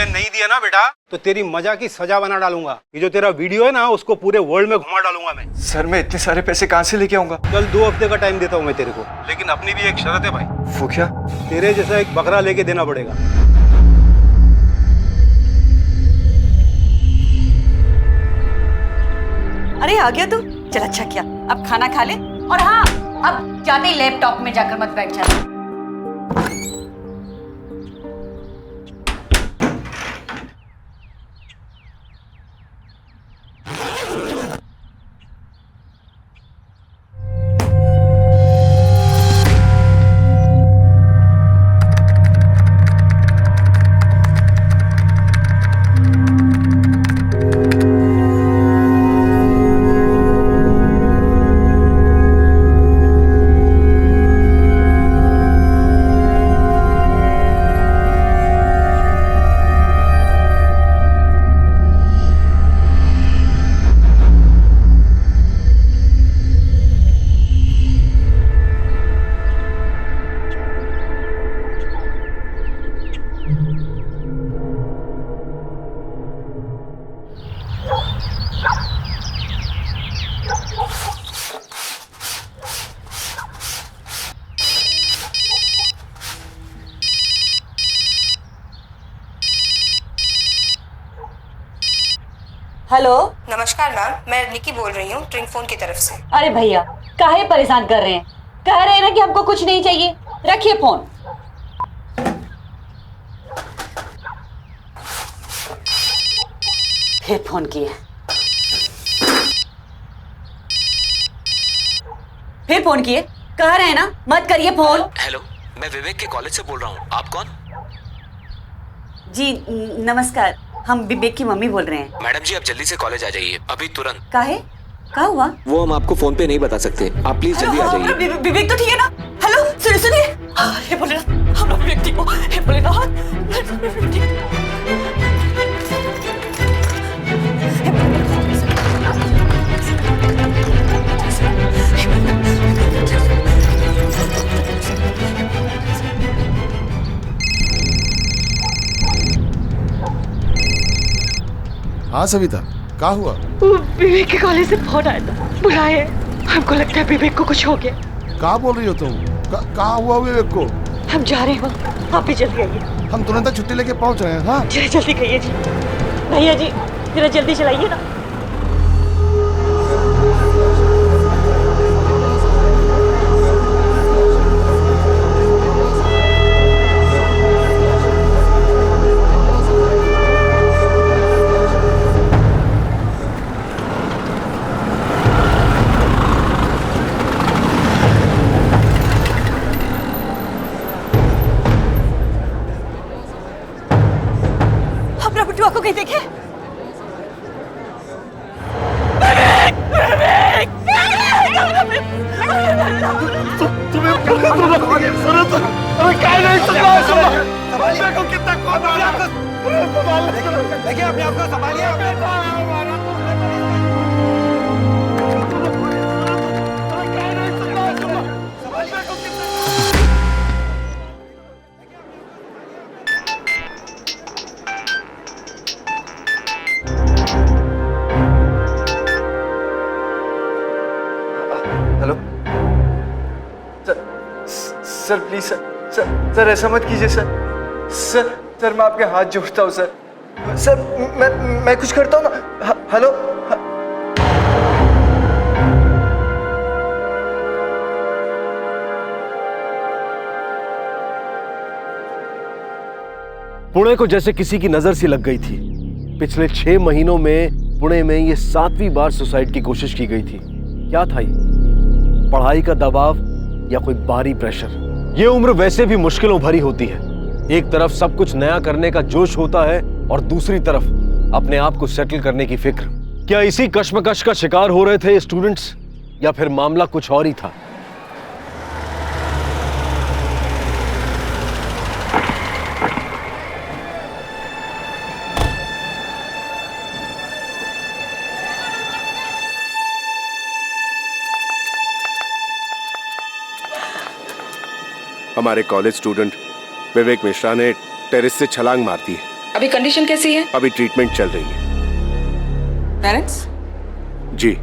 Pen नहीं दिया ना बेटा तो तेरी मजा की सजा बना डालूंगा। ये जो तेरा वीडियो है ना उसको पूरे वर्ल्ड में घुमा डालूंगा मैं। सर मैं इतने सारे पैसे कहाँ से लेके आऊंगा? कल 2 हफ्ते का टाइम देता हूँ मैं तेरे को, लेकिन अपनी भी एक शर्त है भाई। वो क्या? तेरे जैसा एक बकरा लेके देना पड़ेगा। अरे आ गया तू, चल अच्छा किया। अब खाना खा ले और हाँ, अब जाते ही लैपटॉप में जाकर मत बैठ जाना। हेलो, नमस्कार मैम, मैं निकी बोल रही हूँ ट्रिंक फोन की तरफ से। अरे भैया काहे परेशान कर रहे हैं? कह रहे हैं ना कि हमको कुछ नहीं चाहिए। रखिए फोन। फिर फोन किए, फिर फोन किए। कह रहे हैं ना मत करिए फोन। हेलो, मैं विवेक के कॉलेज से बोल रहा हूँ। आप कौन? जी नमस्कार, हम विवेक की मम्मी बोल रहे हैं। मैडम जी आप जल्दी से कॉलेज आ जाइए, अभी तुरंत। काहे? क्या हुआ? वो हम आपको फोन पे नहीं बता सकते, आप प्लीज जल्दी आ जाइए। विवेक तो ठीक है ना? हेलो सुनिए, हे भोलेनाथ, हम लोग विवेक को, हे भोलेनाथ। हाँ सविता, क्या हुआ? विवेक के कॉलेज से फोन आया था, बुलाए। हमको लगता है विवेक को कुछ हो गया। क्या बोल रही हो तुम? कहाँ हुआ विवेक को? हम जा रहे हैं, आप भी जल्दी आइए। हम तुरंत छुट्टी लेके पहुंच रहे हैं। हाँ जरा जल्दी कहिए जी। भैया जी जरा जल्दी चलाइए ना। को कहीं देखे? देखिए अपने आप को संभालिए। हेलो सर प्लीज सर ऐसा मत कीजिए सर मैं आपके हाथ जोड़ता हूँ सर मैं कुछ करता हूँ ना। हेलो पुणे को जैसे किसी की नजर सी लग गई थी। पिछले 6 महीनों में पुणे में ये 7वीं बार सुसाइड की कोशिश की गई थी। क्या था ये? पढ़ाई का दबाव या कोई बाहरी प्रेशर? ये उम्र वैसे भी मुश्किलों भरी होती है। एक तरफ सब कुछ नया करने का जोश होता है और दूसरी तरफ अपने आप को सेटल करने की फिक्र। क्या इसी कश्मकश का शिकार हो रहे थे स्टूडेंट्स या फिर मामला कुछ और ही था? हमारे कॉलेज स्टूडेंट विवेक मिश्रा ने टेरेस से छलांग मार दी है। अभी कंडीशन कैसी है? अभी ट्रीटमेंट चल रही है। पेरेंट्स? जी।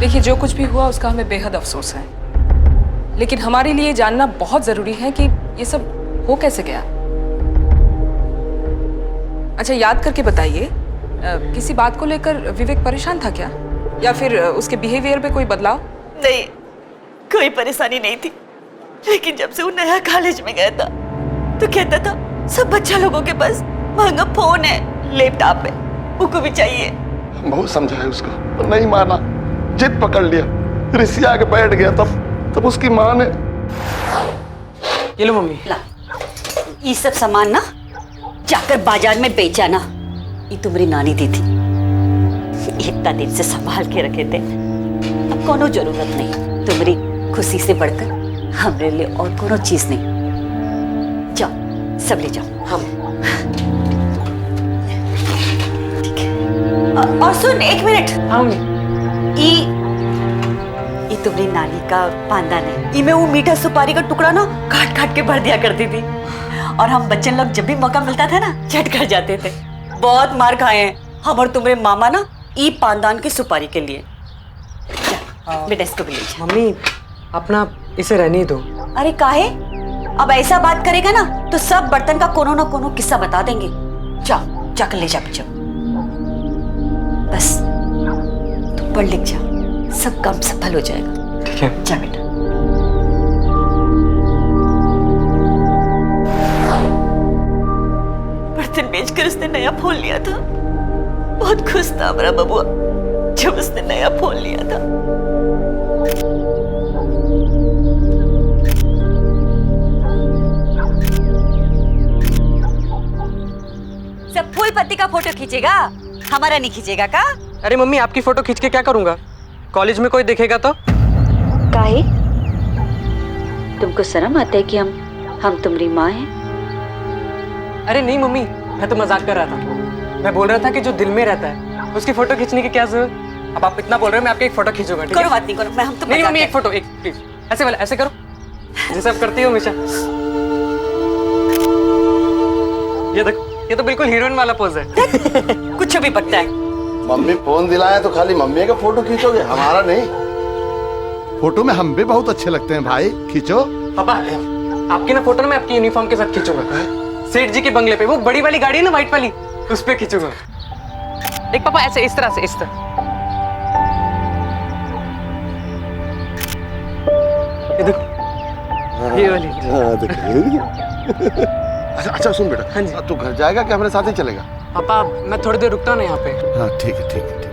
देखिए, जो कुछ भी हुआ उसका हमें बेहद अफसोस है, लेकिन हमारे लिए जानना बहुत जरूरी है कि ये सब हो कैसे गया। अच्छा, याद करके बताइए, किसी बात को लेकर विवेक परेशान था क्या, या फिर उसके बिहेवियर पे कोई बदलाव? नहीं, कोई परेशानी नहीं थी, लेकिन जब से वो नया कॉलेज में गया था तो कहता था सब बच्चा लोगों के पास महंगा फोन है, लैपटॉप है, उनको भी चाहिए। बहुत समझाया उसको, तो नहीं माना, जिद पकड़ लिया, ऋषि आके बैठ गया। तब उसकी माँ ने, ये लो मम्मी। ला, ये सब सामान ना जाकर बाजार में बेचा ना, ये तुम्हारी नानी दी थी, इतना दिन से संभाल के रखे थे। अब कोनो जरूरत नहीं, तुम्हारी खुशी से बढ़कर हमरे लिए और कोनो चीज नहीं। जाओ, सब ले जाओ। हम ठीक है। और सुन, एक मिनट। हम ये तुम्हारी नानी का पानदान है, इमे वो मीठा सुपारी का टुकड़ा ना काट काट के भर दिया करती थी, और हम बच्चे लोग जब भी मौका मिलता था ना झट कर जाते थे। बहुत मार खाए हैं हम और तुम्हारे मामा ना ई पानदान की सुपारी के लिए। बेटा, इसको भी ले जा। मम्मी, अपना इसे रहने ही दो। अरे काहे, अब ऐसा बात करेगा ना तो सब बर्तन का कोनो ना कोनो किस्सा बता देंगे। जाओ, जाकर ले जा बच्चों, बस तुम पढ़ लिख जा, सब काम सफल हो जाएगा। ठीक है। जा बेटा। बर्तन बेचकर उसने नया फोन लिया था, बहुत खुश था हमारा बबुआ जब उसने नया फोन लिया था। सब फूल पत्ती का फोटो खींचेगा, हमारा नहीं खींचेगा का? अरे मम्मी, आपकी फोटो खींच के क्या करूंगा? कॉलेज में कोई देखेगा तो? काहे? तुमको शर्म आता है कि हम तुम्हारी माँ हैं? अरे नहीं मम्मी, मैं तो मजाक कर रहा था। मैं बोल रहा था कि जो दिल में रहता है उसकी फोटो खींचने की क्या जरूरत। अब आप इतना बोल रहे हो, मैं आपकी एक फोटो खींचूंगा। ठीक है? करो, बात नहीं करो, मैं हम तो नहीं मम्मी, एक फोटो, एक प्लीज, ऐसे वाला, ऐसे करो जैसे आप करती हो हमेशा। ये देखो, ये तो बिल्कुल हीरोइन वाला पोज है। कुछ भी पकता है। मम्मी फोन दिलाया तो खाली मम्मी का फोटो खींचोगे, हमारा नहीं? फोटो में हम भी बहुत अच्छे लगते हैं भाई, खींचो। पापा, आपकी ना फोटो मैं आपकी यूनिफॉर्म के साथ खींचूंगा, सेठ जी के बंगले पे, वो बड़ी वाली गाड़ी है ना व्हाइट वाली, उस पे खींचूंगा। एक पापा ऐसे, इस तरह से, इस तरह। ये देखो, ये वाली। हाँ, देखो। अच्छा सुन बेटा, हाँ जी। तू घर जाएगा कि हमारे साथ ही चलेगा? पापा, मैं थोड़ी देर रुकता हूँ ना यहाँ पे। हाँ ठीक है, ठीक है, ठीक है।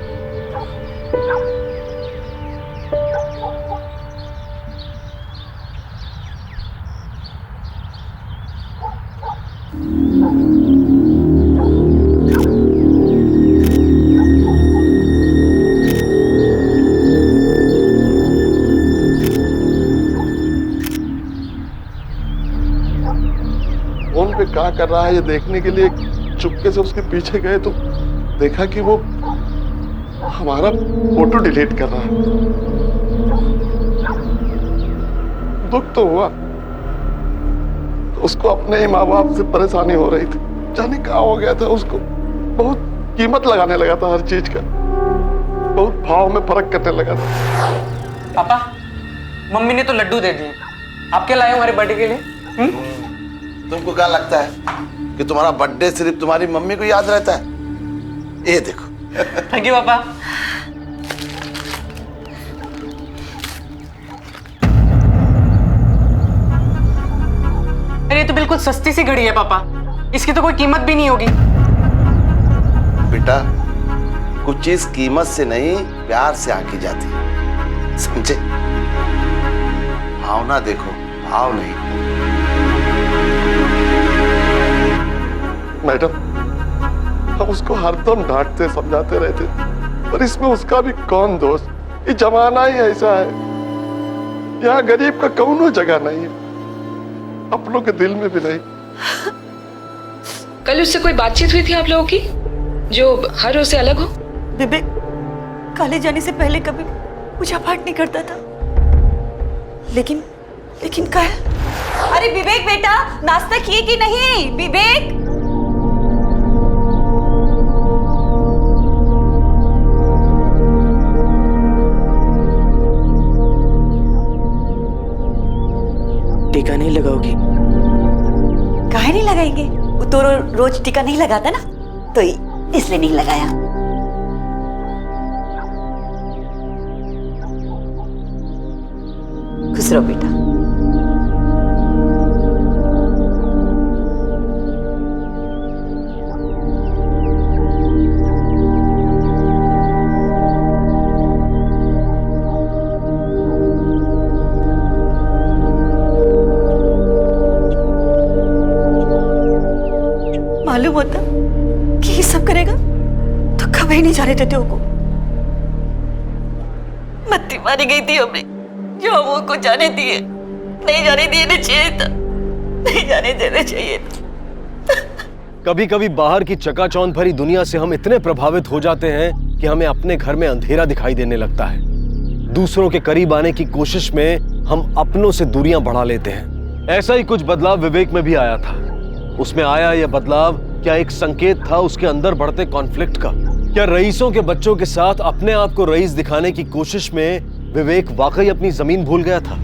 फोन पे क्या कर रहा है ये देखने के लिए चुपके से उसके पीछे गए तो देखा कि वो हमारा फोटो डिलीट कर रहा है। दुख तो हुआ, तो उसको अपने ही माँ बाप से परेशानी हो रही थी, जाने क्या हो गया था उसको। बहुत कीमत लगाने लगा था हर चीज का, बहुत भाव में फर्क करने लगा था। पापा, मम्मी ने तो लड्डू दे दिए, आप क्या लाए हो हमारे बर्थडे के लिए? तुमको क्या लगता है कि तुम्हारा बर्थडे सिर्फ तुम्हारी मम्मी को याद रहता है? ये देखो। थैंक यू पापा। अरे ये तो बिल्कुल सस्ती सी घड़ी है पापा, इसकी तो कोई कीमत भी नहीं होगी। बेटा, कुछ चीज कीमत से नहीं प्यार से आंकी जाती है, समझे? भावना देखो, भाव नहीं। मैडम, हम उसको हरदम डांटते समझाते रहते, पर इसमें उसका भी कौन दोष? ये जमाना ही ऐसा है, यहाँ गरीब का कौनो जगह नहीं है, अपनों के दिल में भी नहीं। कल उससे कोई बातचीत हुई थी आप लोगों की जो हर रोज से अलग हो? विवेक कॉलेज जाने से पहले कभी पूजा पाठ नहीं करता था, लेकिन कल। अरे विवेक बेटा, नाश्ता किए कि नहीं? विवेक, टीका नहीं लगाओगी? काहे नहीं लगाएंगे? वो तो रोज टीका नहीं लगाता ना, तो इसलिए नहीं लगाया। खुश रहो बेटा। मालूम होता कि ये सब करेगा तो कभी नहीं जाने देते को। मत्ती मारी गई थी हमें, जो हम उनको जाने दिए, नहीं जाने देना चाहिए था, नहीं जाने देना चाहिए था। कभी कभी बाहर की चकाचौंध भरी दुनिया से हम इतने प्रभावित हो जाते हैं कि हमें अपने घर में अंधेरा दिखाई देने लगता है। दूसरों के करीब आने की कोशिश में हम अपनों से दूरियां बढ़ा लेते हैं। ऐसा ही कुछ बदलाव विवेक में भी आया था। उसमें आया यह बदलाव क्या एक संकेत था उसके अंदर बढ़ते कॉन्फ्लिक्ट का? क्या रईसों के बच्चों के साथ अपने आप को रईस दिखाने की कोशिश में विवेक वाकई अपनी जमीन भूल गया था?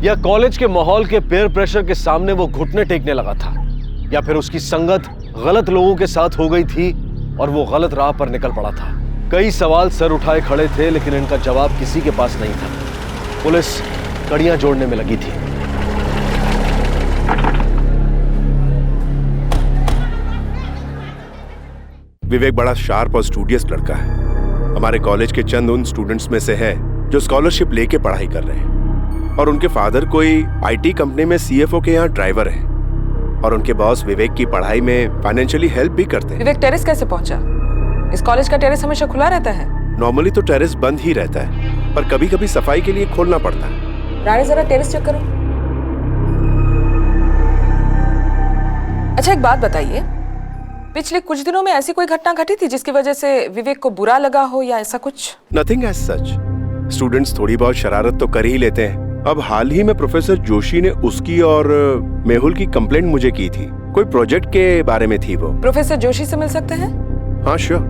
या कॉलेज के माहौल के पेयर प्रेशर के सामने वो घुटने टेकने लगा था? या फिर उसकी संगत गलत लोगों के साथ हो गई थी और वो गलत राह पर निकल पड़ा था? कई सवाल सर उठाए खड़े थे, लेकिन इनका जवाब किसी के पास नहीं था। पुलिस कड़ियां जोड़ने में लगी थी। विवेक बड़ा शार्प और स्टूडियस लड़का है। हमारे कॉलेज के चंद उन स्टूडेंट्स में से है जो स्कॉलरशिप लेके पढ़ाई कर रहे हैं, और उनके फादर कोई आईटी कंपनी में सीएफओ के यहाँ ड्राइवर हैं, और उनके बॉस विवेक की पढ़ाई में फाइनेंशियली हेल्प भी करते हैं। विवेक टेरेस कैसे पहुंचा? इस कॉलेज का टेरेस हमेशा खुला रहता है? नॉर्मली तो टेरेस बंद ही रहता है, पर कभी कभी सफाई के लिए खोलना पड़ता है। रानी जरा टेरेस चेक करो। अच्छा एक बात बताइए, पिछले कुछ दिनों में ऐसी कोई घटना घटी थी जिसकी वजह से विवेक को बुरा लगा हो या ऐसा कुछ? Nothing as such. स्टूडेंट्स थोड़ी बहुत शरारत तो कर ही लेते हैं। अब हाल ही में प्रोफेसर जोशी ने उसकी और मेहुल की कंप्लेंट मुझे की थी। कोई प्रोजेक्ट के बारे में थी वो। प्रोफेसर जोशी से मिल सकते हैं? हाँ श्योर।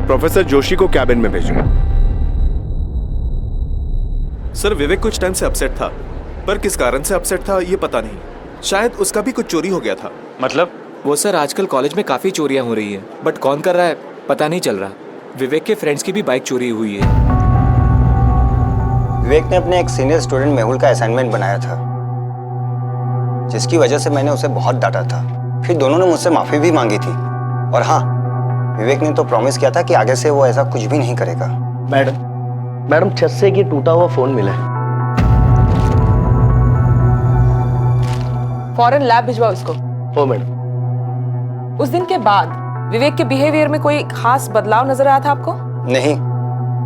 प्रोफेसर जोशी को कैबिन में भेजो। सर विवेक कुछ टाइम से अपसेट था, पर किस कारण से अपसेट था ये पता नहीं। शायद उसका भी कुछ चोरी हो गया था। मतलब? वो सर आजकल कॉलेज में काफी चोरियां हो रही है, बट कौन कर रहा है पता नहीं चल रहा। विवेक के फ्रेंड्स की भी बाइक चोरी हुई है। विवेक ने अपने एक सीनियर स्टूडेंट मेहुल का असाइनमेंट बनाया था, जिसकी वजह से मैंने उसे बहुत डांटा था। फिर दोनों ने मुझसे माफी भी मांगी थी, और हाँ, विवेक ने तो प्रॉमिस किया था कि आगे से वो ऐसा कुछ भी नहीं करेगा। मैडम छत से एक टूटा हुआ फोन मिला है। फौरन लैब भिजवाओ इसको। ओ मैडम। उस दिन के बाद विवेक के बिहेवियर में कोई खास बदलाव नजर आया था आपको? नहीं,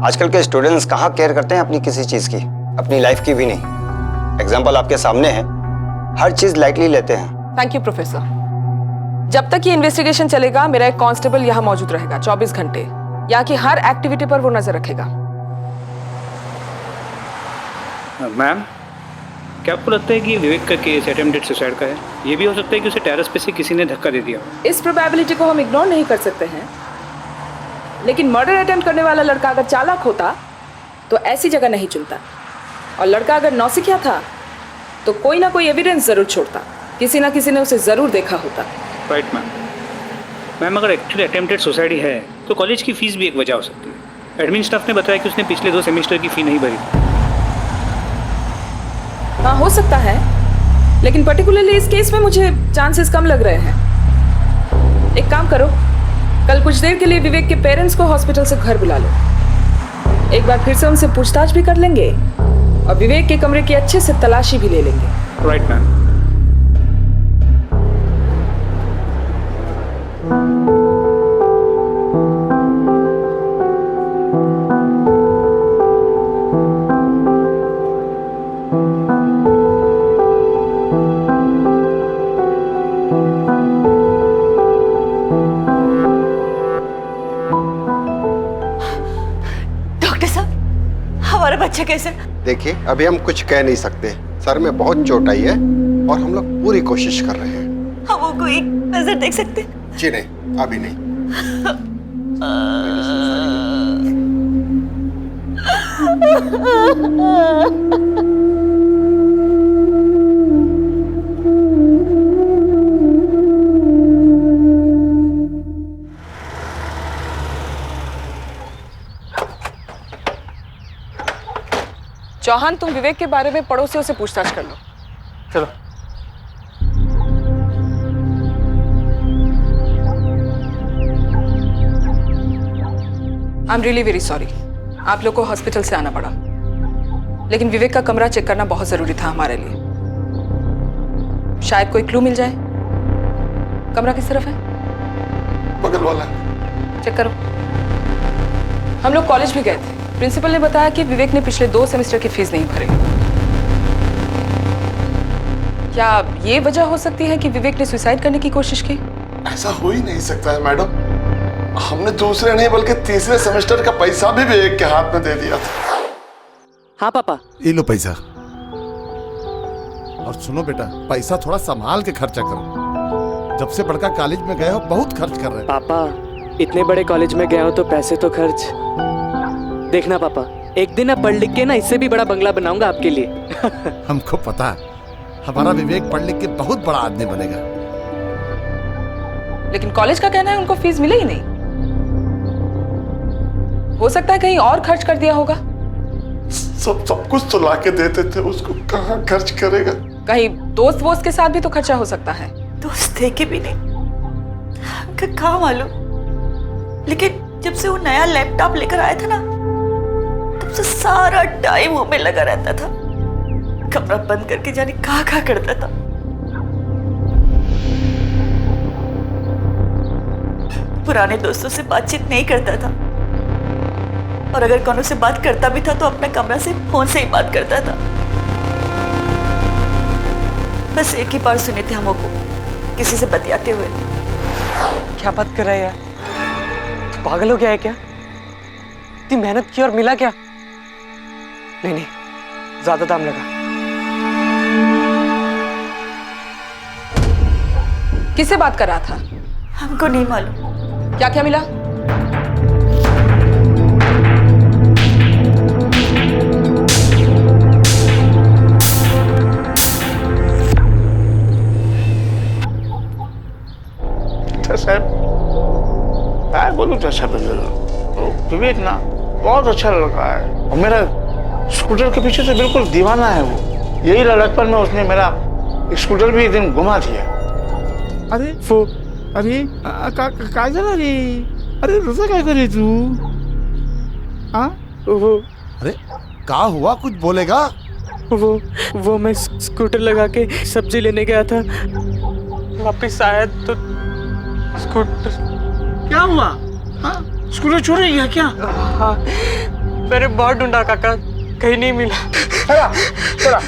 आजकल के स्टूडेंट्स कहाँ केयर करते हैं अपनी किसी चीज की, अपनी लाइफ की भी नहीं। एग्जाम्पल आपके सामने है, हर चीज लाइटली लेते हैं। Thank you professor. जब तक ये इन्वेस्टिगेशन चलेगा, मेरा एक कांस्टेबल यहाँ मौजूद रहेगा 24 घंटे। यहाँ की हर एक्टिविटी पर वो नजर रखेगा। मैम, क्या आपको लगता है कि विवेक का केस अटेम्प्टेड सुसाइड का है? ये भी हो सकता है कि उसे टेरेस पे से किसी ने धक्का दे दिया। इस प्रोबेबिलिटी को हम इग्नोर नहीं कर सकते हैं, लेकिन मर्डर अटेम्प्ट करने वाला लड़का अगर चालाक होता तो ऐसी जगह नहीं चुनता, और लड़का अगर नौसिखिया था तो कोई ना कोई एविडेंस जरूर छोड़ता। किसी ना किसी ने उसे जरूर देखा होता। Right ma'am. मैम, अगर एक्चुअली अटेम्प्टेड सुसाइड है तो कॉलेज की फीस भी एक वजह हो सकती है। एडमिन स्टाफ ने बताया कि उसने पिछले 2 सेमेस्टर की फी नहीं भरी। हाँ हो सकता है, लेकिन पर्टिकुलरली इस केस में मुझे चांसेस कम लग रहे हैं। एक काम करो, कल कुछ देर के लिए विवेक के पेरेंट्स को हॉस्पिटल से घर बुला लो। एक बार फिर से उनसे पूछताछ भी कर लेंगे और विवेक के कमरे की अच्छे से तलाशी भी ले लेंगे। Right ma'am. डॉक्टर साहब, हमारा बच्चा कैसे? देखिए, अभी हम कुछ कह नहीं सकते। सर में बहुत चोट आई है और हम लोग पूरी कोशिश कर रहे हैं। हम वो कोई नजर देख सकते हैं? जी नहीं, अभी नहीं। चौहान, तुम विवेक के बारे में पड़ोसियों से पूछताछ कर लो। चलो। I am really very sorry, आप लोग को हॉस्पिटल से आना पड़ा, लेकिन विवेक का कमरा चेक करना बहुत जरूरी था हमारे लिए। शायद कोई क्लू मिल जाए। कमरा किस तरफ है? बगल वाला। चेक करो। हम लोग कॉलेज भी गए थे। प्रिंसिपल ने बताया कि विवेक ने पिछले 2 सेमेस्टर की फीस नहीं भरी। क्या ये वजह हो सकती है कि विवेक ने सुसाइड करने की कोशिश की? ऐसा हो ही नहीं सकता है मैडम। हमने दूसरे नहीं बल्कि तीसरे सेमेस्टर का पैसा भी विवेक के हाथ में दे दिया था। हाँ पापा। ये लो पैसा। और सुनो बेटा, पैसा थोड़ा संभाल के खर्चा करो। जब से बड़का कॉलेज में गए हो बहुत खर्च कर रहे हो। पापा, इतने बड़े कॉलेज में गया हो तो पैसे तो खर्च। देखना पापा, एक दिन अब पढ़ लिख के ना इससे भी बड़ा बंगला बनाऊंगा आपके लिए। हमको पता है, हमारा विवेक पढ़ लिख के बहुत बड़ा आदमी बनेगा। लेकिन कॉलेज का कहना है उनको फीस मिले ही नहीं। हो सकता है कहीं और खर्च कर दिया होगा। सब कुछ तो लाके देते थे उसको, कहाँ खर्च करेगा? कहीं दोस्त वोस्त के साथ भी तो खर्चा हो सकता है। दोस्त थे कि भी नहीं, कहाँ मालूम। लेकिन जब से वो नया लैपटॉप लेकर आया था ना, तब से सारा टाइम वो में लगा रहता था। कमरा बंद करके जाने कहाँ करता था। पुराने दोस्तों से बातचीत नहीं करता था, और अगर कोनो से बात करता भी था तो अपना कमरा से फोन से ही बात करता था। बस एक ही बार सुने थे हम को किसी से बतियाते हुए। क्या बात कर रहा है यार? तू पागल हो गया है क्या? इतनी मेहनत की और मिला क्या? नहीं, ज्यादा दाम लगा। किससे बात कर रहा था? हमको नहीं मालूम। क्या क्या मिला? साहब, मैं बोलूँ तो अच्छा विवेक ना बहुत अच्छा लड़का है, और मेरा स्कूटर के पीछे से बिल्कुल दीवाना है वो। यही लड़कपन में उसने मेरा स्कूटर भी एक दिन घुमा दिया। अरे काय झालं रे? अरे रुसा काय करे तू? हाँ वो अरे क्या हुआ, कुछ बोलेगा? वो मैं स्कूटर लगा के सब्जी लेने गया था, वापिस आया तो स्कूटर। क्या हुआ? हाँ, स्कूटर चोरी गया क्या? हाँ, मैंने बहुत ढूंढा काका, कहीं नहीं मिला। चला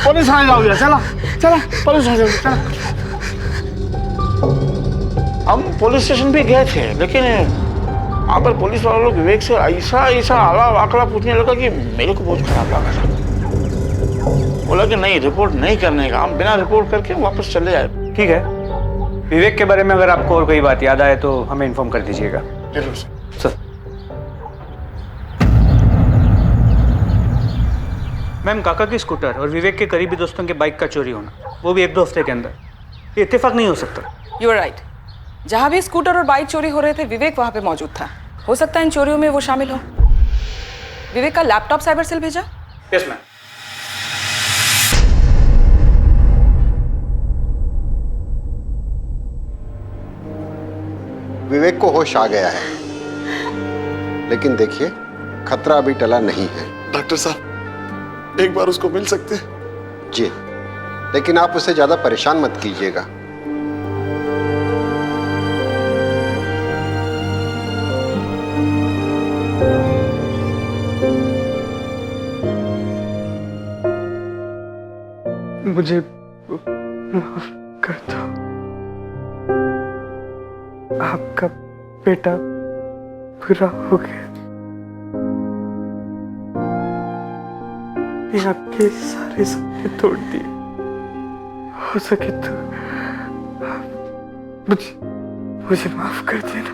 पुलिस आ जाओगे। चला पुलिस आ जाओगे। चला। हम पुलिस स्टेशन भी गए थे, लेकिन वहाँ पर पुलिस वाले लोग विवेक से ऐसा आला आकड़ा पूछने लगा कि मेरे को बहुत खराब लगा था। बोला कि नहीं, रिपोर्ट नहीं करने का, हम बिना रिपोर्ट करके वापस चले आए। ठीक है, विवेक के बारे में अगर आपको और कोई बात याद आए तो हमें इन्फॉर्म कर दीजिएगा। जरूर सर। मैम, काका की स्कूटर और विवेक के करीबी दोस्तों के बाइक का चोरी होना, वो भी 1-2 हफ्ते के अंदर, ये इत्तेफाक नहीं हो सकता। You are right. जहां भी स्कूटर और बाइक चोरी हो रहे थे, विवेक वहां पे मौजूद था। हो सकता है इन चोरियों में वो शामिल हो। विवेक का लैपटॉप साइबर सेल भेजा? Yes ma'am. विवेक को होश आ गया है, लेकिन देखिए खतरा अभी टला नहीं है। डॉक्टर साहब, एक बार उसको मिल सकते हैं? जी, लेकिन आप उसे ज्यादा परेशान मत कीजिएगा। मुझे माफ कर दो। आपका बेटा बुरा हो गया। ये आपके सारे सपने तोड़ दिए। हो सके तो मुझे माफ कर देना।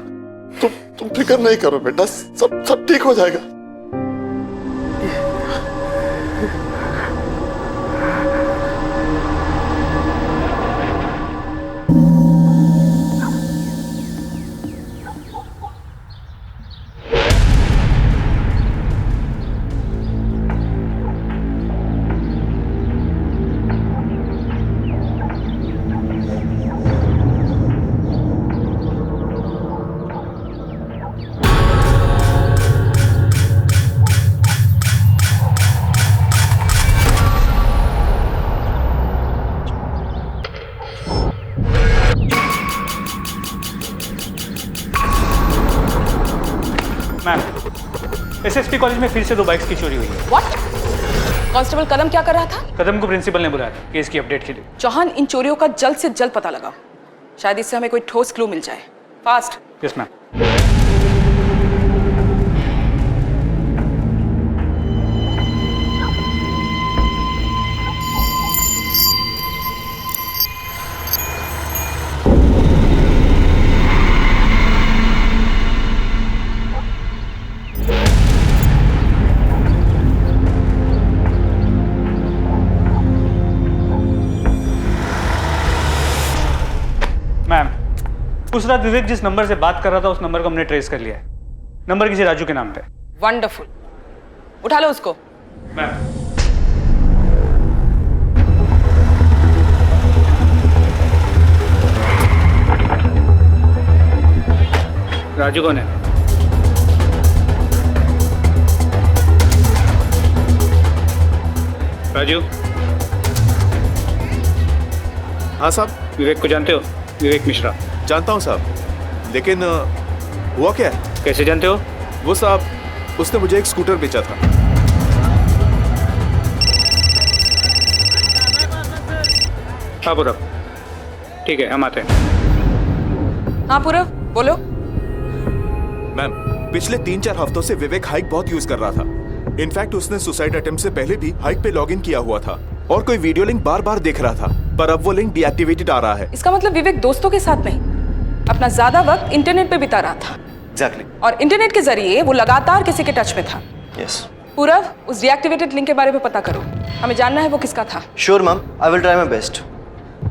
तुम फिक्र नहीं करो बेटा, सब ठीक हो जाएगा। एसएसपी कॉलेज में फिर से 2 बाइक्स की चोरी हुई है। व्हाट? कांस्टेबल कदम क्या कर रहा था? कदम को प्रिंसिपल ने बुलाया था केस की अपडेट के लिए। चौहान, इन चोरियों का जल्द से जल्द पता लगाओ। शायद इससे हमें कोई ठोस क्लू मिल जाए। फास्ट। Yes ma'am. मैम, उस रात विवेक जिस नंबर से बात कर रहा था उस नंबर को हमने ट्रेस कर लिया है। नंबर किसी राजू के नाम पे। वंडरफुल। उठा लो उसको। मैम। राजू कौन है? राजू? हाँ साहब। विवेक को जानते हो? विवेक मिश्रा। जानता हूँ साहब, लेकिन हुआ क्या है? कैसे जानते हो? वो साहब, उसने मुझे एक स्कूटर बेचा था। हाँ पूरब, ठीक है हम आते हैं। हाँ पूरब, बोलो। मैम, पिछले 3-4 हफ्तों से विवेक हाइक बहुत यूज कर रहा था। इनफैक्ट उसने सुसाइड अटेम्प्ट से पहले भी हाइक पे लॉगिन किया हुआ था और कोई वीडियो लिंक बार बार देख रहा था, पर अब वो लिंक डीएक्टिवेटेड आ रहा है। इसका मतलब विवेक दोस्तों के साथ नहीं, अपना ज्यादा वक्त इंटरनेट पे बिता रहा था। एग्जैक्टली। और इंटरनेट के जरिए वो लगातार किसी के टच में था। यस। पूरब, उस डीएक्टिवेटेड लिंक के बारे में पता करो। हमें जानना है वो किसका था। Sure ma'am, I will try my best.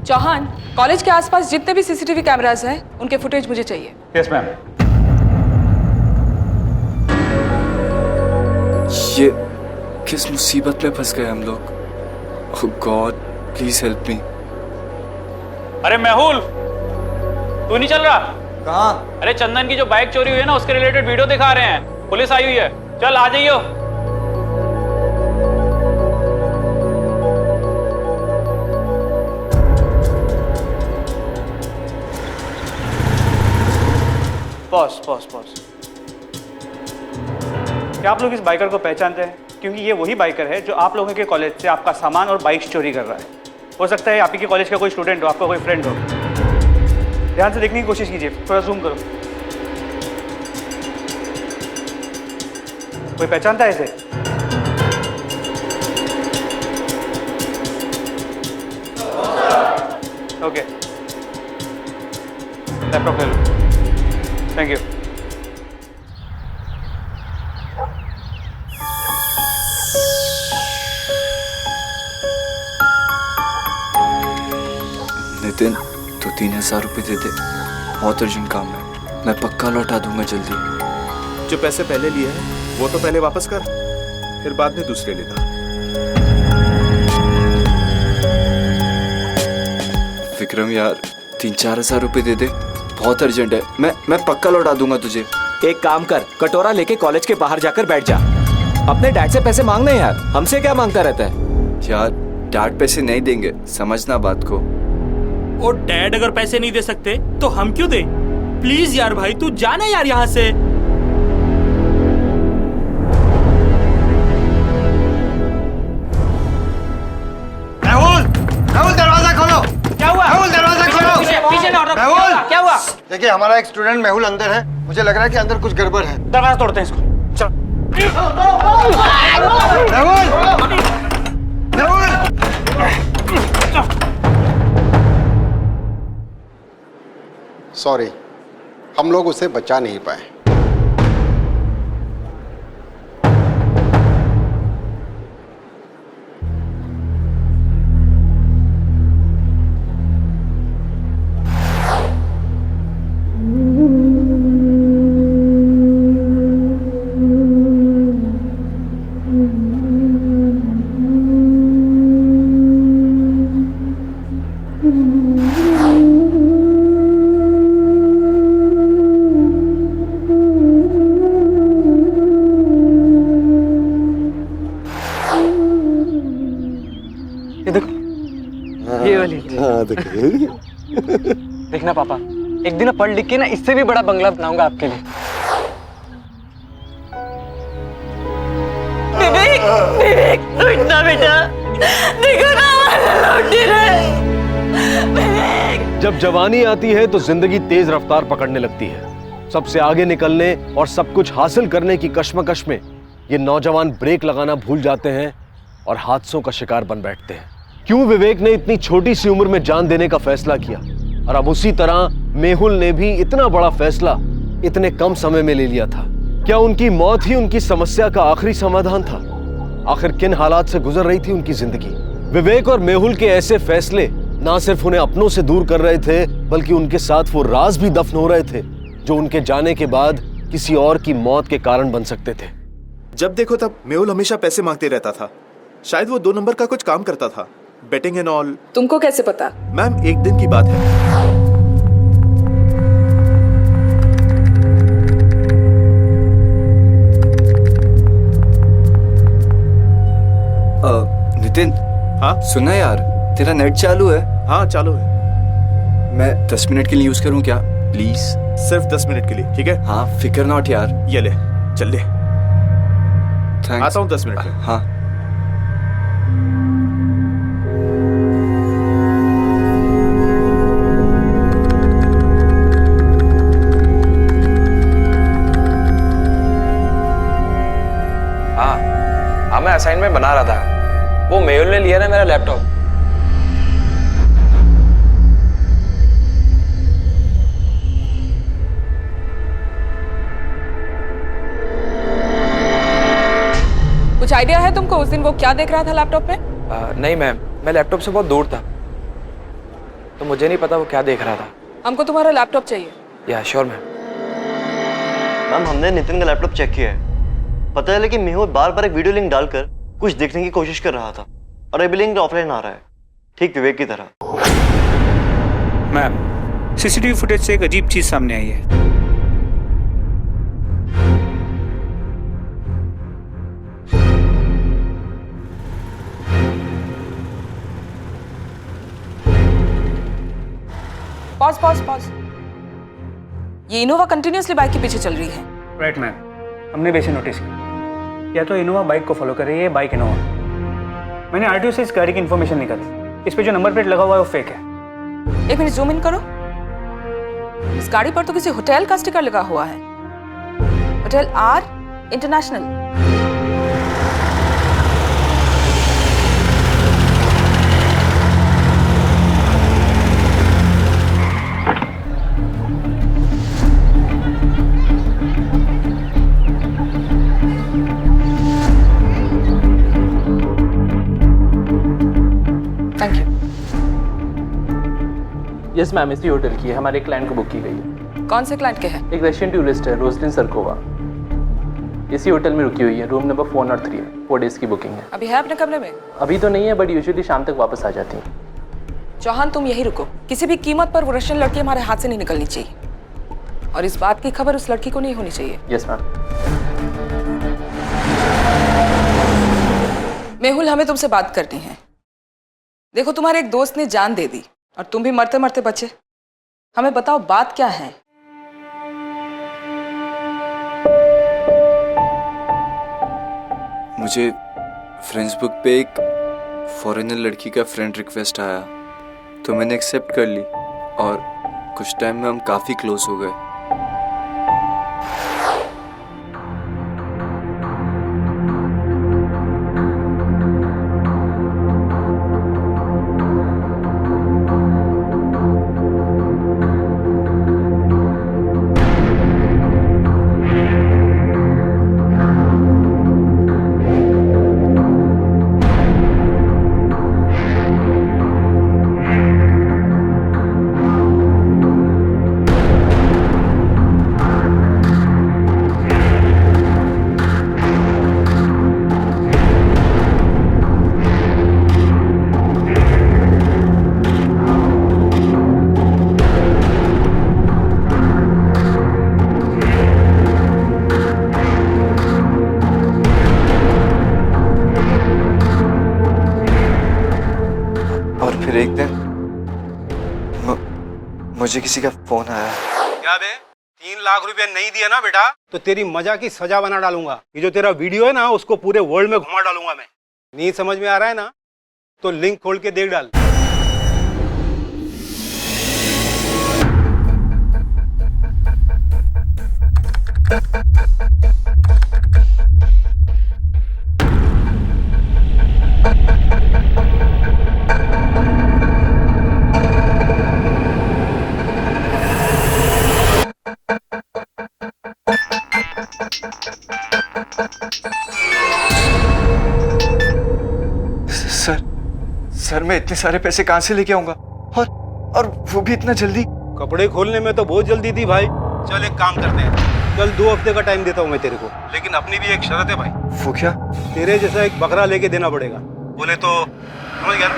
Chauhan, college के आसपास जितने भी सीसीटीवी कैमरास हैं उनके फुटेज मुझे चाहिए। Yes ma'am. ये किस मुसीबत में फंस गए हम लोग। Oh God, please help me. अरे मेहुल, तू नहीं चल रहा? कहाँ? अरे चंदन की जो बाइक चोरी हुई है ना, उसके रिलेटेड वीडियो दिखा रहे हैं। पुलिस आई हुई है, चल आ जाइयो। पॉज। क्या आप लोग इस बाइकर को पहचानते हैं? क्योंकि ये वही बाइकर है जो आप लोगों के कॉलेज से आपका सामान और बाइक चोरी कर रहा है। हो सकता है आप ही के कॉलेज का कोई स्टूडेंट हो, आपका कोई फ्रेंड हो। ध्यान से देखने की कोशिश कीजिए, थोड़ा जूम करो। कोई पहचानता है इसे? ओके, लैपटॉप ले लो। Thank you. नितिन, तो 3,000 रुपये दे दे, बहुत अर्जेंट काम है। मैं पक्का लौटा दूंगा जल्दी। जो पैसे पहले लिए हैं वो तो पहले वापस कर, फिर बाद में दूसरे लेना। विक्रम यार, 3-4 हजार रुपये दे दे, बहुत अर्जेंट है। मैं पक्का लौटा दूंगा तुझे। एक काम कर, कटोरा लेके कॉलेज के बाहर जाकर बैठ जा। अपने डैड से पैसे मांगना यार, हमसे क्या मांगता रहता है? यार डैड पैसे नहीं देंगे, समझना बात को। और डैड अगर पैसे नहीं दे सकते तो हम क्यों दे? प्लीज यार भाई, तू जाना यार यहाँ से। राहुल दरवाजा खोलो। क्या हुआ? राहुल दरवाजा खोलो। पीछे ना, राहुल क्या हुआ? देखिए, हमारा एक स्टूडेंट मेहुल अंदर है। मुझे लग रहा है कि अंदर कुछ गड़बड़ है। दरवाजा तोड़ते हैं इसको। चल। राहुल! राहुल! सॉरी, हम लोग उसे बचा नहीं पाए। ये देखो, ये वाली। हाँ देखिए। देखना पापा, एक दिन पढ़ लिख के ना इससे भी बड़ा बंगला बनाऊंगा आपके लिए। विवेक, विवेक, उठना बेटा, देखो ना हमारे लौट रहे। विवेक, जब जवानी आती है तो जिंदगी तेज रफ्तार पकड़ने लगती है। सबसे आगे निकलने और सब कुछ हासिल करने की कश्मकश में ये नौजवान ब्रेक लगाना भूल जाते हैं और हादसों का शिकार बन बैठते हैं। क्यों विवेक ने इतनी छोटी सी उम्र में जान देने का फैसला किया, और अब उसी तरह मेहुल ने भी इतना बड़ा फैसला इतने कम समय में ले लिया था। क्या उनकी मौत ही उनकी समस्या का आखिरी समाधान था? आखिर किन हालात से गुजर रही थी उनकी जिंदगी? विवेक और मेहुल के ऐसे फैसले ना सिर्फ उन्हें अपनों से दूर कर रहे थे, बल्कि उनके साथ वो राज भी दफन हो रहे थे जो उनके जाने के बाद किसी और की मौत के कारण बन सकते थे। जब देखो तब मेहुल हमेशा पैसे मांगते रहता था। शायद वो 2 नंबर का कुछ काम करता था, बेटिंग एंड ऑल। तुमको कैसे पता? मैम, एक दिन की बात है। नितिन, हाँ सुना यार, तेरा नेट चालू है? हाँ चालू है। मैं 10 मिनट के लिए यूज करूं क्या प्लीज? सिर्फ 10 मिनट के लिए, ठीक है? हाँ, फिकर नॉट यार। ये ले, चल ले। थैंक्स। आता हूँ 10 मिनट में। हाँ। हाँ, मैं असाइनमेंट बना रहा था। वो मेहुल ने लिया ना मेरा लैपटॉप। कुछ आइडिया है तुमको उस दिन वो क्या देख रहा था लैपटॉप में? नहीं मैम, मैं लैपटॉप से बहुत दूर था, तो मुझे नहीं पता वो क्या देख रहा था। हमको तुम्हारा लैपटॉप चाहिए। या श्योर मैम। मैम, हमने नितिन का लैपटॉप चेक किया है। पता है कि मेहुल बार बार एक वीडियो लिंक डालकर कुछ देखने की कोशिश कर रहा था, और अभी लिंक ऑफलाइन आ रहा है, ठीक विवेक की तरह। मैम, सीसीटीवी फुटेज से एक अजीब चीज सामने आई है। Pause pause pause. ये इनोवा कंटिन्यूअसली बाइक के पीछे चल रही है। राइट मैम, हमने वैसे नोटिस किया। या तो इनोवा बाइक को फॉलो कर रही है, बाइक इनोवा। मैंने आरटीओ से इस गाड़ी की इन्फॉर्मेशन निकाली। इस पे जो नंबर प्लेट लगा हुआ है वो फेक है। एक मिनट जूम इन करो। इस गाड़ी पर तो किसी होटल का स्टिकर लगा हुआ है, hotel R international. Thank you. Yes ma'am, इसी होटल की है, हमारे क्लाइंट को बुक की गई है। कौन से क्लाइंट के हैं? एक रशियन टूरिस्ट है, रोजलिन सरकोवा। इसी होटल में रुकी हुई है, रूम नंबर 403 है। 4 डेज की बुकिंग है। अभी है अपने कमरे में? अभी तो नहीं है, बट यूजुअली शाम तक वापस आ जाती है। चौहान, तुम यही रुको। किसी भी कीमत पर वो रशियन लड़की हमारे हाथ से नहीं निकलनी चाहिए, और इस बात की खबर उस लड़की को नहीं होनी चाहिए। Yes ma'am. मेहुल, हमें तुमसे बात करनी है। देखो, तुम्हारे एक दोस्त ने जान दे दी और तुम भी मरते मरते बचे। हमें बताओ बात क्या है? मुझे फ्रेंड्स बुक पे एक फॉरेनर लड़की का फ्रेंड रिक्वेस्ट आया, तो मैंने एक्सेप्ट कर ली और कुछ टाइम में हम काफ़ी क्लोज हो गए। फिर एक दिन मुझे किसी का फोन आया। क्या बे, 3 लाख रुपए नहीं दिया ना बेटा तो तेरी मजा की सजा बना डालूंगा। ये जो तेरा वीडियो है ना उसको पूरे वर्ल्ड में घुमा डालूंगा मैं। नहीं समझ में आ रहा है ना तो लिंक खोल के देख डाल। सर मैं इतने सारे पैसे कहां से लेके आऊंगा, और वो भी इतना जल्दी? कपड़े खोलने में तो बहुत जल्दी थी भाई। चल एक काम करते हैं, कल 2 हफ्ते का टाइम देता हूँ मैं तेरे को, लेकिन अपनी भी एक शर्त है भाई। वो क्या? तेरे जैसा एक बकरा लेके देना पड़ेगा, बोले तो समझ गया ना?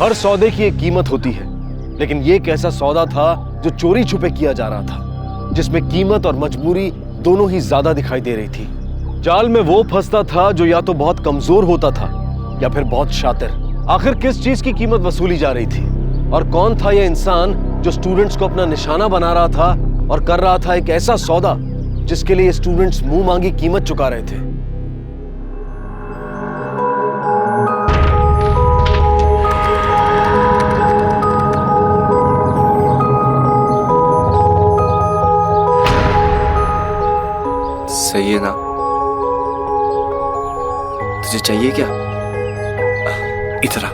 हर सौदे की एक कीमत होती है, लेकिन ये एक ऐसा सौदा था जो चोरी छुपे किया जा रहा था, जिसमें कीमत और मजबूरी दोनों ही ज्यादा दिखाई दे रही थी। जाल में वो फंसता था जो या तो बहुत कमजोर होता था या फिर बहुत शातिर। आखिर किस चीज की कीमत वसूली जा रही थी, और कौन था यह इंसान जो स्टूडेंट्स को अपना निशाना बना रहा था और कर रहा था एक ऐसा सौदा जिसके लिए स्टूडेंट्स मुंह मांगी कीमत चुका रहे थे। सही है ना? तुझे चाहिए क्या? इधर आ।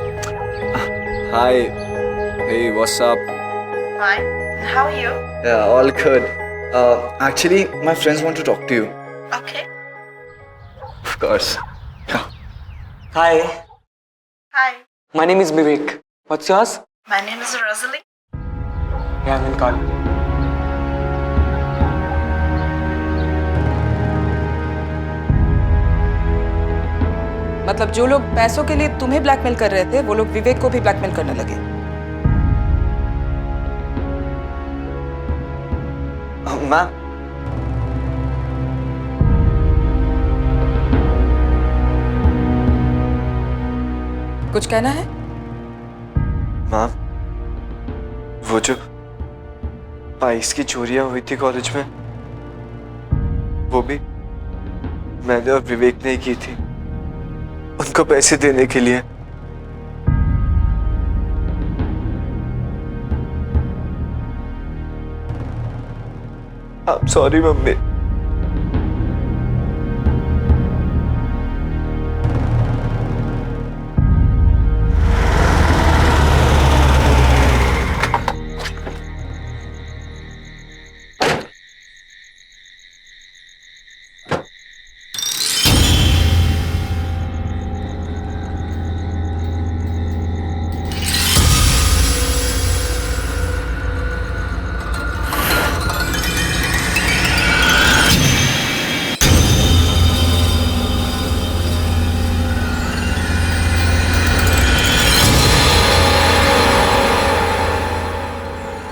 हाय, hey, what's up? Fine. How are you? Yeah, all good. Actually, my friends want to talk to you. Okay. Of course. Hi, Hi. my name is Vivek. What's yours? My name is Rosalie. Yeah, I'm in call. मतलब जो लोग पैसों के लिए तुम्हें blackmail कर रहे थे वो लोग विवेक को भी ब्लैकमेल करने लगे। मैम, कुछ कहना है? मैम, वो जो बाइक्स की चोरियां हुई थी कॉलेज में, वो भी मैंने और विवेक ने ही की थी, उनको पैसे देने के लिए। I'm sorry mummy.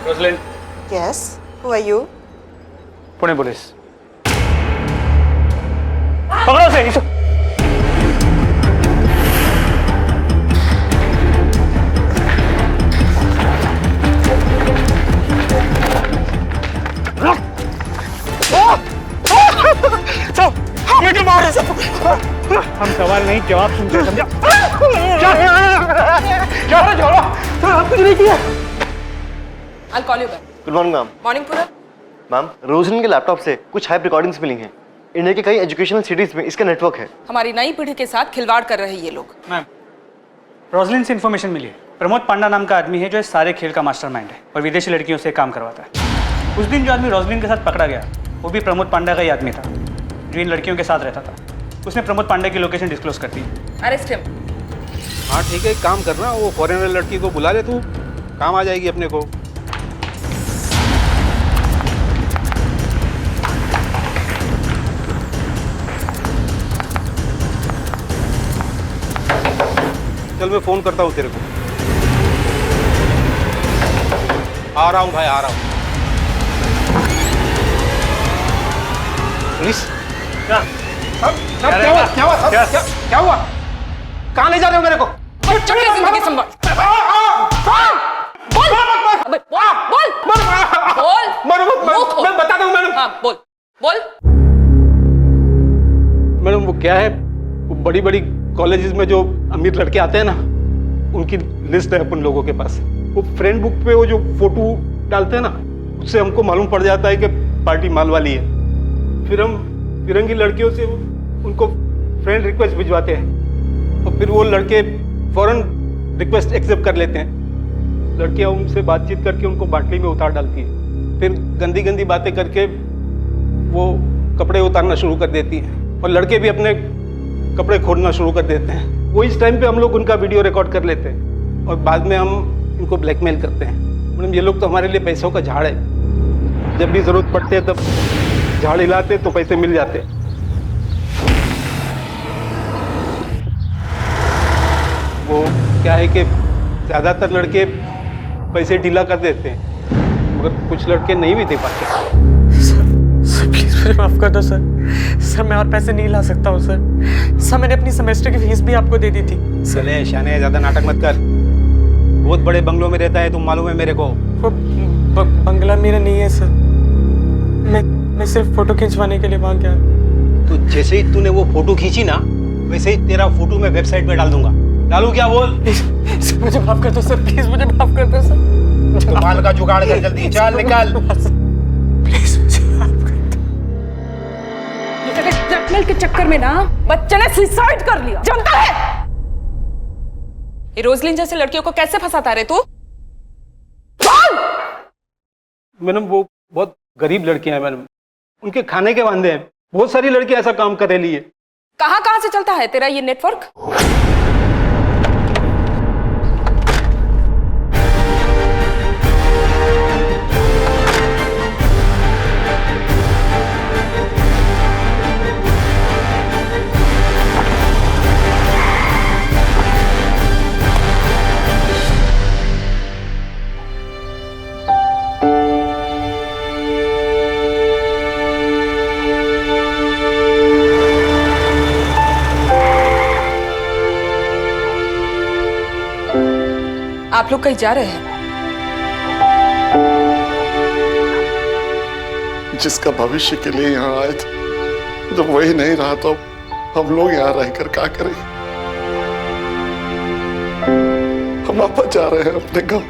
Roslin, Yes. Who are you? Pune police. से इशू हमें क्यों मार रहे सब? हम सवाल नहीं जवाब सुनते हैं, समझा? क्या कुछ नहीं किया। I'll call you back. Good morning ma'am. Morning पूरा। मैम, रोजलिन के लैपटॉप से कुछ हाइप रिकॉर्डिंग्स मिली हैं। इंडिया के कई एजुकेशनल सिटीज में इसका नेटवर्क है। हमारी नई पीढ़ी के साथ खिलवाड़ कर रहे हैं ये लोग। मैम, रोजलिन से इन्फॉर्मेशन मिली है। प्रमोद पांडा नाम का आदमी है जो इस सारे खेल का मास्टरमाइंड है और विदेशी लड़कियों से काम करवाता है। उस दिन जो आदमी रोजलिन के साथ पकड़ा गया वो भी प्रमोद पांडा का ही आदमी था जो इन लड़कियों के साथ रहता था। उसने प्रमोद पांडे की लोकेशन डिस्क्लोज कर दी। Arrest him. हाँ ठीक है, एक काम करना, वो फॉरेनर लड़की को बुला ले, तू काम आ जाएगी अपने को। चल मैं फोन करता हूँ तेरे को। आ रहा हूँ भाई, आ रहा हूँ। पुलिस क्या हुआ? कहाँ ले जा रहे हो मेरे को? जिंदगी संभाल। बोल। मैं बता दूं मैडम। हाँ बोल बोल। मैडम वो क्या है, वो बड़ी बड़ी कॉलेजेस में जो अमीर लड़के आते हैं ना, उनकी लिस्ट है अपन लोगों के पास। वो फ्रेंड बुक पे वो जो फोटो डालते हैं ना, उससे हमको मालूम पड़ जाता है कि पार्टी माल वाली है। फिर हम फिरंगी लड़कियों से उनको फ्रेंड रिक्वेस्ट भिजवाते हैं और फिर वो लड़के फौरन रिक्वेस्ट एक्सेप्ट कर लेते हैं। लड़कियां उनसे बातचीत करके उनको बाटली में उतार डालती है। फिर गंदी गंदी बातें करके वो कपड़े उतारना शुरू कर देती है और लड़के भी अपने कपड़े खोलना शुरू कर देते हैं। वो इस टाइम पे हम लोग उनका वीडियो रिकॉर्ड कर लेते हैं और बाद में हम इनको ब्लैकमेल करते हैं। मैडम ये लोग तो हमारे लिए पैसों का झाड़ है। जब भी जरूरत पड़ती है तब झाड़ हिलाते तो पैसे मिल जाते। वो क्या है कि ज़्यादातर लड़के पैसे ढीला कर देते हैं मगर कुछ लड़के नहीं भी दे पाते। सर प्लीज मुझे माफ कर दो सर। सर मैं और पैसे नहीं ला सकता हूँ सर। सर मैंने अपनी सेमेस्टर की फीस भी आपको दे दी थी। चले शाने, ज़्यादा नाटक मत कर। बहुत बड़े बंगलों में रहता है, तुम मालूम है मेरे को। वो बंगला मेरा नहीं है सर। मैं सिर्फ फोटो खिंचवाने के लिए वहाँ गया। तो जैसे ही तूने वो फोटो खींची ना, वैसे ही तेरा फोटो मैं वेबसाइट पे डाल दूंगा। डालू क्या बोल? सर मुझे माफ कर दो सर, प्लीज मुझे माफ कर दो सर। कमाल का जुगाड़ कर, जल्दी चल निकल। प्लीज मुझे माफ कर दो। ये तेरे ब्लैकमेल के चक्कर में ना बच्चे ने सुसाइड कर लिया, जानता है? ये रोजलिन जैसे लड़कियों को कैसे फंसाता रे तू? मैडम वो बहुत गरीब लड़कियां हैं मैडम, उनके खाने के वांदे हैं। बहुत सारी लड़कियां ऐसा काम कर रही है। कहाँ से चलता है तेरा ये नेटवर्क? आप लोग कहीं जा रहे हैं? जिसका भविष्य के लिए यहाँ आए थे, जब वही नहीं रहा तो हम लोग यहाँ रहकर क्या करेंगे? हम वापस जा रहे हैं अपने गांव।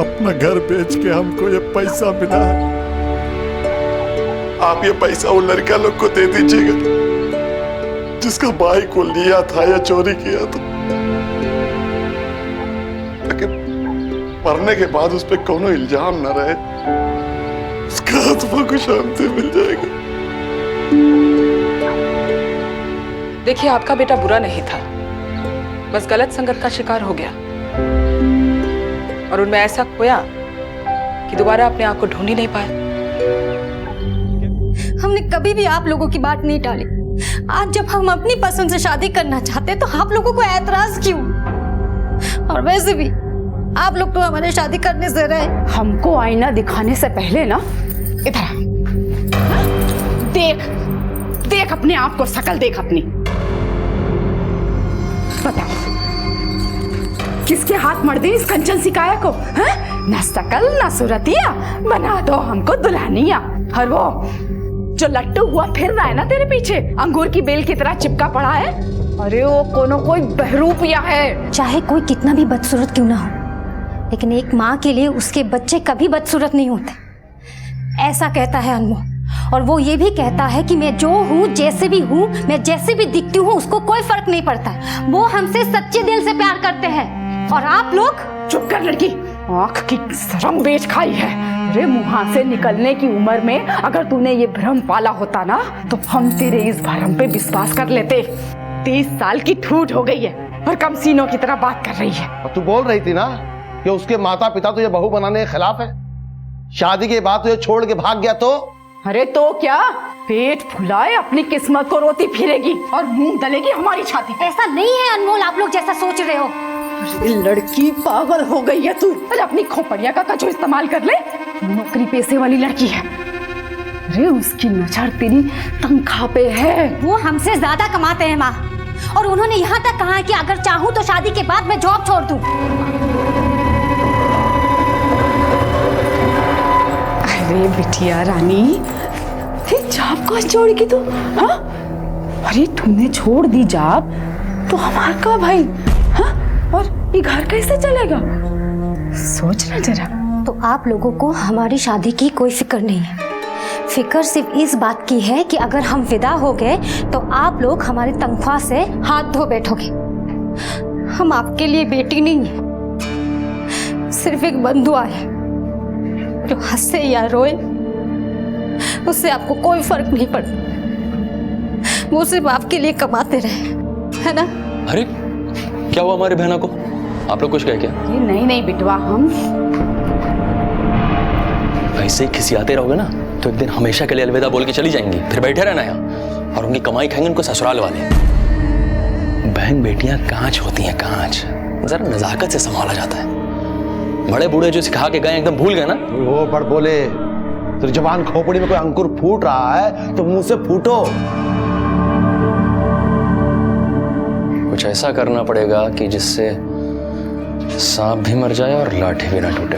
अपना घर बेच के हमको ये पैसा मिला है। आप ये पैसा उन लड़का लोग को दे दीजिएगा जिसका भाई को लिया था या चोरी किया था, ताकि मरने के बाद उस पर कोनो इल्जाम न रहे। उसका आत्मा को शांति मिल जाएगा। देखिए आपका बेटा बुरा नहीं था, बस गलत संगत का शिकार हो गया और उनमें ऐसा खोया कि दोबारा अपने आप को ढूंढ ही नहीं पाए। हमने कभी भी आप लोगों की बात नहीं टाली। आज जब हम अपनी पसंद से शादी करना चाहते हैं तो आप लोगों को ऐतराज क्यों? और वैसे भी आप लोग तो हमारे शादी करने से रहे। हमको आईना दिखाने से पहले ना इधर आ। देख देख अपने आप को, शकल देख अपनी। बता किसके हाथ मर दी इस कंचन सिकाया को? ना शकल ना सूरतिया, बना दो हमको दुल्हनिया। और वो जो लट्टू हुआ फिर रहा है ना तेरे पीछे, अंगूर की बेल की तरह चिपका पड़ा है, अरे वो कोई बहरूपिया है। चाहे कोई कितना भी बदसूरत क्यों ना हो, लेकिन एक माँ के लिए उसके बच्चे कभी बदसूरत नहीं होते, ऐसा कहता है अनमोल। और वो ये भी कहता है कि मैं जो हूँ, जैसे भी हूँ, मैं जैसे भी दिखती हूँ, उसको कोई फर्क नहीं पड़ता। वो हमसे सच्चे दिल से प्यार करते हैं। और आप लोग चुप कर लड़की, आँख की शर्म बेच खाई है। अरे मुँह से निकलने की उम्र में अगर तूने ये भ्रम पाला होता ना, तो हम तेरे इस भ्रम पे विश्वास कर लेते। 30 साल की ठूठ हो गई है और कम सीनों की तरह बात कर रही है। और तू बोल रही थी ना कि उसके माता पिता तुझे बहू बनाने के खिलाफ है, शादी के बाद तुझे छोड़ के भाग गया तो? अरे तो क्या, पेट फुलाए अपनी किस्मत को रोती फिरेगी और मुंह दलेगी हमारी छाती पे। ऐसा नहीं है अनमोल, आप लोग जैसा सोच रहे हो। लड़की पागल हो गई है तू। अरे अपनी खोपड़िया का कचो इस्तेमाल कर ले, नौकरी पेशे वाली लड़की है। अरे उसकी नजर तेरी तनख्वाह पे है। वो हमसे ज्यादा कमाते हैं माँ, और उन्होंने यहाँ तक कहा है कि अगर चाहूँ तो शादी के बाद मैं जॉब छोड़ दूँ। अरे बिटिया रानी, जॉब को छोड़ेगी तू? हाँ, अरे तूने छोड़ दी जॉब तो हमारा का भाई? हाँ, और ये घर कैसे चलेगा? सोचना जरा। तो आप लोगों को हमारी शादी की कोई फिक्र नहीं है। फिक्र सिर्फ इस बात की है कि अगर हम विदा हो गए तो आप लोग हमारी तनख्वाह से हाथ धो बैठोगे। हम आपके लिए बेटी नहीं है, सिर्फ एक बंधुआ है। जो हंसे या रोए उससे आपको कोई फर्क नहीं पड़ता। वो सिर्फ आपके लिए कमाते रहे, है ना? अरे क्या हुआ हमारी बहना को? आप लोग कुछ कहे क्या? नहीं बिटवा, हम ऐसे ही खिसियाते रहोगे ना तो एक दिन हमेशा के लिए अलविदा बोल के चली जाएंगी, फिर बैठे रहना यहाँ और उनकी कमाई खाएंगे उनको ससुराल वाले। बहन बेटियां कांच होती हैं, कांच, जरा नजाकत से संभाला जाता है। बड़े बूढ़े जो सिखा के गए एकदम भूल गए ना। वो पर बोले तो जबान खोपड़ी में कोई अंकुर फूट रहा है तो मुंह से फूटो। कुछ ऐसा करना पड़ेगा कि जिससे सांप भी मर जाए और लाठी भी ना टूटे।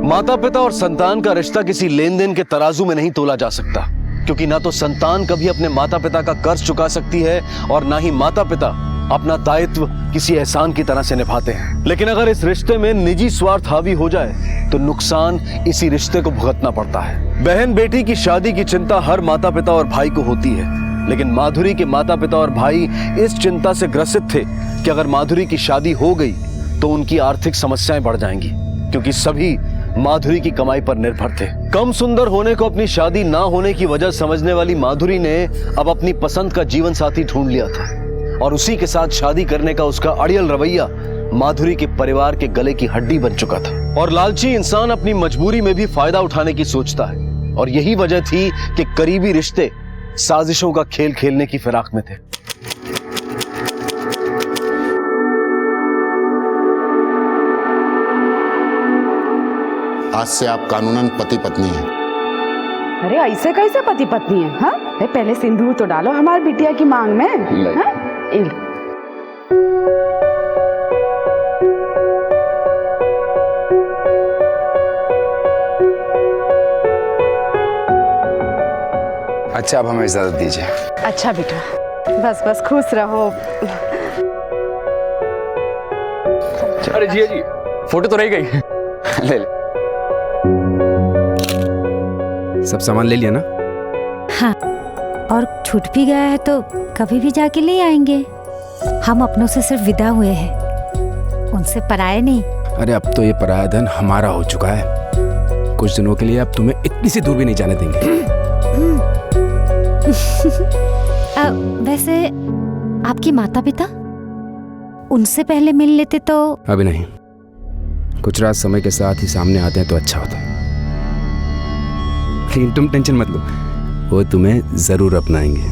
माता पिता और संतान का रिश्ता किसी लेन देन के तराजू में नहीं तोला जा सकता, क्योंकि ना तो संतान कभी अपने माता पिता का कर्ज चुका सकती है और ना ही माता पिता अपना दायित्व किसी एहसान की तरह से निभाते हैं। लेकिन अगर इस रिश्ते में निजी स्वार्थ हावी हो जाए तो नुकसान इसी रिश्ते को भुगतना पड़ता है। बहन बेटी की शादी की चिंता हर माता पिता और भाई को होती है, लेकिन माधुरी के माता पिता और भाई इस चिंता से ग्रसित थे कि अगर माधुरी की शादी हो गई तो उनकी आर्थिक समस्याएं बढ़ जाएंगी, क्योंकि सभी माधुरी की कमाई पर निर्भर थे। कम सुंदर होने को अपनी शादी ना होने की वजह समझने वाली माधुरी ने अब अपनी पसंद का जीवन साथी ढूंढ लिया था, और उसी के साथ शादी करने का उसका अड़ियल रवैया माधुरी के परिवार के गले की हड्डी बन चुका था। और लालची इंसान अपनी मजबूरी में भी फायदा उठाने की सोचता है, और यही वजह थी कि करीबी रिश्ते साजिशों का खेल खेलने की फिराक में थे। आज से आप कानूनन पति पत्नी हैं। अरे ऐसे कैसे पति पत्नी है? हाँ, पहले सिंदूर तो डालो हमारी बिटिया की मांग में। हाँ? अच्छा, अब हमें इजाजत दीजिए। अच्छा बेटा, बस बस खुश रहो। अरे जी जी, फोटो तो रह गई। ले ले। सब सामान ले लिया ना? हाँ, और छूट भी गया है तो कभी भी जाके ले आएंगे। हम अपनों से सिर्फ विदा हुए हैं, उनसे पराये नहीं। अरे अब तो ये पराया धन हमारा हो चुका है। कुछ दिनों के लिए अब तुम्हें इतनी सी दूर भी नहीं जाने देंगे। वैसे आपके माता पिता, उनसे पहले मिल लेते तो? अभी नहीं, कुछ रात समय के साथ ही सामने आते हैं तो अच्छा होता है। लेकिन तुम टेंशन मत लो, वो तुम्हें जरूर अपनाएंगे।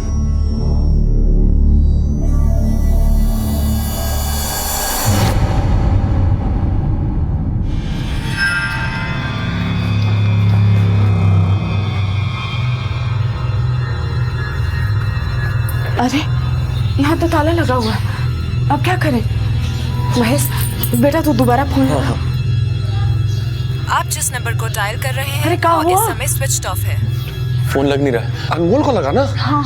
तो ताला लगा हुआ है, अब क्या करें? महेश बेटा तू दोबारा फोन लगा। आप जिस नंबर को डायल कर रहे हैं अरे क्या वो हुआ? इस समय स्विच ऑफ है। फोन लग नहीं रहा। अनमोल को लगा ना? हाँ।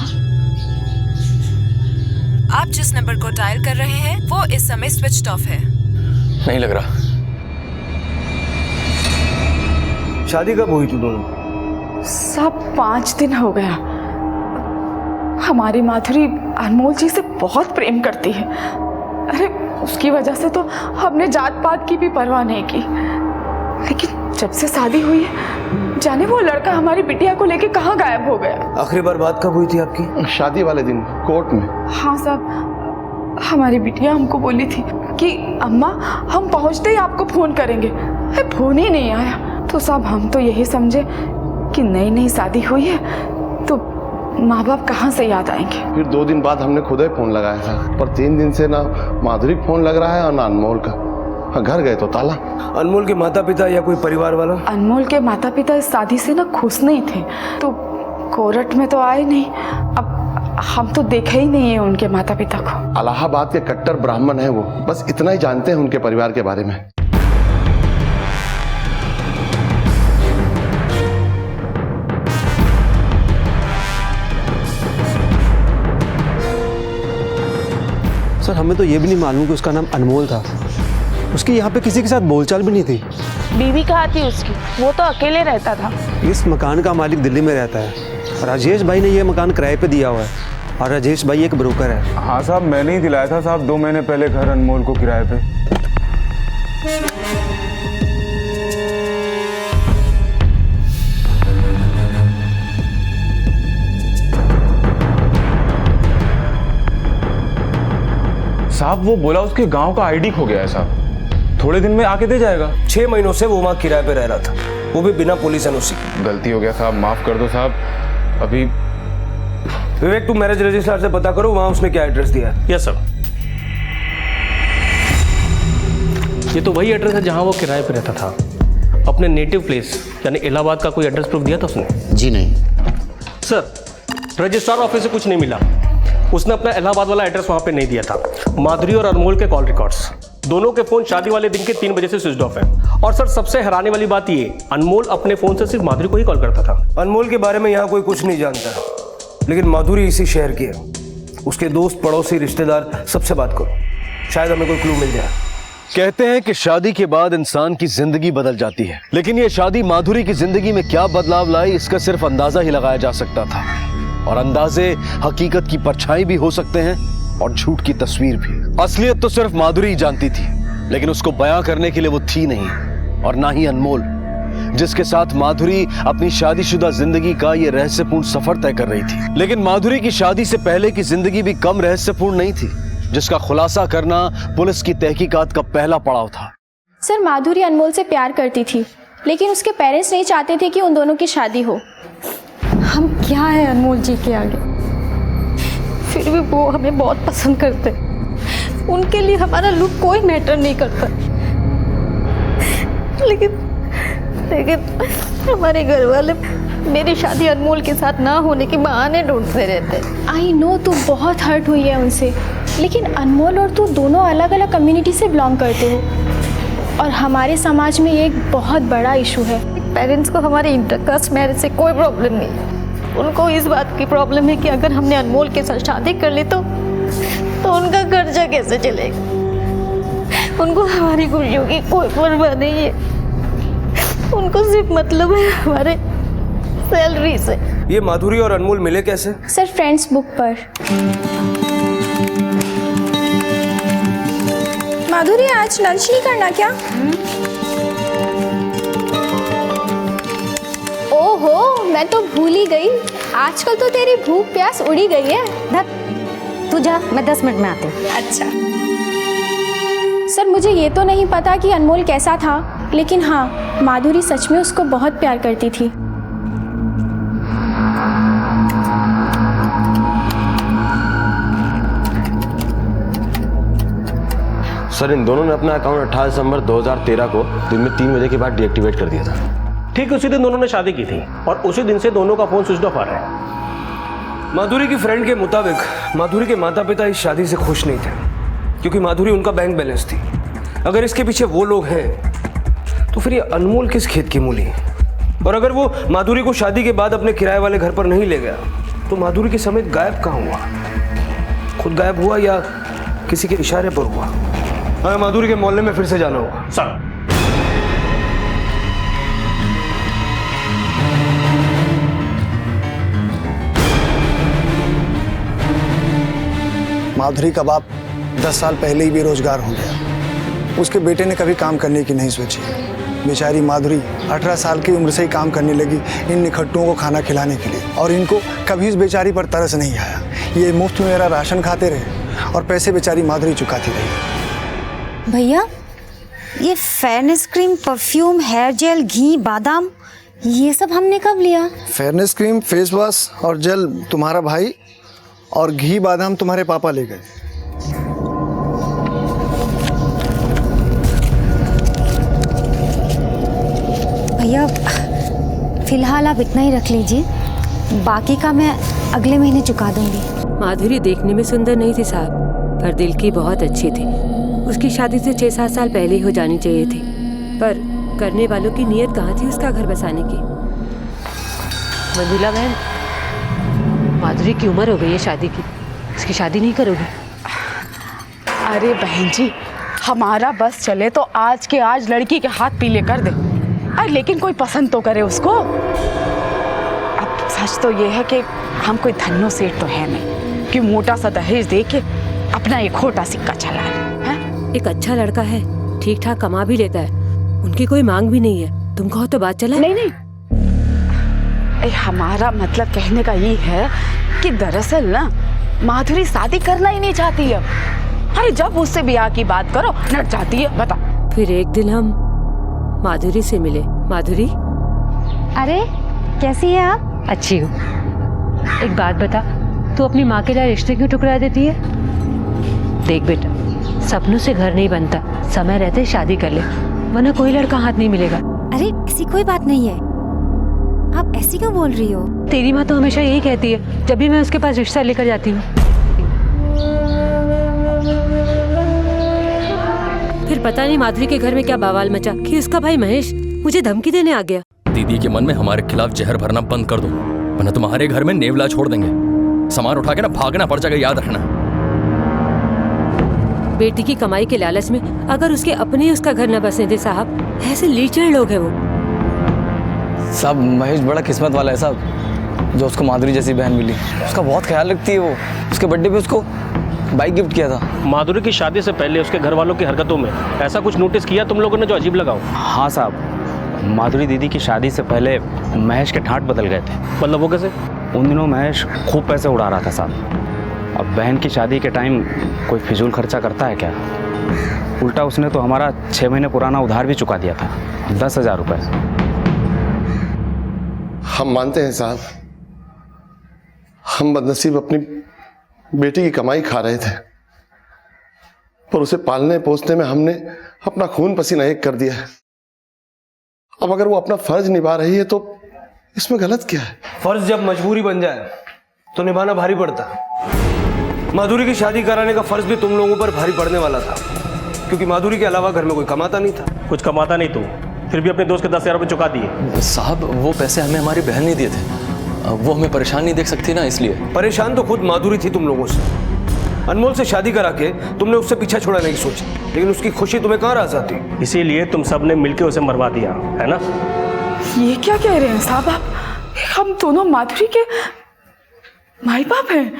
आप जिस नंबर को डायल कर रहे हैं वो इस समय स्विच ऑफ है। नहीं लग रहा। शादी कब हुई तुम दोनों? सब 5 दिन हो गया। हमारी माधुरी अनमोल जी से बहुत प्रेम करती है। अरे उसकी वजह से तो हमने जात पात की भी परवाह नहीं की, लेकिन जब से शादी हुई है जाने वो लड़का हमारी बिटिया को लेके कहाँ गायब हो गया। आखिरी बार बात कब हुई थी आपकी? शादी वाले दिन कोर्ट में। हाँ साहब, हमारी बिटिया हमको बोली थी कि अम्मा हम पहुंचते ही आपको फोन करेंगे। फोन ही नहीं आया। तो साहब हम तो यही समझे कि नई नई शादी हुई है तो माँ बाप कहाँ से याद आएंगे। फिर 2 दिन बाद हमने खुद ही फोन लगाया था, पर 3 दिन से ना माधुरी फोन लग रहा है और ना अनमोल का। घर गए तो ताला। अनमोल के माता पिता या कोई परिवार वाला? अनमोल के माता पिता इस शादी से ना खुश नहीं थे, तो कोर्ट में तो आए नहीं। अब हम तो देखे ही नहीं है उनके माता पिता को। इलाहाबाद के कट्टर ब्राह्मण है वो, बस इतना ही जानते हैं उनके परिवार के बारे में। सर हमें तो ये भी नहीं मालूम कि उसका नाम अनमोल था। उसकी यहाँ पे किसी के साथ बोलचाल भी नहीं थी। बीवी कहाँ थी उसकी? वो तो अकेले रहता था। इस मकान का मालिक दिल्ली में रहता है। राजेश भाई ने ये मकान किराए पे दिया हुआ है और राजेश भाई एक ब्रोकर है। हाँ साहब, मैंने ही दिलाया था साहब 2 महीने पहले घर अनमोल को किराए पे। साहब वो बोला उसके गांव का आईडी खो गया है साहब, थोड़े दिन में आके दे जाएगा। 6 महीनों से वो वहाँ किराए पे रह रहा था, वो भी बिना पुलिस एनओसी। गलती हो गया साहब, माफ कर दो साहब। अभी विवेक तुम मैरिज रजिस्ट्रार से पता करो वहाँ उसने क्या एड्रेस दिया है। Yes sir. ये तो वही एड्रेस है जहाँ वो किराए पे रहता था। अपने नेटिव प्लेस यानी इलाहाबाद का कोई एड्रेस प्रूफ दिया था उसने? जी नहीं सर, रजिस्ट्रार ऑफिस से कुछ नहीं मिला। उसने अपना इलाहाबाद वाला एड्रेस वहाँ पे नहीं दिया था। माधुरी और अनमोल के कॉल रिकॉर्ड्स दोनों के फोन शादी वाले दिन के 3 बजे से स्विच ऑफ है। और सर सबसे हैरानी वाली बात ये, अनमोल अपने फोन से सिर्फ माधुरी को ही कॉल करता था। अनमोल के बारे में यहाँ कोई कुछ नहीं जानता, लेकिन माधुरी इसी शहर की है। उसके दोस्त पड़ोसी रिश्तेदार सबसे बात करो, शायद हमें कोई क्लू मिल जाए। कहते हैं कि शादी के बाद इंसान की जिंदगी बदल जाती है, लेकिन ये शादी माधुरी की जिंदगी में क्या बदलाव लाई इसका सिर्फ अंदाजा ही लगाया जा सकता था। और अंदाजे हकीकत की परछाई भी हो सकते हैं और झूठ की तस्वीर भी। असलियत तो सिर्फ माधुरी ही जानती थी, लेकिन उसको बयां करने के लिए वो थी नहीं, और ना ही अनमोल, जिसके साथ माधुरी अपनी शादीशुदा जिंदगी का ये रहस्यपूर्ण सफर तय कर रही थी। लेकिन माधुरी की शादी से पहले की जिंदगी भी कम रहस्यपूर्ण नहीं थी, जिसका खुलासा करना पुलिस की तहकीकात का पहला पड़ाव था। सर माधुरी अनमोल से प्यार करती थी, लेकिन उसके पेरेंट्स नहीं चाहते थे कि उन दोनों की शादी हो। हम क्या है अनमोल जी के आगे, फिर भी वो हमें बहुत पसंद करते। उनके लिए हमारा लुक कोई मैटर नहीं करता। लेकिन हमारे घर वाले मेरी शादी अनमोल के साथ ना होने के बहाने ढूंढते रहते। आई नो तू बहुत हर्ट हुई है उनसे, लेकिन अनमोल और तू दोनों अलग अलग कम्युनिटी से बिलोंग करते हो, और हमारे समाज में ये एक बहुत बड़ा इशू है। पेरेंट्स को हमारे इंटरकास्ट मैरिज से कोई प्रॉब्लम नहीं। उनको इस बात की प्रॉब्लम है कि अगर हमने अनमोल के साथ शादी कर ली तो उनका खर्चा कैसे चलेगा। उनको हमारी खुशियों की कोई परवाह नहीं है। उनको सिर्फ मतलब है हमारे सैलरी से। ये माधुरी और अनमोल मिले कैसे? सर फ्रेंड्स बुक पर। माधुरी आज लंच नहीं करना क्या? ओहो मैं तो भूल ही गई, आजकल तो तेरी भूख प्यास उड़ी गई है। तू जा, मैं 10 मिनट में आती हूँ। अच्छा सर, मुझे ये तो नहीं पता कि अनमोल कैसा था, लेकिन हाँ माधुरी सच में उसको बहुत प्यार करती थी। सर इन दोनों ने अपना अकाउंट 28 दिसंबर 2013 को दिन में 3 बजे के बाद डीएक्टिवेट कर दिया था। ठीक उसी दिन दोनों ने शादी की थी और उसी दिन से दोनों का फोन स्विच ऑफ आ रहा है। माधुरी की फ्रेंड के मुताबिक माधुरी के माता पिता इस शादी से खुश नहीं थे क्योंकि माधुरी उनका बैंक बैलेंस थी। अगर इसके पीछे वो लोग हैं तो फिर ये अनमोल किस खेत की मूली है? और अगर वो माधुरी को शादी के बाद अपने किराए वाले घर पर नहीं ले गया तो माधुरी के समेत गायब कहाँ हुआ? खुद गायब हुआ या किसी के इशारे पर हुआ? हमें माधुरी के मोहल्ले में फिर से जाना होगा। सर, माधुरी का बाप 10 साल पहले ही बेरोजगार हो गया। उसके बेटे ने कभी काम करने की नहीं सोची। बेचारी माधुरी 18 साल की उम्र से ही काम करने लगी इन निखट्टुओं को खाना खिलाने के लिए, और इनको कभी इस बेचारी पर तरस नहीं आया। ये मुफ्त में मेरा राशन खाते रहे और पैसे बेचारी माधुरी चुकाती रही। भैया, ये fairness cream, perfume, hair gel, घी, बादाम, ये सब हमने कब लिया? फेयरनेस क्रीम, फेस वॉश और जेल तुम्हारा भाई, और घी बादाम तुम्हारे पापा ले गए। भैया, फिलहाल आप इतना ही रख लीजिए, बाकी का मैं अगले महीने चुका दूंगी। माधुरी देखने में सुंदर नहीं थी साहब, पर दिल की बहुत अच्छी थी। उसकी शादी से 6-7 साल पहले ही हो जानी चाहिए थी, पर करने वालों की नीयत कहाँ थी उसका घर बसाने की। मंजुला बहन, माधुरी की उम्र हो गई है शादी की, उसकी शादी नहीं करोगी? अरे बहन जी, हमारा बस चले तो आज के आज लड़की के हाथ पीले कर दे। अरे लेकिन कोई पसंद तो करे उसको। अब सच तो ये है कि हम कोई धन्नो सेठ तो है नहीं कि मोटा सा दहेज दे के अपना एक खोटा सिक्का चला है। एक अच्छा लड़का है, ठीक ठाक कमा भी लेता है, उनकी कोई मांग भी नहीं है। तुम कहो तो बात चला। नहीं नहीं, हमारा मतलब कहने का ये है कि दरअसल ना माधुरी शादी करना ही नहीं चाहती है। अरे जब उससे ब्याह की बात करो नट जाती है। बता। फिर एक दिन हम माधुरी से मिले। माधुरी, अरे कैसी है आप? अच्छी हूँ। एक बात बता, तू अपनी माँ के लिए रिश्ते क्यों ठुकरा देती है? देख बेटा, सपनों से घर नहीं बनता, समय रहते शादी कर ले, वरना कोई लड़का हाथ नहीं मिलेगा। अरे ऐसी कोई बात नहीं है, आप ऐसी क्यों बोल रही हो? तेरी माँ तो हमेशा यही कहती है जब भी मैं उसके पास रिश्ता लेकर जाती हूँ। फिर पता नहीं माधुरी के घर में क्या बवाल मचा कि उसका भाई महेश मुझे धमकी देने आ गया। दीदी के मन में हमारे खिलाफ जहर भरना बंद कर दो, वरना तुम्हारे घर में नेवला छोड़ देंगे। सामान उठा के ना भागना पड़ जाएगा, याद रखना। बेटी की कमाई के लालच में अगर उसके अपने ही उसका घर न बसने दे साहब, ऐसे लीचड़ लोग हैं वो। साहब, महेश बड़ा किस्मत वाला है साहब, जो उसको माधुरी जैसी बहन मिली। उसका बहुत ख्याल रखती है वो। उसके बर्थडे पे उसको बाइक गिफ्ट किया था। माधुरी की शादी से पहले उसके घर वालों की हरकतों में ऐसा कुछ नोटिस किया तुम लोगों ने जो अजीब लगा हो? हाँ साहब, माधुरी दीदी की शादी से पहले महेश के ठाट बदल गए थे। मतलब वो कैसे? उन दिनों महेश खूब पैसे उड़ा रहा था साहब। अब बहन की शादी के टाइम कोई फिजूल खर्चा करता है क्या? उल्टा उसने तो हमारा 6 महीने पुराना उधार भी चुका दिया था, 10,000 रुपये। हम मानते हैं साहब, हम बदनसीब अपनी बेटी की कमाई खा रहे थे, पर उसे पालने पोसने में हमने अपना खून पसीना एक कर दिया है। अब अगर वो अपना फर्ज निभा रही है तो इसमें गलत क्या है? फर्ज जब मजबूरी बन जाए तो निभाना भारी पड़ता है। माधुरी की शादी कराने का फर्ज भी तुम लोगों पर भारी पड़ने वाला था, क्योंकि माधुरी के अलावा घर में कोई कमाता नहीं था। कुछ कमाता नहीं तू, फिर भी अपने दोस्त के 10,000 रुपये चुका दिए। साहब, वो पैसे हमें हमारी बहन नहीं दिए थे, वो हमें परेशान नहीं देख सकती ना, इसलिए। परेशान तो खुद माधुरी थी तुम लोगों से। अनमोल से शादी करा के तुमने उससे पीछा छुड़ाने की सोची, लेकिन उसकी खुशी तुम्हें कहाँ रास आती? इसीलिए तुम सब ने मिलकर उसे मरवा दिया, है ना? ये क्या कह रहे हैं साहब आप? हम दोनों माधुरी के माई बाप हैं,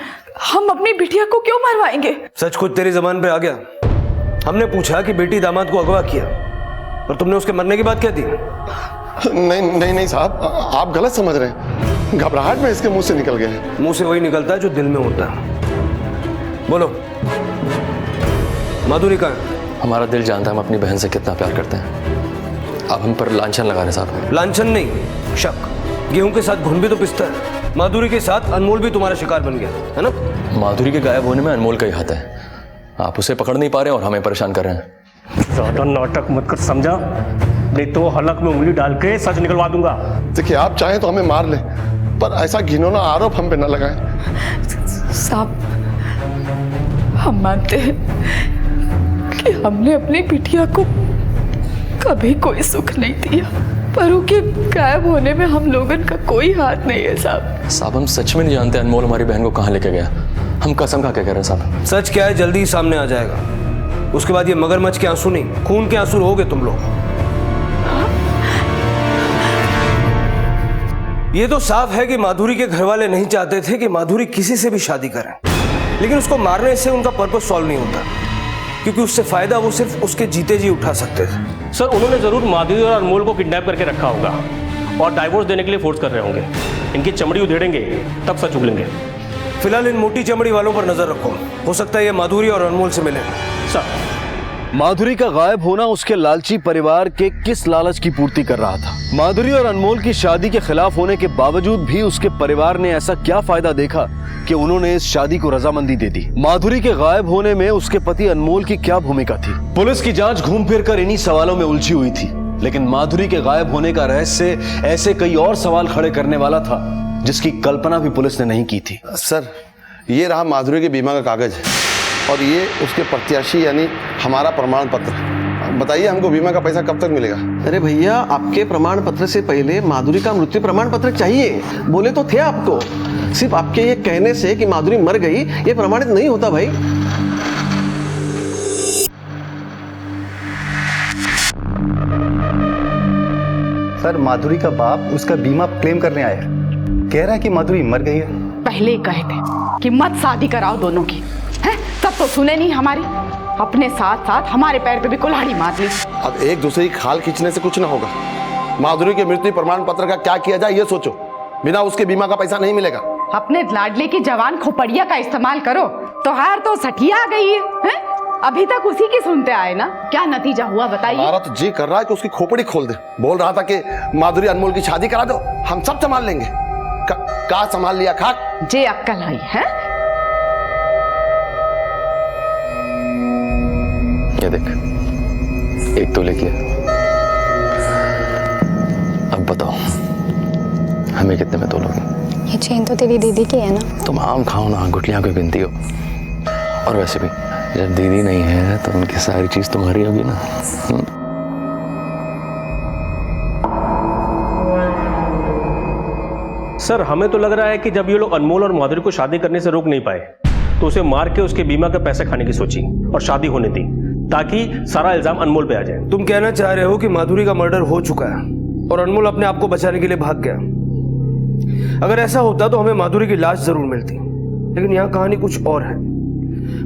हम अपनी बिटिया को क्यों मरवाएंगे? सच खुद तेरी जबान पे आ गया। हमने पूछा कि बेटी दामाद को अगवा किया, और तुमने उसके मरने की बात क्या दी? नहीं नहीं नहीं साहब, आप गलत समझ रहे हैं। घबराहट में इसके मुंह से निकल गया है। मुंह से वही निकलता है जो दिल में होता है। बोलो, माधुरी कहाँ है? हमारा दिल जानता है हम अपनी बहन से कितना प्यार करते हैं। अब हम पर लांछन लगा रहे साहब। लांछन नहीं, शक। गेहूं के साथ घुन भी तो पिसता है। माधुरी के साथ अनमोल भी तुम्हारा शिकार बन गया है ना? माधुरी के गायब होने में अनमोल का ही हाथ है। आप उसे पकड़ नहीं पा रहे और हमें परेशान कर रहे हैं। ज्यादा नाटक मत कर, समझा? नहीं तो हलक में उंगली डाल के सच निकलवा दूंगा। देखिए, आप चाहें तो हमें मार लें, पर ऐसा घिनौना आरोप हम पे न लगाएं। साहब, हम मानते हैं कि हमने अपनी बिटिया को कभी कोई सुख नहीं दिया, पर उनके गायब होने में हम लोगन का कोई हाथ नहीं है साहब। साहब हम सच में नहीं जानते अनमोल हमारी बहन को कहाँ लेके गया। हम कसम खा के कह रहे हैं साहब। सच क्या है जल्दी ही सामने आ जाएगा। उसके बाद ये मगरमच्छ के आंसू नहीं, खून के आंसू रहोगे तुम लोग। ये तो साफ है कि माधुरी के घर वाले नहीं चाहते थे कि माधुरी किसी से भी शादी करे, लेकिन उसको मारने से उनका पर्पस सॉल्व नहीं होता, क्योंकि उससे फायदा वो सिर्फ उसके जीते जी उठा सकते थे। सर उन्होंने जरूर माधुरी और अनमोल को किडनैप करके रखा होगा और डाइवोर्स देने के लिए फोर्स कर रहे होंगे। इनकी चमड़ी उधेड़ेंगे तब सच उगलेंगे। फिलहाल इन मोटी चमड़ी वालों पर नजर रखो, हो सकता है ये माधुरी और अनमोल से मिले। सर माधुरी का गायब होना उसके लालची परिवार के किस लालच की पूर्ति कर रहा था? माधुरी और अनमोल की शादी के खिलाफ होने के बावजूद भी उसके परिवार ने ऐसा क्या फायदा देखा कि उन्होंने इस शादी को रजामंदी दे दी? माधुरी के गायब होने में उसके पति अनमोल की क्या भूमिका थी? पुलिस की जांच घूम फिर कर इन्हीं सवालों में उलझी हुई थी, लेकिन माधुरी के गायब होने का रहस्य ऐसे कई और सवाल खड़े करने वाला था जिसकी कल्पना भी पुलिस ने नहीं की थी। सर ये रहा माधुरी के बीमा का कागज और ये उसके प्रत्याशी यानी हमारा प्रमाण पत्र। बताइए हमको बीमा का पैसा कब तक मिलेगा? अरे भैया आपके प्रमाण पत्र से पहले माधुरी का मृत्यु प्रमाण पत्र चाहिए, बोले तो थे आपको। सिर्फ आपके ये कहने से कि माधुरी मर गई ये प्रमाणित नहीं होता भाई। सर माधुरी का बाप उसका बीमा क्लेम करने आया, कह रहा है कि माधुरी मर गई है। पहले ही कहे थे कि मत शादी कराओ दोनों की, हैं? तब तो सुने नहीं हमारी, अपने साथ साथ हमारे पैर पे भी कुल्हाड़ी मार ली। अब एक दूसरे की खाल खींचने से कुछ ना होगा। माधुरी के मृत्यु प्रमाण पत्र का क्या किया जाए ये सोचो, बिना उसके बीमा का पैसा नहीं मिलेगा। अपने लाडले की जवान खोपड़िया का इस्तेमाल करो तो हार तो सठिया आ गई है? अभी तक उसी की सुनते आए ना, क्या नतीजा हुआ बताइए। हमारा तो जी कर रहा है कि उसकी खोपड़ी खोल दे। बोल रहा था कि माधुरी अनमोल की शादी करा दो, हम सब संभाल लेंगे। का संभाल लिया खाक? जे अक्कल आई है। ये देख, एक तो लेके अब बताओ हमें कितने में तोलोगे? ये चेन तो तेरी दीदी की है ना। तुम आम खाओ ना, गुठलियां कोई गिनती हो। और वैसे भी जब दीदी नहीं है तो उनकी सारी चीज तुम्हारी होगी ना। सर हमें तो लग रहा है कि जब ये लोग अनमोल और माधुरी को शादी करने से रोक नहीं पाए तो उसे मार के उसके बीमा के पैसे खाने की सोची और शादी होने दी, ताकि सारा इल्जाम अनमोल पे आ जाए। तुम कहना चाह रहे हो कि माधुरी का मर्डर हो चुका है और अनमोल अपने आप को बचाने के लिए भाग गया। अगर ऐसा होता तो हमें माधुरी की लाश जरूर मिलती, लेकिन यहाँ कहानी कुछ और है।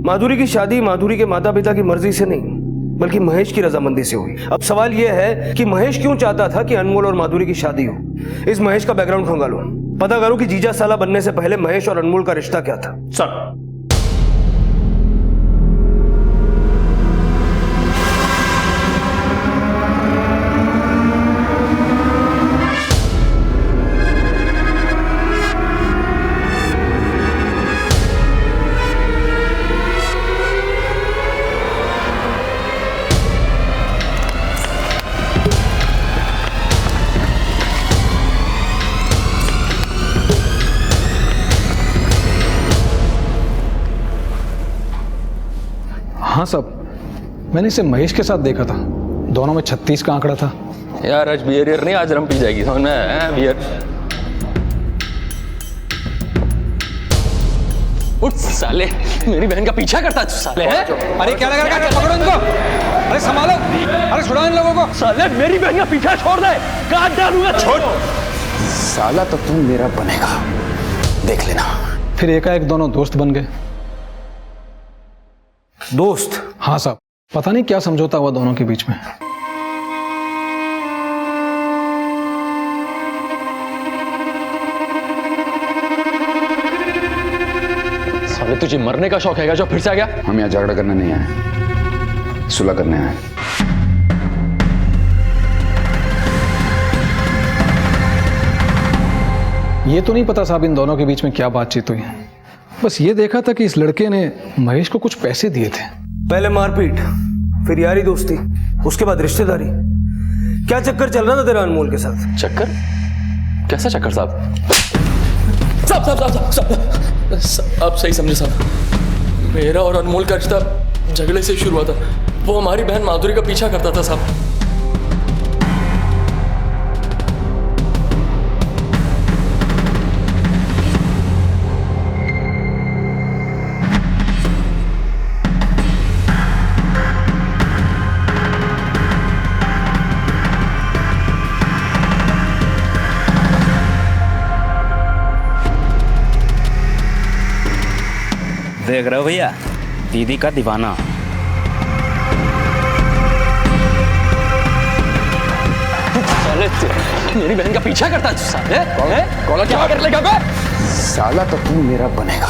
माधुरी की शादी माधुरी के माता पिता की मर्जी से नहीं बल्कि महेश की रजामंदी से हुई। अब सवाल यह है कि महेश क्यों चाहता था कि अनमोल और माधुरी की शादी हो। इस महेश का बैकग्राउंड खंगालो, पता करो कि जीजा साला बनने से पहले महेश और अनमोल का रिश्ता क्या था। सर हाँ साहब, मैंने इसे महेश के साथ देखा था, दोनों में 36 का आंकड़ा था। यार आज बियर नहीं, आज रम पी जाएगी समझ में। बियर उठ साले, मेरी बहन का पीछा करता है साले। अरे क्या लगा रखा, पकड़ो इनको, अरे संभालो, अरे छुड़ाओ इन लोगों को। साले मेरी बहन का पीछा छोड़ दे, काट डालूंगा। छोड़ साला तो तू मेरा बनेगा, देख लेना। फिर एकाएक दोनों दोस्त बन गए। दोस्त? हाँ साहब, पता नहीं क्या समझौता हुआ दोनों के बीच में। साले तुझे मरने का शौक है जो फिर से आ गया? हम यहाँ झगड़ा करने नहीं आए, सुलह करने आए। ये तो नहीं पता साहब इन दोनों के बीच में क्या बातचीत हुई है, बस ये देखा था कि इस लड़के ने महेश को कुछ पैसे दिए थे। पहले मारपीट, फिर यारी दोस्ती, उसके बाद रिश्तेदारी। क्या चक्कर चल रहा था तेरा अनमोल के साथ? चक्कर? कैसा चक्कर साहब? साहब आप सही समझे साहब। मेरा और अनमोल का रिश्ता झगड़े से शुरू हुआ था। वो हमारी बहन माधुरी का पीछा करता था साहब। देख रहे हो भैया, दीदी का दीवाना। मेरी बहन का पीछा करता है? कौन क्या कर लेगा बे? साला तो तू मेरा बनेगा,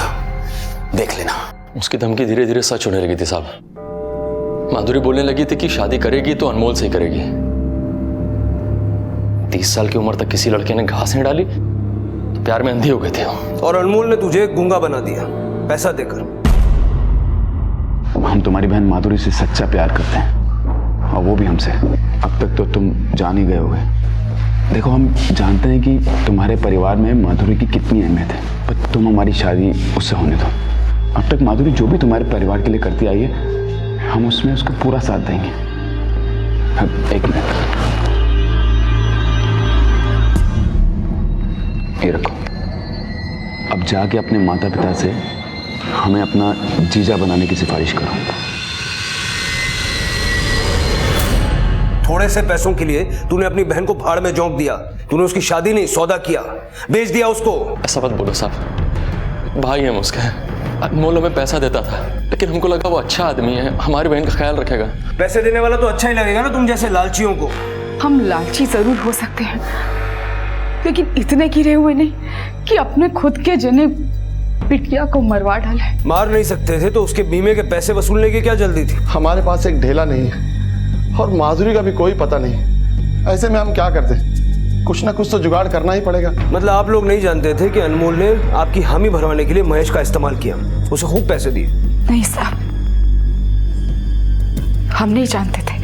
देख लेना। उसकी धमकी धीरे धीरे सच होने लगी थी साहब। माधुरी बोलने लगी थी कि शादी करेगी तो अनमोल से ही करेगी। 30 साल की उम्र तक किसी लड़के ने घास नहीं डाली तो प्यार में अंधी हो गए थे। और अनमोल ने तुझे गूंगा बना दिया पैसा देकर। हम तुम्हारी बहन माधुरी से सच्चा प्यार करते हैं, और वो भी हमसे। अब तक तो तुम जान ही गए होगे। देखो, हम जानते हैं कि तुम्हारे परिवार में माधुरी की कितनी अहमियत है, पर तुम हमारी शादी उससे होने दो। अब तक माधुरी जो भी तुम्हारे परिवार के लिए करती आई है, हम उसमें उसका पूरा साथ देंगे। अब एक मिनट, ये रखो। अब जाके अपने माता पिता से हमें अपना जीजा बनाने की सिफारिश करो। थोड़े से पैसों के लिए तूने अपनी बहन को भाड़ में झोंक दिया। तूने उसकी शादी नहीं, सौदा किया, बेच दिया उसको। ऐसा मत बोलो साहब, भाई है उसका। अनमोल हमें पैसा देता था, लेकिन हमको लगा वो अच्छा आदमी है, हमारी बहन का ख्याल रखेगा। पैसे देने वाला तो अच्छा ही लगेगा ना तुम जैसे लालचियों को। हम लालची जरूर हो सकते हैं, लेकिन इतने गिरे हुए नहीं कि अपने खुद के जने बिटिया को मरवा डाले। मार नहीं सकते थे तो उसके बीमे के पैसे वसूलने की क्या जल्दी थी? हमारे पास एक ढेला नहीं है और माधुरी का भी कोई पता नहीं। ऐसे में हम क्या करते? कुछ ना कुछ तो जुगाड़ करना ही पड़ेगा। मतलब आप लोग नहीं जानते थे कि अनमोल ने आपकी हामी भरवाने के लिए महेश का इस्तेमाल किया, उसे खूब पैसे दिए? नहीं साहब, हम नहीं जानते थे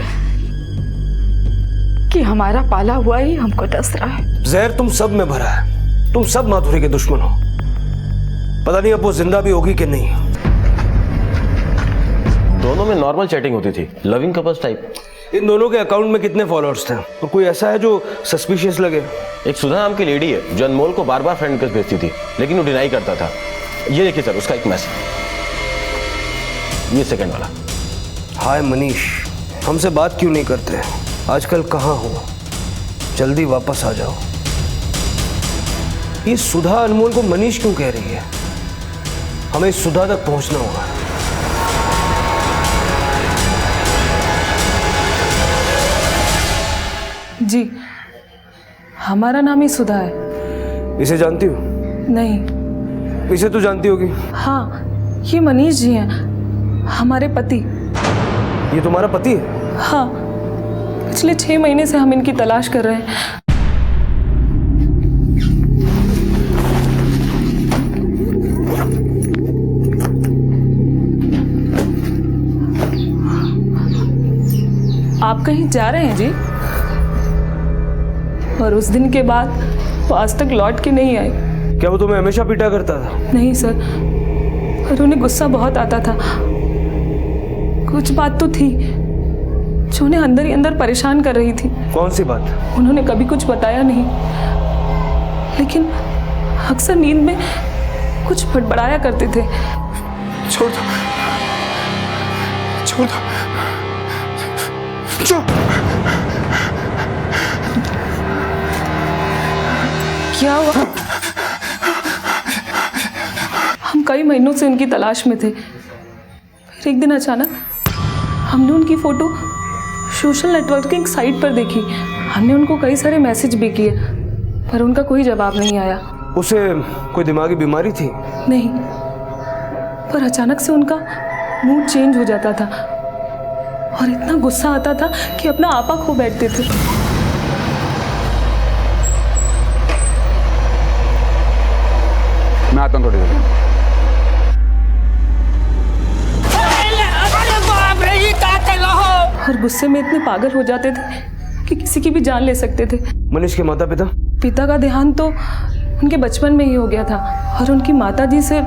कि हमारा पाला हुआ ही हमको डस रहा है। जहर तुम सब में भरा है, तुम सब माधुरी के दुश्मन हो। पता नहीं अब वो जिंदा भी होगी कि नहीं। दोनों में नॉर्मल चैटिंग होती थी, लविंग कपल्स टाइप। इन दोनों के अकाउंट में कितने फॉलोअर्स थे? और कोई ऐसा है जो सस्पिशियस लगे? एक सुधा नाम की लेडी है जो अनमोल को बार बार फ्रेंड रिक्वेस्ट भेजती थी, लेकिन वो डिनाई करता था। ये देखिए सर, उसका एक मैसेज, ये सेकंड वाला। हाय मनीष, हमसे बात क्यों नहीं करते? आजकल कहाँ हो? जल्दी वापस आ जाओ। ये सुधा अनमोल को मनीष क्यों कह रही है? हमें सुधा तक पहुंचना होगा। जी, हमारा नाम ही सुधा है। इसे जानती हो? नहीं। इसे तो जानती होगी। हाँ, ये मनीष जी हैं, हमारे पति। ये तुम्हारा पति है? हाँ, पिछले 6 महीने से हम इनकी तलाश कर रहे हैं। आप कहीं जा रहे हैं जी? और उस दिन के बाद वो आज तक लौट के नहीं आए। क्या वो तुम्हें हमेशा पीटा करता था? नहीं सर, और उन्हें गुस्सा बहुत आता था। कुछ बात तो थी जो उन्हें अंदर ही अंदर परेशान कर रही थी। कौन सी बात? उन्होंने कभी कुछ बताया नहीं, लेकिन अक्सर नींद में कुछ बड़बड़ाया करते थे। छोड़ दो, छोड़ दो, छोड़। क्या हुआ? हम कई महीनों से उनकी तलाश में थे। फिर एक दिन अचानक हमने उनकी फोटो सोशल नेटवर्किंग साइट पर देखी। हमने उनको कई सारे मैसेज भी किए, पर उनका कोई जवाब नहीं आया। उसे कोई दिमागी बीमारी थी? नहीं, पर अचानक से उनका मूड चेंज हो जाता था और इतना गुस्सा आता था कि अपना आपा खो बैठते थे। मैं आता हूँ थोड़ी देर। और गुस्से में इतने पागल हो जाते थे कि किसी की भी जान ले सकते थे। मनीष के माता पिता? पिता का देहांत तो उनके बचपन में ही हो गया था, और उनकी माता जी से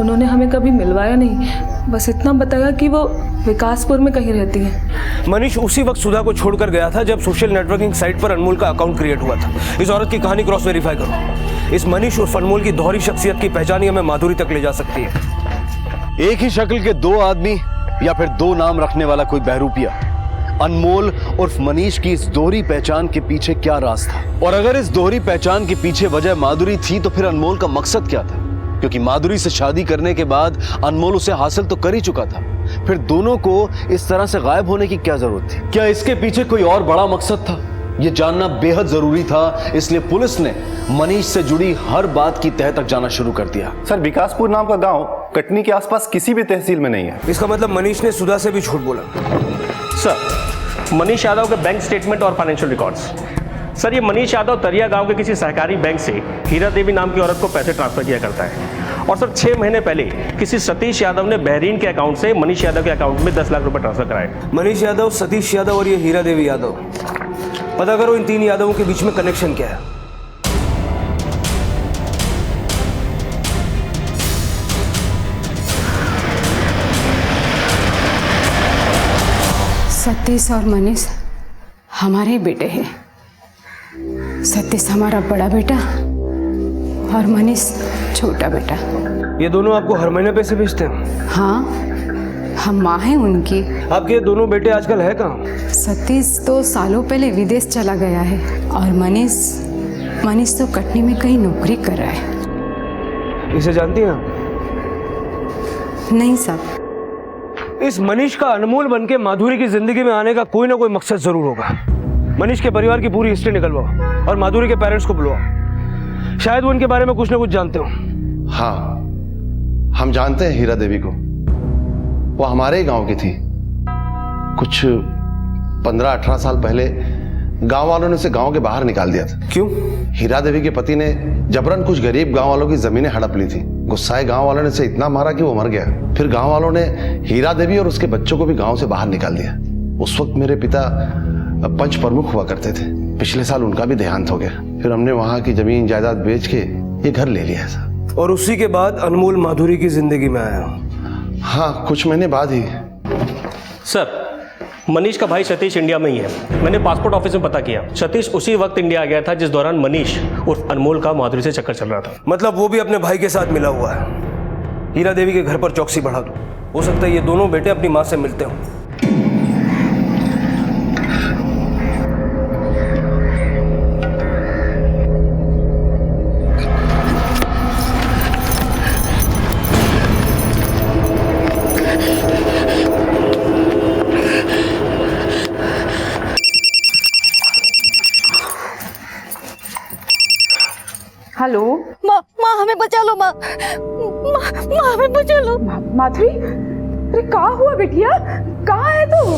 उन्होंने हमें कभी मिलवाया नहीं, बस इतना बताया कि वो विकासपुर में कहीं रहती हैं। मनीष उसी वक्त सुधा को छोड़कर गया था जब सोशल नेटवर्किंग साइट पर अनमोल का अकाउंट क्रिएट हुआ था। इस औरत की कहानी क्रॉस वेरीफाई करो। इस मनीष और अनमोल की दोहरी शख्सियत की पहचान ही हमें माधुरी तक ले जा सकती है। एक ही शक्ल के दो आदमी या फिर दो नाम रखने वाला कोई बहरूपिया। अनमोल उर्फ मनीष की इस दोहरी पहचान के पीछे क्या राज था? और अगर इस दोहरी पहचान के पीछे वजह माधुरी थी तो फिर अनमोल का मकसद क्या था? क्योंकि माधुरी से शादी करने के बाद अनमोल उसे हासिल तो कर ही चुका था, फिर दोनों को इस तरह से गायब होने की क्या जरूरत थी? क्या इसके पीछे कोई और बड़ा मकसद था? यह जानना बेहद जरूरी था, इसलिए पुलिस ने मनीष से जुड़ी हर बात की तह तक जाना शुरू कर दिया। सर, विकासपुर नाम का गांव कटनी के आसपास किसी भी तहसील में नहीं है। इसका मतलब मनीष ने सुधा से भी झूठ बोला। सर, मनीष यादव के बैंक स्टेटमेंट और फाइनेंशियल रिकॉर्ड्स। सर, ये मनीष यादव तरिया गांव के किसी सहकारी बैंक से हीरा देवी नाम की औरत को पैसे ट्रांसफर किया करता है। और सर 6 महीने पहले किसी सतीश यादव ने बहरीन के अकाउंट से मनीष यादव के अकाउंट में 10 लाख रुपए ट्रांसफर कराए। मनीष यादव, सतीश यादव और ये हीरा देवी यादव, पता करो इन 3 यादवों के बीच में कनेक्शन क्या है। सतीश और मनीष हमारे बेटे हैं। सतीश हमारा बड़ा बेटा और मनीष छोटा बेटा। ये दोनों आपको हर महीने पैसे भेजते हैं? हाँ, हम माँ हैं उनकी। आपके दोनों बेटे आजकल है कहाँ? सतीश तो सालों पहले विदेश चला गया है और मनीष तो कटनी में कहीं नौकरी कर रहा है। इसे जानती हैं आप? नहीं साहब। इस मनीष का अनमोल बनके माधुरी की जिंदगी में आने का कोई ना कोई मकसद जरूर होगा। मनीष के परिवार की पूरी हिस्ट्री निकलवाओ और माधुरी के पेरेंट्स को बुलवाओ, शायद वो उनके बारे में कुछ ना कुछ जानते हो। हाँ, हम जानते हैं हीरा देवी को। वो हमारे ही गांव की थी। कुछ 15-18 साल पहले गांव वालों ने उसे गांव के बाहर निकाल दिया था। क्यों? हीरा देवी के पति ने जबरन कुछ गरीब गांव वालों की जमीनें हड़प ली थी। गुस्साए गांव वालों ने उसे इतना मारा कि वो मर गया। फिर गांव वालों ने हीरा देवी और उसके बच्चों को भी गांव से बाहर निकाल दिया। उस वक्त मेरे पिता पंच प्रमुख हुआ करते थे। पिछले साल उनका भी देहांत हो गया। फिर हमने वहां की जमीन जायदाद बेच के ये घर ले लिया था। और उसी के बाद अनमोल माधुरी की जिंदगी में आया? हाँ, कुछ महीने बाद ही। सर, मनीष का भाई सतीश इंडिया में ही है। मैंने पासपोर्ट ऑफिस में पता किया। सतीश उसी वक्त इंडिया गया था जिस दौरान मनीष उर्फ अनमोल का माधुरी से चक्कर चल रहा था। मतलब वो भी अपने भाई के साथ मिला हुआ है। हीरा देवी के घर पर चौकसी बढ़ा दो, हो सकता है ये दोनों बेटे अपनी माँ से मिलते हों। हेलो माँ, हमें बचा लो। माँ, हमें बचा लो। माधुरी, अरे कहाँ हुआ बिटिया? कहाँ है तू?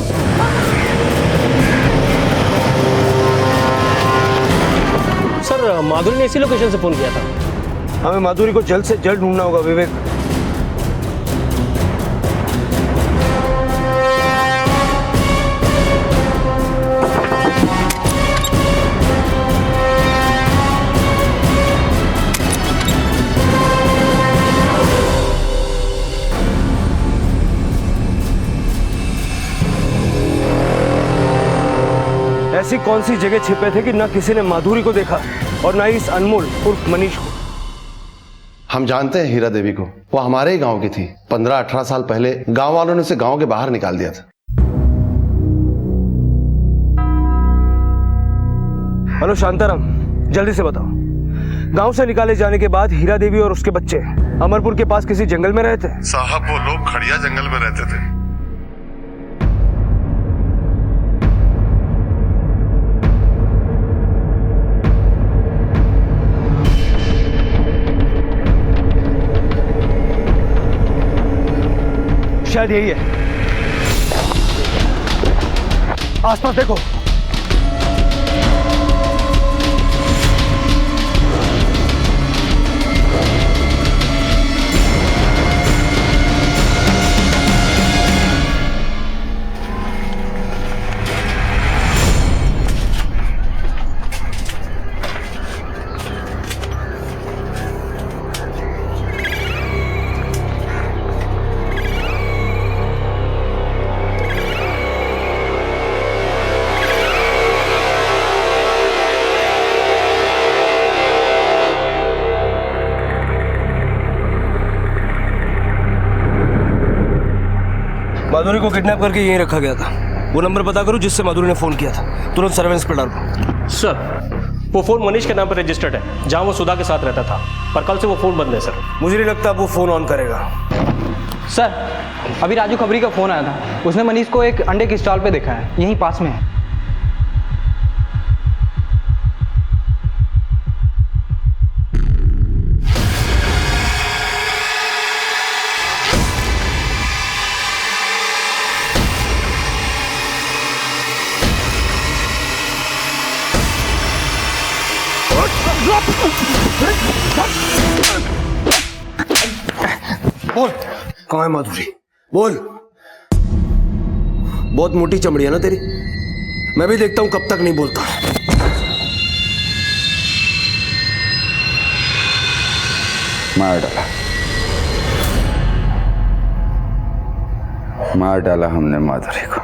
सर, माधुरी ने इसी लोकेशन से फोन किया था। हमें माधुरी को जल्द से जल्द ढूंढना होगा विवेक। ऐसी कौन सी जगह छिपे थे कि ना किसी ने माधुरी को देखा और ना ही इस अनमोल उर्फ मनीष को? हम जानते हैं हीरा देवी को। वो हमारे ही गांव की थी। 15-18 साल पहले गांव वालों ने उसे गांव के बाहर निकाल दिया था। हेलो शांताराम, जल्दी से बताओ, गांव से निकाले जाने के बाद हीरा देवी और उसके बच्चे अमरपुर के पास किसी जंगल में रहते? साहब, वो लोग खड़िया जंगल में रहते थे। शायद यही है। आसपास देखो। माधुरी को किडनैप करके यहीं रखा गया था। वो नंबर पता करो जिससे माधुरी ने फोन किया था, तुरंत सर्वेलेंस पे डालो। सर वो फोन मनीष के नाम पर रजिस्टर्ड है, जहां वो सुधा के साथ रहता था, पर कल से वो फोन बंद है सर। मुझे नहीं लगता वो फोन ऑन करेगा। सर अभी राजू खबरी का फोन आया था, उसने मनीष को एक अंडे की स्टॉल पे देखा है, यहीं पास में है। बोल कहाँ है माधुरी, बोल। बहुत मोटी चमड़ी है ना तेरी, मैं भी देखता हूं कब तक नहीं बोलता। मार डाला हमने माधुरी को।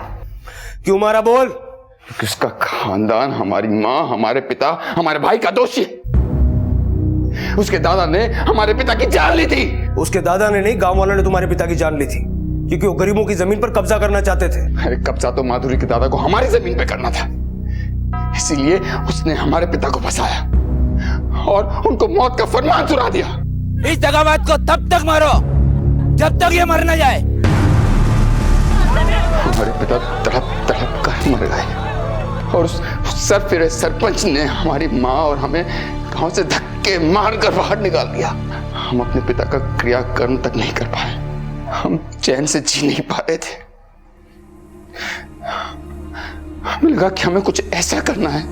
क्यों मारा बोल? किसका खानदान, हमारी माँ, हमारे पिता, हमारे भाई का दोषी है। उसके दादा ने हमारे पिता की जान ली थी। उसके दादा ने नहीं, गांव वालों ने तुम्हारे पिता की जान ली थी, क्योंकि वो गरीबों की जमीन पर कब्जा करना चाहते थे। अरे कब्जा तो माधुरी के दादा को हमारी जमीन पे करना था, इसीलिए उसने हमारे पिता को फंसाया और उनको मौत का फरमान सुना दिया। इस दगाबाज को तब तक मारो जब तक ये मर न जाए। हमारे पिता तड़प तड़प कर मर गए और उस सरफिरे सरपंच ने हमारी माँ और हमें गांव से धक्के मारकर बाहर निकाल दिया। हम अपने पिता का क्रियाकर्म तक नहीं कर पाए, हम चैन से जी नहीं पा रहे थे। हमें लगा कि हमें कुछ ऐसा करना है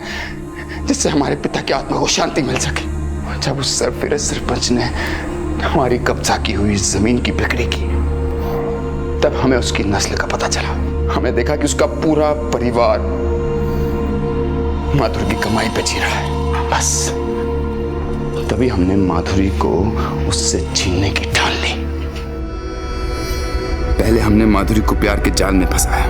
जिससे हमारे पिता की आत्मा को शांति मिल सके। जब उस सरफिरे सरपंच ने हमारी कब्जा की हुई जमीन की बिक्री की, तब हमें उसकी नस्ल का पता चला। हमें देखा कि उसका पूरा परिवार माधुरी की कमाई पे जी रहा है। बस तभी हमने माधुरी को उससे छीनने की ठान ली। पहले हमने माधुरी को प्यार के जाल में फंसाया,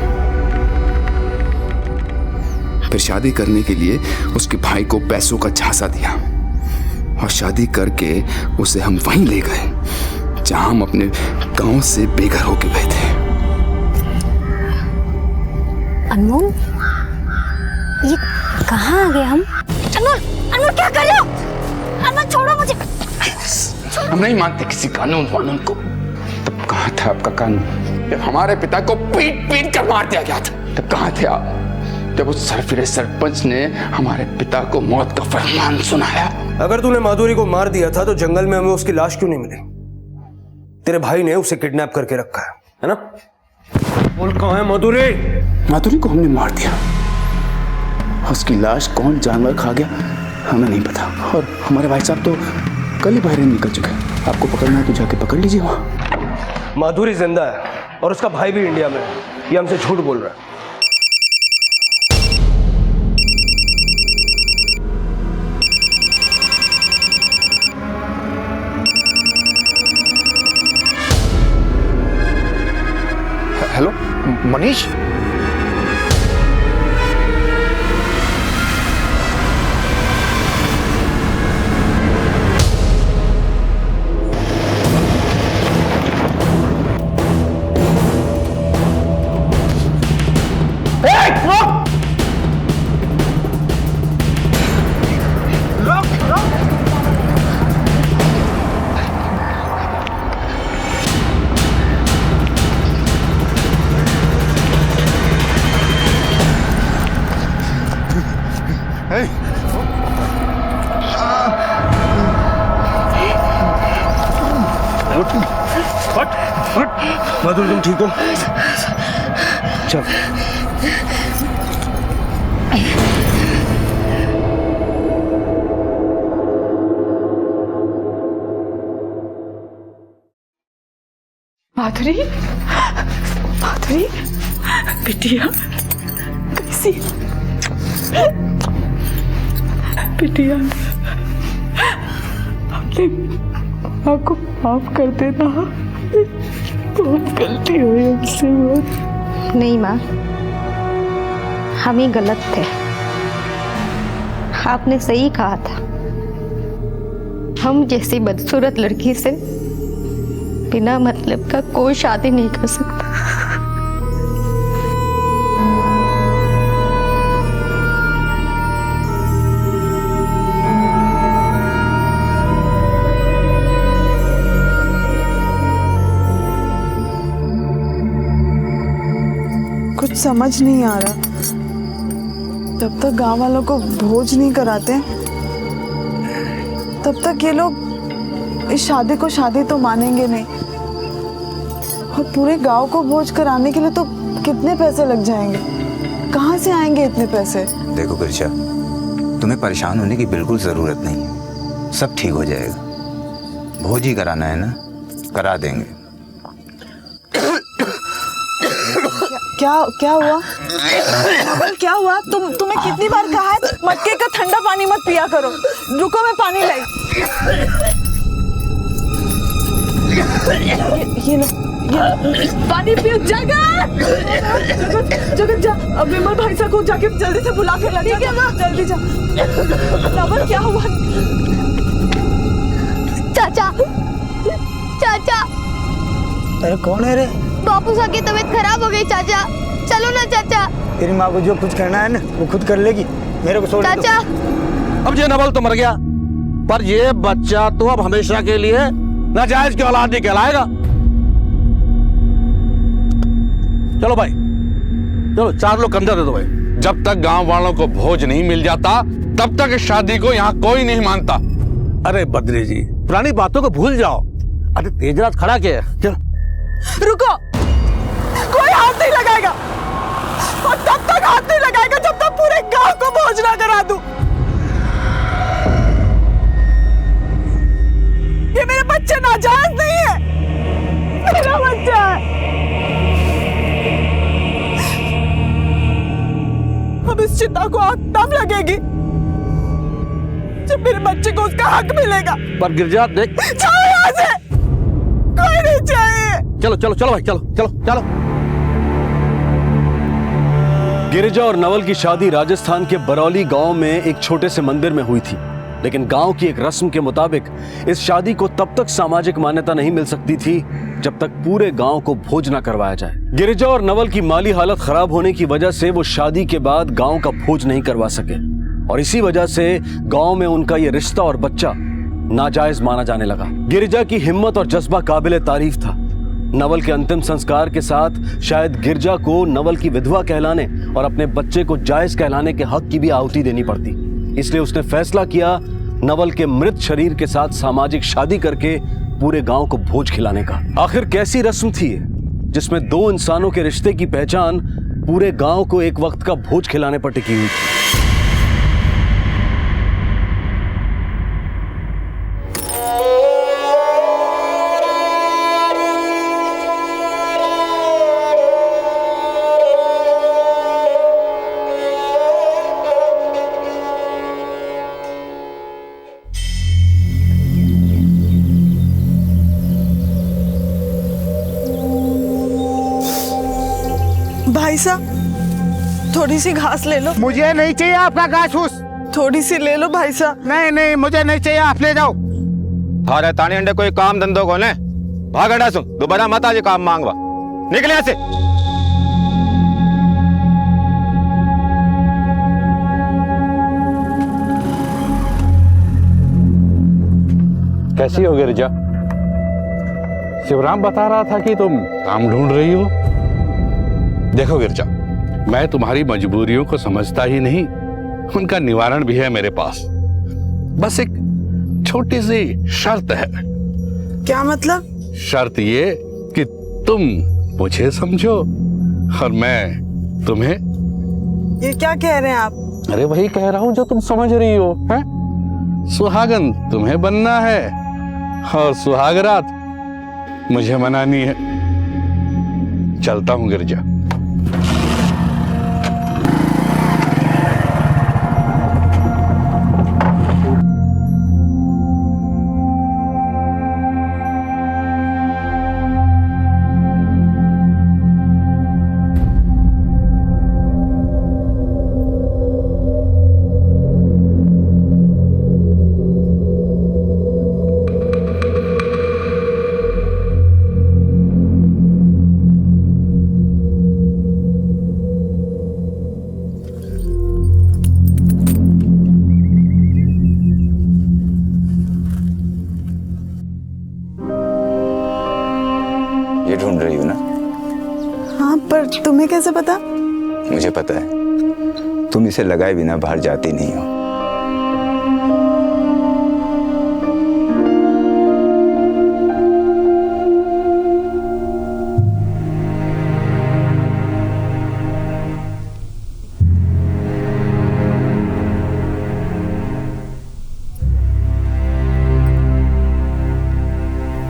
फिर शादी करने के लिए उसके भाई को पैसों का झांसा दिया और शादी करके उसे हम वहीं ले गए जहां हम अपने गांव से बेघर होके गए थे। अनमोल, ये कहाँ आ गए हम? अनमोल, अनमोल क्या कर रहे हो? अनमोल छोड़ो मुझे। हम नहीं मानते किसी कानून वानून को। तब कहाँ था आपका कानून? जब हमारे पिता को पीट पीट कर मार दिया गया था, तब कहाँ थे आप? जब उस सरफिरे सरपंच ने हमारे पिता को मौत का फरमान सुनाया। अगर तूने माधुरी को मार दिया था तो जंगल में हमें उसकी लाश क्यों नहीं मिली? तेरे भाई ने उसे किडनैप करके रखा है ना? बोल कहाँ है माधुरी? माधुरी को हमने मार दिया, उसकी लाश कौन जानवर खा गया हमें नहीं पता। और हमारे भाई साहब तो कल ही बाहर निकल चुके हैं। आपको पकड़ना है तो जाके पकड़ लीजिए वहां। माधुरी जिंदा है और उसका भाई भी इंडिया में है, ये हमसे झूठ बोल रहा है। हेलो मनीष, माधुरी तुम ठीक हो? चल। माधुरी, माधुरी बिटिया कैसी? बिटिया अपने माँ को माफ कर देना, बहुत गलती हुई हमसे। नहीं माँ, हम ही गलत थे। आपने सही कहा था, हम जैसी बदसूरत लड़की से बिना मतलब का कोई शादी नहीं कर सकता। समझ नहीं आ रहा। जब तक गांव वालों को भोज नहीं कराते तब तक ये लोग इस शादी को शादी तो मानेंगे नहीं। और पूरे गांव को भोज कराने के लिए तो कितने पैसे लग जाएंगे, कहाँ से आएंगे इतने पैसे? देखो गिरिजा, तुम्हें परेशान होने की बिल्कुल जरूरत नहीं है, सब ठीक हो जाएगा। भोज ही कराना है ना, करा देंगे। क्या हुआ? नवल क्या हुआ? तुम्हें कितनी बार कहा है मटके का ठंडा पानी मत पिया करो। रुको मैं पानी लाई। ये लो, पानी पियो। जगत जा, अब विमल भाई साहब को जाके जल्दी से बुला के ला। ठीक है माँ, जल्दी जा। नवल क्या हुआ? चाचा, चाचा। अरे कौन है रे? बापू साहब की तबीयत खराब हो गई चाचा, चलो ना चाचा। तेरी माँ को जो कुछ करना है ना वो खुद कर लेगी, मेरे को छोड़ दो। चाचा। अब ये नवल तो मर गया, पर ये बच्चा तो अब हमेशा के लिए नाजायज की औलाद नहीं कहलाएगा। चलो भाई, चलो 4 लोग कंधा दे दो भाई। जब तक गांव वालों को भोज नहीं मिल जाता तब तक इस शादी को यहाँ कोई नहीं मानता। अरे बद्री जी, पुरानी बातों को भूल जाओ। अरे तेज रात खड़ा क्या है? चल रुको, कोई हाथ नहीं लगाएगा, और तब तक हाथ नहीं लगाएगा जब तक पूरे गांव को भोज ना करा दूं। ये मेरे बच्चे नाजायज नहीं है, मेरा बच्चा है। अब इस चिता को आग तब लगेगी जब मेरे बच्चे को उसका हक मिलेगा। पर गिरजा देख, जाओ यहाँ से, कोई नहीं चाहिए। चलो चलो चलो भाई, चलो चलो चलो। गिरिजा और नवल की शादी राजस्थान के बरौली गांव में एक छोटे से मंदिर में हुई थी, लेकिन गांव की एक रस्म के मुताबिक इस शादी को तब तक सामाजिक मान्यता नहीं मिल सकती थी जब तक पूरे गांव को भोज न करवाया जाए। गिरिजा और नवल की माली हालत खराब होने की वजह से वो शादी के बाद गांव का भोज नहीं करवा सके, और इसी वजह से गांव में उनका ये रिश्ता और बच्चा नाजायज माना जाने लगा। गिरिजा की हिम्मत और जज्बा काबिले तारीफ था। नवल के अंतिम संस्कार के साथ शायद गिरजा को नवल की विधवा कहलाने और अपने बच्चे को जायज कहलाने के हक की भी आहुति देनी पड़ती, इसलिए उसने फैसला किया नवल के मृत शरीर के साथ सामाजिक शादी करके पूरे गांव को भोज खिलाने का। आखिर कैसी रस्म थी जिसमें 2 इंसानों के रिश्ते की पहचान पूरे गांव को एक वक्त का भोज खिलाने पर टिकी हुई थी। भाई साहब, थोड़ी सी घास ले लो। मुझे नहीं चाहिए आपका घास फूस। थोड़ी सी ले लो भाई साहब। नहीं नहीं, मुझे नहीं चाहिए, आप ले जाओ। थारे तानी अंडे कोई काम धंधो को ने भाग हटा सु, दोबारा मत आज काम मांगवा, निकले यहाँ से। कैसी हो गिरिजा? शिवराम बता रहा था कि तुम काम ढूंढ रही हो। देखो गिरजा, मैं तुम्हारी मजबूरियों को समझता ही नहीं, उनका निवारण भी है मेरे पास। बस एक छोटी सी शर्त है। क्या मतलब? शर्त ये कि तुम मुझे समझो और मैं तुम्हें। ये क्या कह रहे हैं आप? अरे वही कह रहा हूं जो तुम समझ रही हो। हैं? सुहागन तुम्हें बनना है और सुहागरात मुझे मनानी है। चलता हूं गिरजा। ये ढूंढ रही हो ना? हाँ, पर तुम्हें कैसे पता? मुझे पता है तुम इसे लगाए बिना बाहर जाती नहीं हो।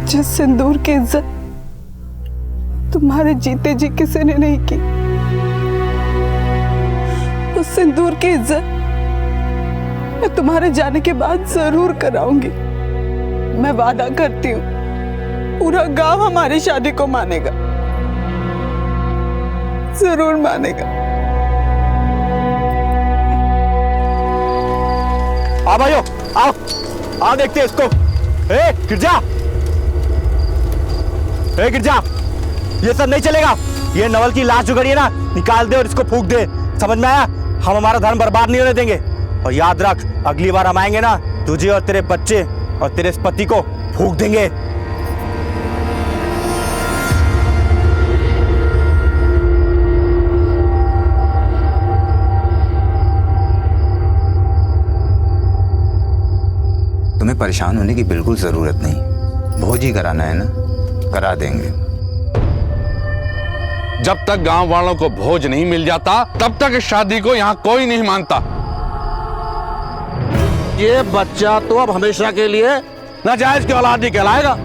जिस सिंदूर की इज्जत तुम्हारे जीते जी किसी ने नहीं की, उस सिंदूर की इज्जत मैं तुम्हारे जाने के बाद जरूर कराऊंगी। मैं वादा करती हूँ, पूरा गांव हमारी शादी को मानेगा, जरूर मानेगा। आओ भाइयों, आओ आओ देखते हैं इसको। गिरजा, गिरजा, ये सब नहीं चलेगा। ये नवल की लाश जो गड़ी है ना, निकाल दे और इसको फूंक दे। समझ में आया? हम हमारा धर्म बर्बाद नहीं होने देंगे। और याद रख, अगली बार हम आएंगे ना, तुझे और तेरे बच्चे और तेरे पति को फूंक देंगे। तुम्हें परेशान होने की बिल्कुल जरूरत नहीं। भोज ही कराना है ना, करा देंगे। जब तक गांव वालों को भोज नहीं मिल जाता तब तक इस शादी को यहां कोई नहीं मानता। ये बच्चा तो अब हमेशा के लिए नाजायज की औलाद ही कहलाएगा।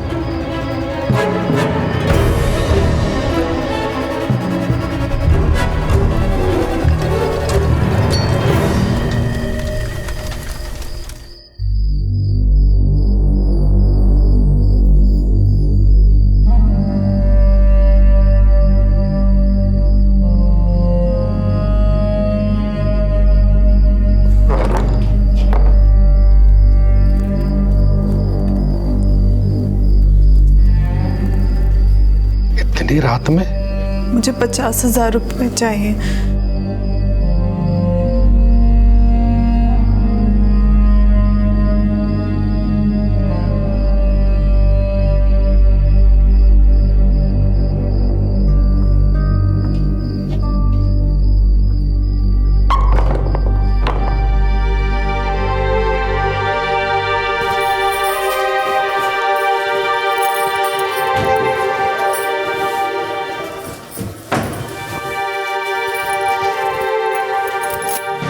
रात में मुझे 50,000 रुपए चाहिए।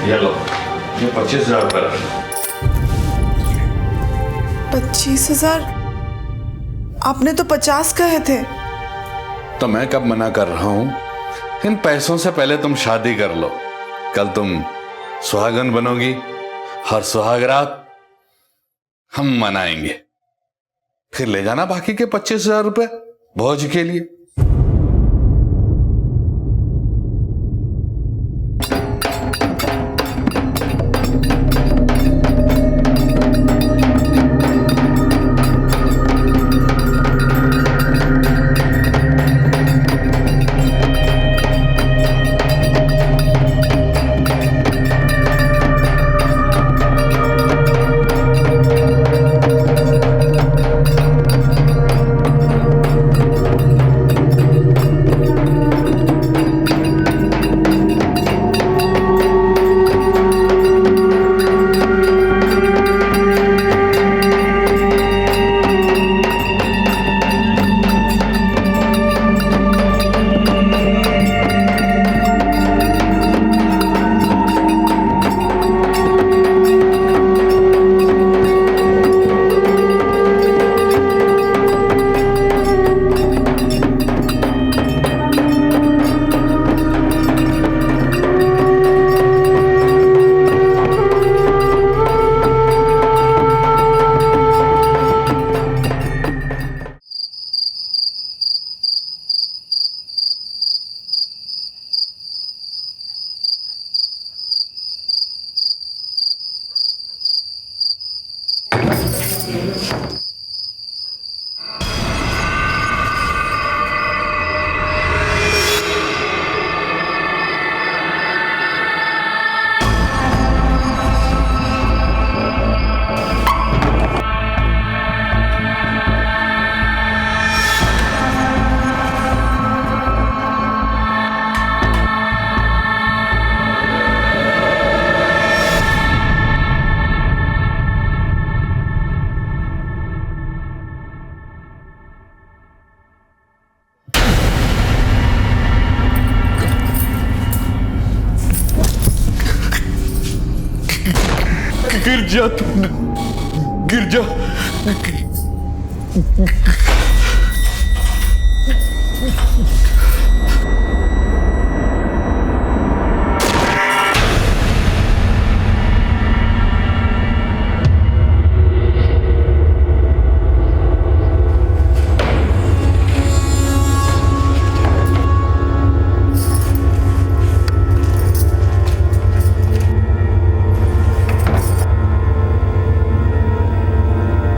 ये लो, ये 25,000 रुपए। 25,000? आपने तो 50 कहे थे। तो मैं कब मना कर रहा हूं? इन पैसों से पहले तुम शादी कर लो। कल तुम सुहागन बनोगी और सुहाग रात हम मनाएंगे। फिर ले जाना बाकी के 25,000 रुपए भोज के लिए। गिरजा तुमने, गिरजा।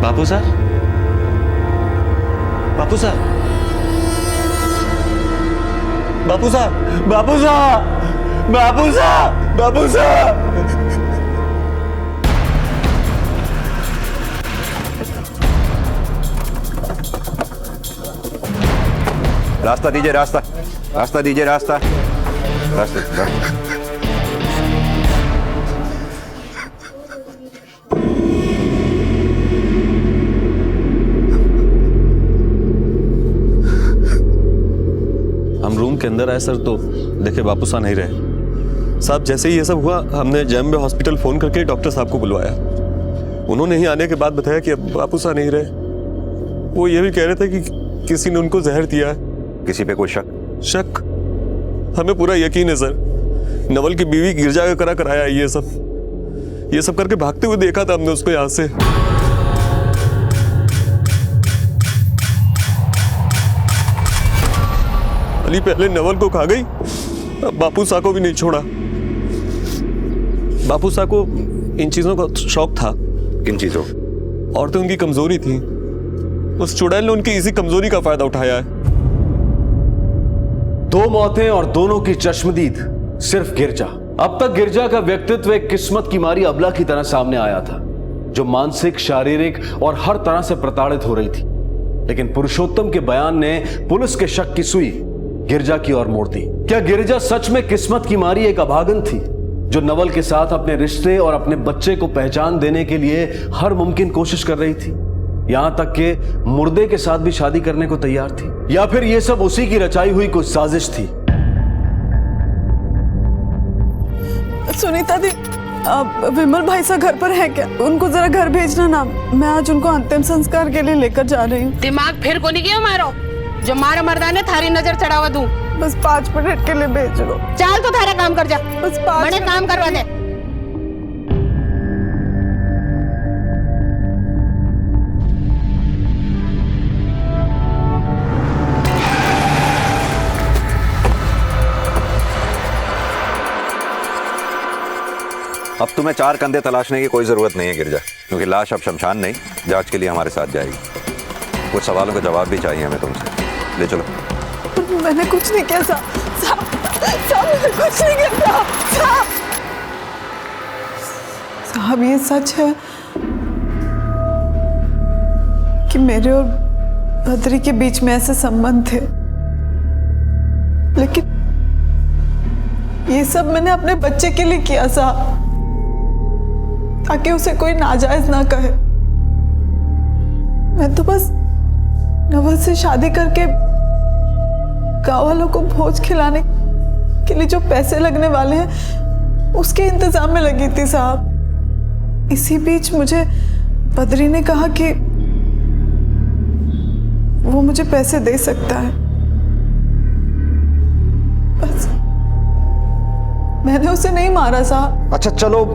बापू सर, बापू सर, बापू साहब, बापू साहब, बापू साहब, बापू साहब। रास्ता दीजिए, रास्ता, रास्ता दीजिए, रास्ता, रास्ता। हम रूम के अंदर आए सर तो देखे बापू साहब नहीं रहे। साहब जैसे ही ये सब हुआ हमने जैम्बे हॉस्पिटल फोन करके डॉक्टर साहब को बुलवाया। उन्होंने ही आने के बाद बताया कि अब बापू साहब नहीं रहे। वो ये भी कह रहे थे कि किसी ने उनको जहर दिया है। किसी पे कोई शक? शक? हमें पूरा यकीन है सर। नवल की बीवी गिरजा करा कराया ये सब करके भागते हुए देखा था हमने उसको यहाँ से। अली पहले नवल को खा गई, अब बापू साहब को भी नहीं छोड़ा। बापू साहब को इन चीजों का शौक था। किन चीजों? औरतें उनकी कमजोरी थी। उस चुड़ैल ने उनकी इसी कमजोरी का फायदा उठाया है। 2 मौतें और दोनों की चश्मदीद सिर्फ गिरजा। अब तक गिरजा का व्यक्तित्व एक किस्मत की मारी अबला की तरह सामने आया था, जो मानसिक, शारीरिक और हर तरह से प्रताड़ित हो रही थी। लेकिन पुरुषोत्तम के बयान ने पुलिस के शक की सुई गिरजा की ओर मोड़ दी। क्या गिरजा सच में किस्मत की मारी एक अभागन थी, जो नवल के साथ अपने रिश्ते और अपने बच्चे को पहचान देने के लिए हर मुमकिन कोशिश कर रही थी, यहां तक कि मुर्दे के साथ भी शादी करने को तैयार थी? या फिर यह सब उसी की रचाई हुई कुछ साजिश थी? सुनीता दी, विमल भाई सा घर पर है क्या? उनको जरा घर भेजना ना, मैं आज उनको अंतिम संस्कार के लिए लेकर जा रही हूँ। दिमाग फिर को नहीं गया मारो, जो मारा मर्दाने थारी नजर चढ़ावा दूं। बस 5 मिनट के लिए भेज दो। चल तो थारा काम कर जा, बस 5 बड़े काम करवा दे। अब तुम्हें 4 कंधे तलाशने की कोई जरूरत नहीं है गिरजा, क्योंकि लाश अब शमशान नहीं, जांच के लिए हमारे साथ जाएगी। कुछ सवालों का जवाब भी चाहिए हमें तुमसे। ले चलो। मैंने कुछ नहीं किया साहब, मैंने कुछ नहीं किया साहब। ये सच है कि मेरे और बद्री के बीच में ऐसे संबंध थे, लेकिन ये सब मैंने अपने बच्चे के लिए किया साहब, ताकि उसे कोई नाजायज ना कहे। मैं तो बस नवल से शादी करके गाँव वालों को भोज खिलाने के लिए जो पैसे लगने वाले हैं उसके इंतजाम में लगी थी साहब। इसी बीच मुझे बद्री ने कहा कि वो मुझे पैसे दे सकता है। बस मैंने उसे नहीं मारा साहब। अच्छा चलो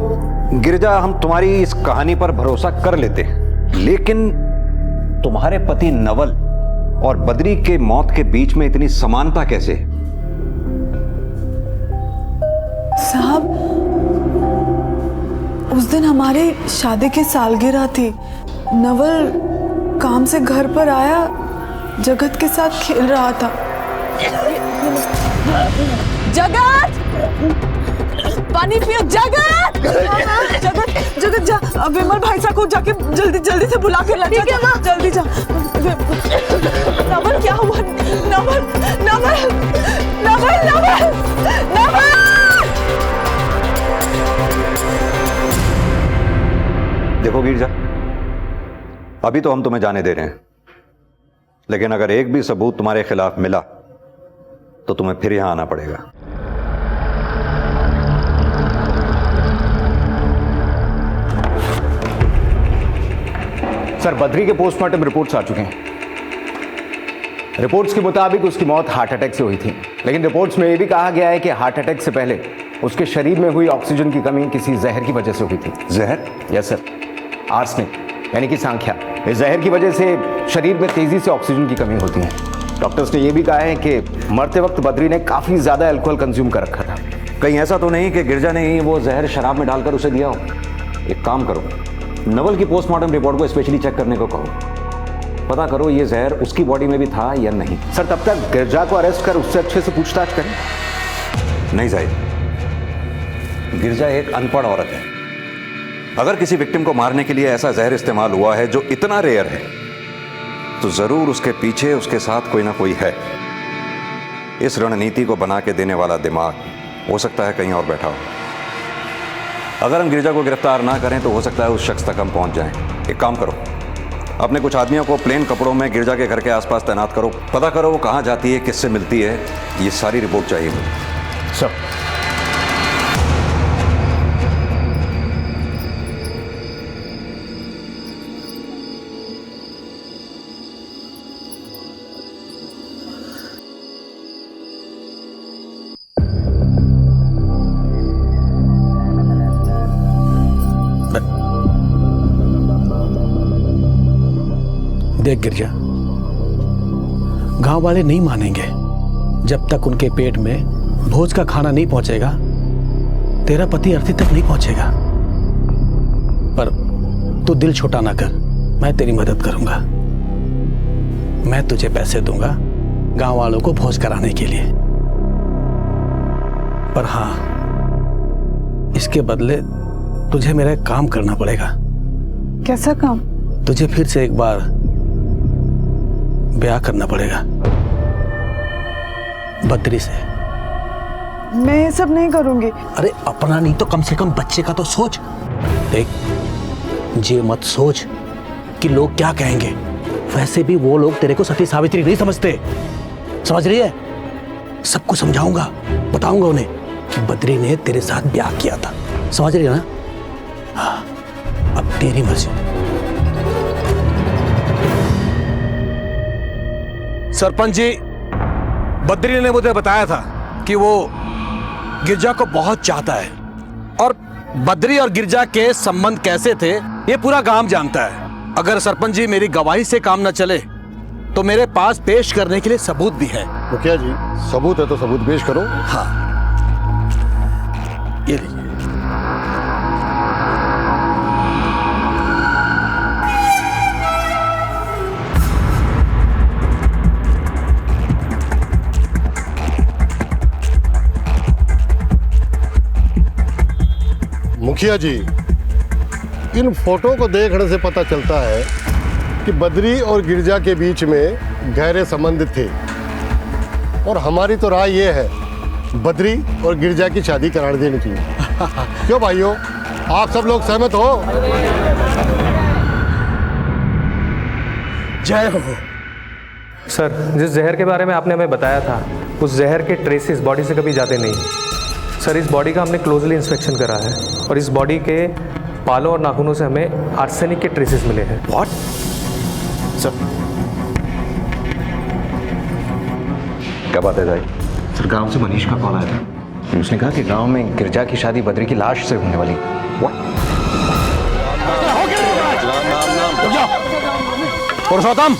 गिरजा, हम तुम्हारी इस कहानी पर भरोसा कर लेते, लेकिन तुम्हारे पति नवल और बद्री के मौत के बीच में इतनी समानता कैसे? साहब उस दिन हमारी शादी की सालगिरह थी। नवल काम से घर पर आया, जगत के साथ खेल रहा था। जगत, पानी पियो। जगत, जगत, जगत जा, विमल भाई साहब को जाके जल्दी जल्दी से बुला के ला। ठीक है माँ, जल्दी जा। नवल क्या हुआ? नवल, नवल, नवल, नवल, नवल। देखो गिरजा, अभी तो हम तुम्हें जाने दे रहे हैं, लेकिन अगर एक भी सबूत तुम्हारे खिलाफ मिला तो तुम्हें फिर यहां आना पड़ेगा। सर, बद्री के पोस्टमार्टम रिपोर्ट्स आ चुके हैं। रिपोर्ट्स के मुताबिक उसकी मौत हार्ट अटैक से हुई थी, लेकिन रिपोर्ट्स में यह भी कहा गया है कि हार्ट अटैक से पहले उसके शरीर में हुई ऑक्सीजन की कमी किसी जहर की वजह से हुई थी। जहर? यस सर, आर्सेनिक यानी कि सांख्या। इस जहर की वजह से शरीर में तेजी से ऑक्सीजन की कमी होती है। डॉक्टर्स ने यह भी कहा है कि मरते वक्त बद्री ने काफी ज्यादा अल्कोहल कंज्यूम कर रखा था। कहीं ऐसा तो नहीं कि गिरजा ने ही वो जहर शराब में डालकर उसे दिया हो? एक काम करो, नवल की पोस्टमार्टम रिपोर्ट को स्पेशली चेक करने को कहो। पता करो ये जहर उसकी बॉडी में भी था या नहीं। सर, तब तक गिरजा को अरेस्ट कर उससे अच्छे से पूछताछ करें। नहीं जाहिद, गिरजा एक अनपढ़ औरत है। अगर किसी विक्टिम को मारने के लिए ऐसा जहर इस्तेमाल हुआ है जो इतना रेयर है, तो जरूर उसके पीछे उसके साथ कोई ना कोई है। इस रणनीति को बना के देने वाला दिमाग हो सकता है कहीं और बैठा हो। अगर हम गिरजा को गिरफ्तार ना करें तो हो सकता है उस शख्स तक हम पहुंच जाएं। एक काम करो, अपने कुछ आदमियों को प्लेन कपड़ों में गिरजा के घर के आसपास तैनात करो। पता करो वो कहाँ जाती है, किससे मिलती है, ये सारी रिपोर्ट चाहिए मुझे। सर, देख गिरजा, गांव वाले नहीं मानेंगे जब तक उनके पेट में भोज का खाना नहीं पहुंचेगा। तेरा पति अर्थी तक नहीं पहुंचेगा। पर तू दिल छोटा ना कर, मैं तेरी मदद करूंगा। मैं तुझे पैसे दूंगा गांव वालों को भोज कराने के लिए। पर हां, इसके बदले तुझे मेरा एक काम करना पड़ेगा। कैसा काम? तुझे फिर से एक बार ब्याह करना पड़ेगा बद्री से। मैं ये सब नहीं करूंगी। अरे अपना नहीं तो कम से कम बच्चे का तो सोच। देख, ये मत सोच कि लोग क्या कहेंगे। वैसे भी वो लोग तेरे को सती सावित्री नहीं समझते, समझ रही है? सबको समझाऊंगा, बताऊंगा उन्हें कि बद्री ने तेरे साथ ब्याह किया था। समझ रही है ना? हाँ, अब तेरी मर्जी। सरपंच जी, बद्री ने मुझे बताया था कि वो गिरजा को बहुत चाहता है, और बद्री और गिरजा के संबंध कैसे थे ये पूरा गांव जानता है। अगर सरपंच जी मेरी गवाही से काम न चले तो मेरे पास पेश करने के लिए सबूत भी है। मुखिया जी, सबूत है तो सबूत पेश करो। हाँ, ये लीजिए। मुखिया जी, इन फोटो को देखने से पता चलता है कि बद्री और गिरजा के बीच में गहरे संबंध थे, और हमारी तो राय ये है बद्री और गिरजा की शादी करा देनी चाहिए। क्यों भाइयों, आप सब लोग सहमत हो? जय हो। सर, जिस जहर के बारे में आपने हमें बताया था, उस जहर के ट्रेसेस बॉडी से कभी जाते नहीं। सर, इस बॉडी का हमने क्लोजली इंस्पेक्शन करा है, और इस बॉडी के बालों और नाखूनों से हमें आर्सेनिक के ट्रेसेस मिले हैं। व्हाट? सर, क्या बात है जाहिद? सर, गांव से मनीष का कॉल आया था। उसने कहा कि गांव में गिरजा की शादी बद्री की लाश से होने वाली। पुरुषोत्तम,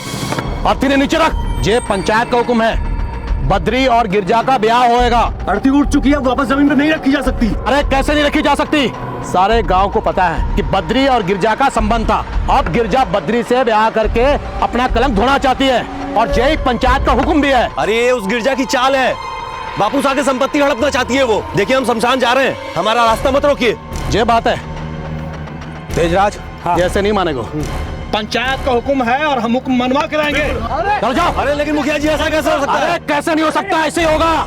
अर्थी ने नीचे रख। ये पंचायत का हुक्म है, बद्री और गिरजा का ब्याह होएगा। अर्थी उठ चुकी है, वापस जमीन पर नहीं रखी जा सकती। अरे कैसे नहीं रखी जा सकती? सारे गांव को पता है कि बद्री और गिरजा का संबंध था। अब गिरजा बद्री से ब्याह करके अपना कलंक धोना चाहती है, और यही पंचायत का हुक्म भी है। अरे ये उस गिरजा की चाल है, बापू साहब की संपत्ति हड़पना चाहती है वो। देखिए, हम शमशान जा रहे हैं, हमारा रास्ता मत रोकिए। ये बात है तेजराज, ऐसे नहीं मानेगो। पंचायत का हुक्म है और हम हुक्म मनवा के रहेंगे। चलो जाओ। अरे लेकिन मुखिया जी, ऐसा कैसे हो सकता है? अरे कैसे नहीं हो सकता, ऐसे ही होगा।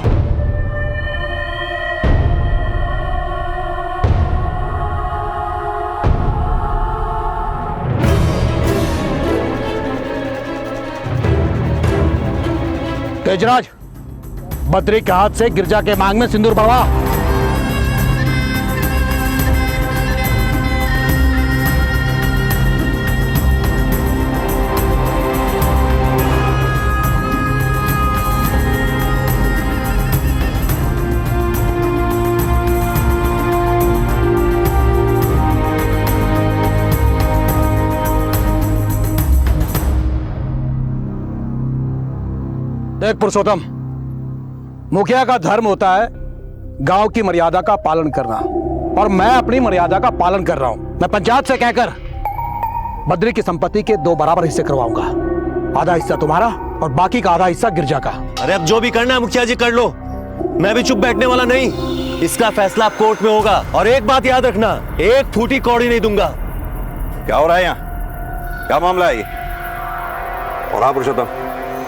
तेजराज, बद्री के हाथ से गिरजा के मांग में सिंदूर बढ़वा। देख पुरुषोत्तम, मुखिया का धर्म होता है गांव की मर्यादा का पालन करना, और मैं अपनी मर्यादा का पालन कर रहा हूं। मैं पंचायत से कहकर बद्री की संपत्ति के 2 बराबर हिस्से करवाऊंगा। आधा हिस्सा तुम्हारा और बाकी का आधा हिस्सा गिरजा का। अरे अब जो भी करना है मुखिया जी कर लो, मैं भी चुप बैठने वाला नहीं। इसका फैसला कोर्ट में होगा। और एक बात याद रखना, एक फूटी कौड़ी नहीं दूंगा। क्या हो रहा है यहाँ? क्या मामला है ये? और हाँ पुरुषोत्तम,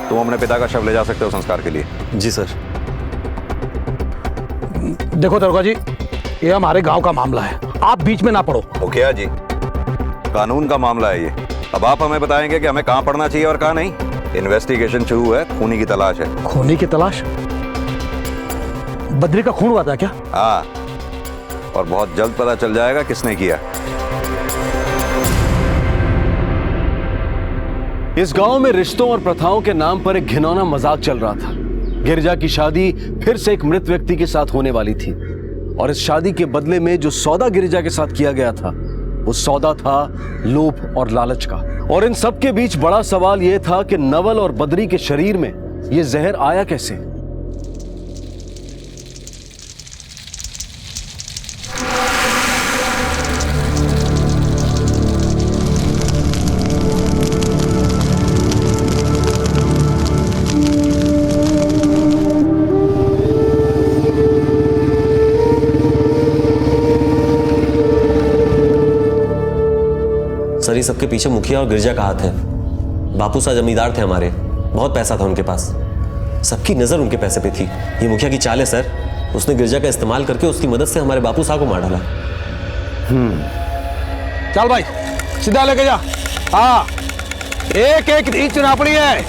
तुम अपने पिता का शव ले जा सकते हो संस्कार के लिए। जी सर। देखो दरोगा जी, ये हमारे गांव का मामला है, आप बीच में ना पड़ो। मुखिया जी, कानून का मामला है ये। अब आप हमें बताएंगे कि हमें कहां पढ़ना चाहिए और कहां नहीं। इन्वेस्टिगेशन शुरू है, खूनी की तलाश है। खूनी की तलाश? बद्री का खून हुआ था क्या? हाँ, और बहुत जल्द पता चल जाएगा किसने किया। इस गांव में रिश्तों और प्रथाओं के नाम पर एक घिनौना मजाक चल रहा था। गिरजा की शादी फिर से एक मृत व्यक्ति के साथ होने वाली थी, और इस शादी के बदले में जो सौदा गिरिजा के साथ किया गया था, वो सौदा था लोभ और लालच का। और इन सब के बीच बड़ा सवाल यह था कि नवल और बद्री के शरीर में यह जहर आया कैसे। सर, इस सबके पीछे मुखिया और गिरजा का हाथ है। बापू साहब जमींदार थे हमारे, बहुत पैसा था उनके पास, सबकी नजर उनके पैसे पे थी। ये मुखिया की चाल है सर। उसने गिरजा का इस्तेमाल करके उसकी मदद से हमारे बापू साहब को मार डाला। चल भाई, सीधा लेके जा। हाँ, एक एक इंच नापनी है,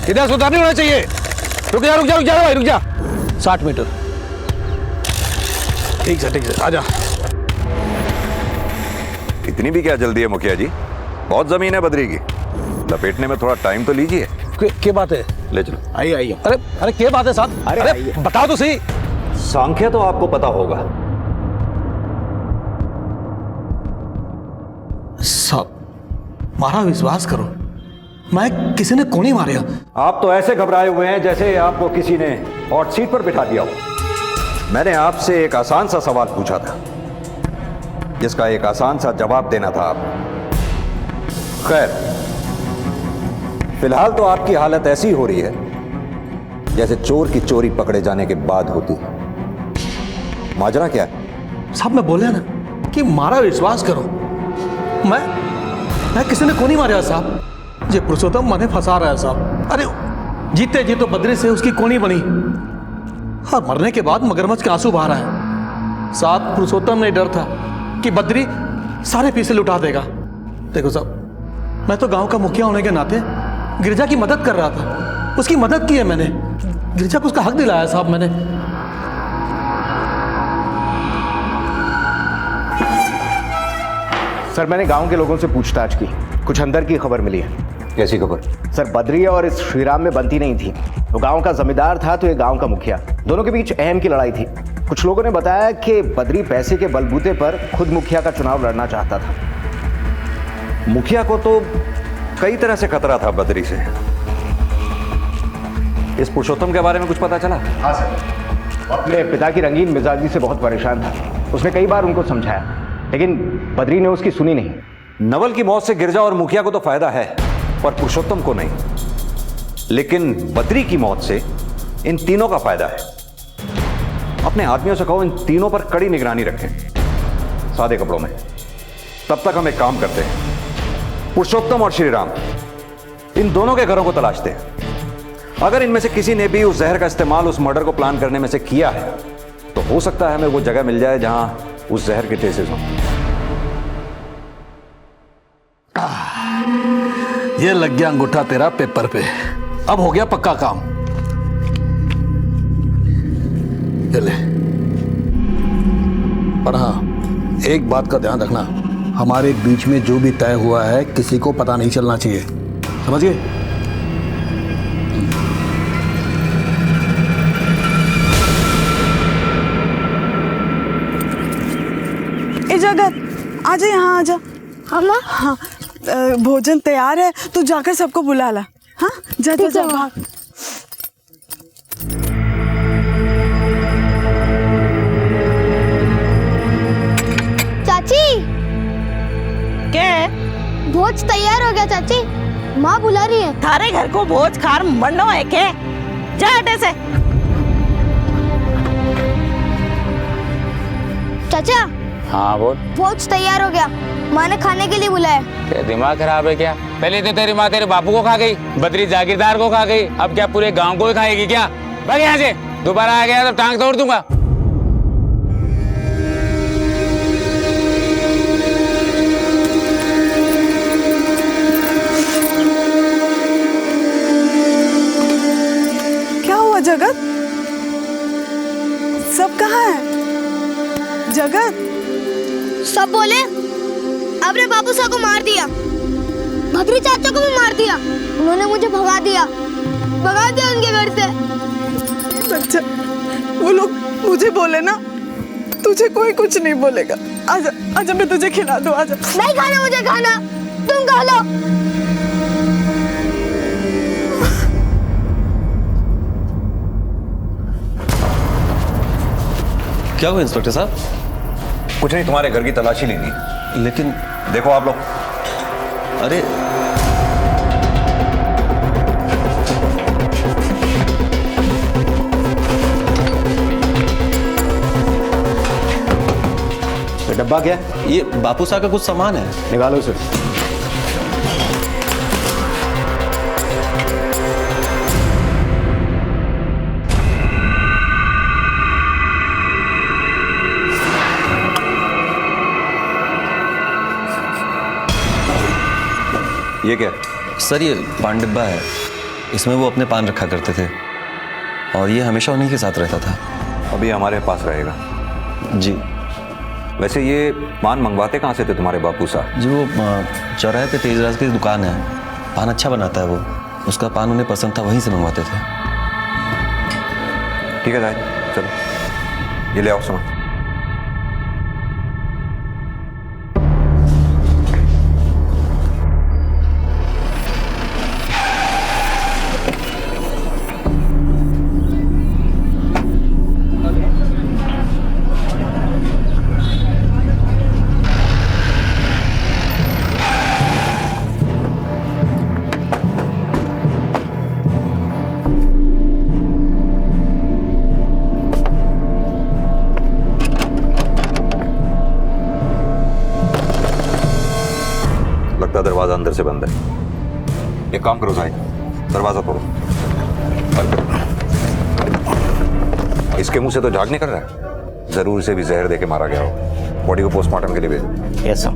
इधर सुधार नहीं होना चाहिए। रुक जा रुक जा रुक जा भाई, रुक जा। 60 मीटर। ठीक है, आजा। इतनी भी क्या जल्दी है मुखिया जी? बहुत जमीन है बद्री की, लपेटने में थोड़ा टाइम तो लीजिए। क्या बात है? ले चलो। आइए। अरे क्या बात है साहब? अरे बताओ तो सही। सांख्य तो आपको पता होगा। साहब, मारा विश्वास करो, मैं किसी ने को नहीं मारा। आप तो ऐसे घबराए हुए हैं जैसे आपको किसी ने हॉट सीट पर बिठा दिया हो। मैंने आपसे एक आसान सा सवाल पूछा था, जिसका एक आसान सा जवाब देना था आपको। खैर, फिलहाल तो आपकी हालत ऐसी हो रही है जैसे चोर की चोरी पकड़े जाने के बाद होती है। माजरा क्या है? साहब मैं बोले ना कि मारा विश्वास करो, मैं किसी ने को नहीं मारा साहब। ये पुरुषोत्तम मने फंसा रहा है साहब। अरे जीते जी तो बद्री से उसकी कोनी बनी, और मरने के बाद मगरमच्छ के आंसू बहा रहा है साहब। पुरुषोत्तम ने डर था कि बद्री सारे पैसे लुटा देगा। देखो साहब, मैं तो गांव का मुखिया होने के नाते गिरजा की मदद कर रहा था, उसकी मदद की है मैंने, गिरजा को उसका हक दिलाया साहब मैंने। सर, मैंने गांव के लोगों से पूछताछ की, कुछ अंदर की खबर मिली है। कैसी खबर? सर, बद्री और इस श्रीराम में बनती नहीं थी। वो गांव का जमींदार था तो ये गांव का मुखिया, दोनों के बीच अहम की लड़ाई थी। कुछ लोगों ने बताया कि बद्री पैसे के बलबूते पर खुद मुखिया का चुनाव लड़ना चाहता था। मुखिया को तो कई तरह से खतरा था बद्री से। इस पुरुषोत्तम के बारे में कुछ पता चला? हाँ सर, अपने पिता की रंगीन मिजाजी से बहुत परेशान था। उसने कई बार उनको समझाया, लेकिन बद्री ने उसकी सुनी नहीं। नवल की मौत से गिरजा और मुखिया को तो फायदा है, पर पुरुषोत्तम को नहीं। लेकिन बद्री की मौत से इन तीनों का फायदा है। अपने आदमियों से कहो इन तीनों पर कड़ी निगरानी रखें, सादे कपड़ों में। तब तक हम एक काम करते हैं, पुरुषोत्तम और श्रीराम इन दोनों के घरों को तलाशते हैं। अगर इनमें से किसी ने भी उस जहर का इस्तेमाल उस मर्डर को प्लान करने में से किया है, तो हो सकता है हमें वो जगह मिल जाए जहां उस जहर के ट्रेसेस हों। ये लग गया अंगूठा तेरा पेपर पे, अब हो गया पक्का काम। ले। पर हाँ, एक बात का ध्यान रखना, हमारे बीच में जो भी तय हुआ है किसी को पता नहीं चलना चाहिए, समझ गए? ए जगत, आजा यहाँ आजा। हाँ, भोजन तैयार है, तू जाकर सबको बुला ला। हाँ, जा जा जा भाग। भोज तैयार हो गया चाची, माँ बुला रही है। थारे घर को भोज खार मरनो है के? जा हटे से। चाचा हाँ बोल। भोज तैयार हो गया, माँ ने खाने के लिए बुलाया। तेरा दिमाग खराब है क्या? पहले तो तेरी माँ तेरे बापू को खा गई, बद्री जागीरदार को खा गई, अब क्या पूरे गांव को ही खाएगी क्या? भाग यहाँ से, दोबारा आ गया तो टांग तोड़ दूंगा। क्या हुआ जगत? सब कहाँ है? जगत सब बोले आपने बाबू साहब को मार दिया, भद्री चाचा को भी मार दिया, उन्होंने मुझे भगा दिया उनके घर से। अच्छा, वो लोग मुझे बोले ना, तुझे कोई कुछ नहीं बोलेगा। आजा आजा, मैं तुझे खिला दूं, आजा। नहीं खाना मुझे खाना, तुम खा लो। क्या हुआ इंस्पेक्टर साहब? कुछ नहीं, तुम्हारे घर की तलाशी लेनी। लेकिन देखो आप लोग। अरे ये डब्बा क्या? ये बापू साहब का कुछ सामान है। निकालो इसे। ये क्या? सर ये पान डिब्बा है, इसमें वो अपने पान रखा करते थे और ये हमेशा उन्हीं के साथ रहता था। अभी हमारे पास रहेगा जी। वैसे ये पान मंगवाते कहाँ से थे तुम्हारे बापू साहब? जी वो चौराहे पे तेजराज की दुकान है, पान अच्छा बनाता है वो, उसका पान उन्हें पसंद था, वहीं से मंगवाते थे। ठीक है जाहिद, चलो ये ले आओ सामान। दरवाजा अंदर से बंद है। एक काम करो साहिब, दरवाजा तोड़ो। इसके मुंह से तो झाग निकल रहा है, जरूर इसे भी जहर देके मारा गया हो। बॉडी को पोस्टमार्टम के लिए भेजो। Yes sir.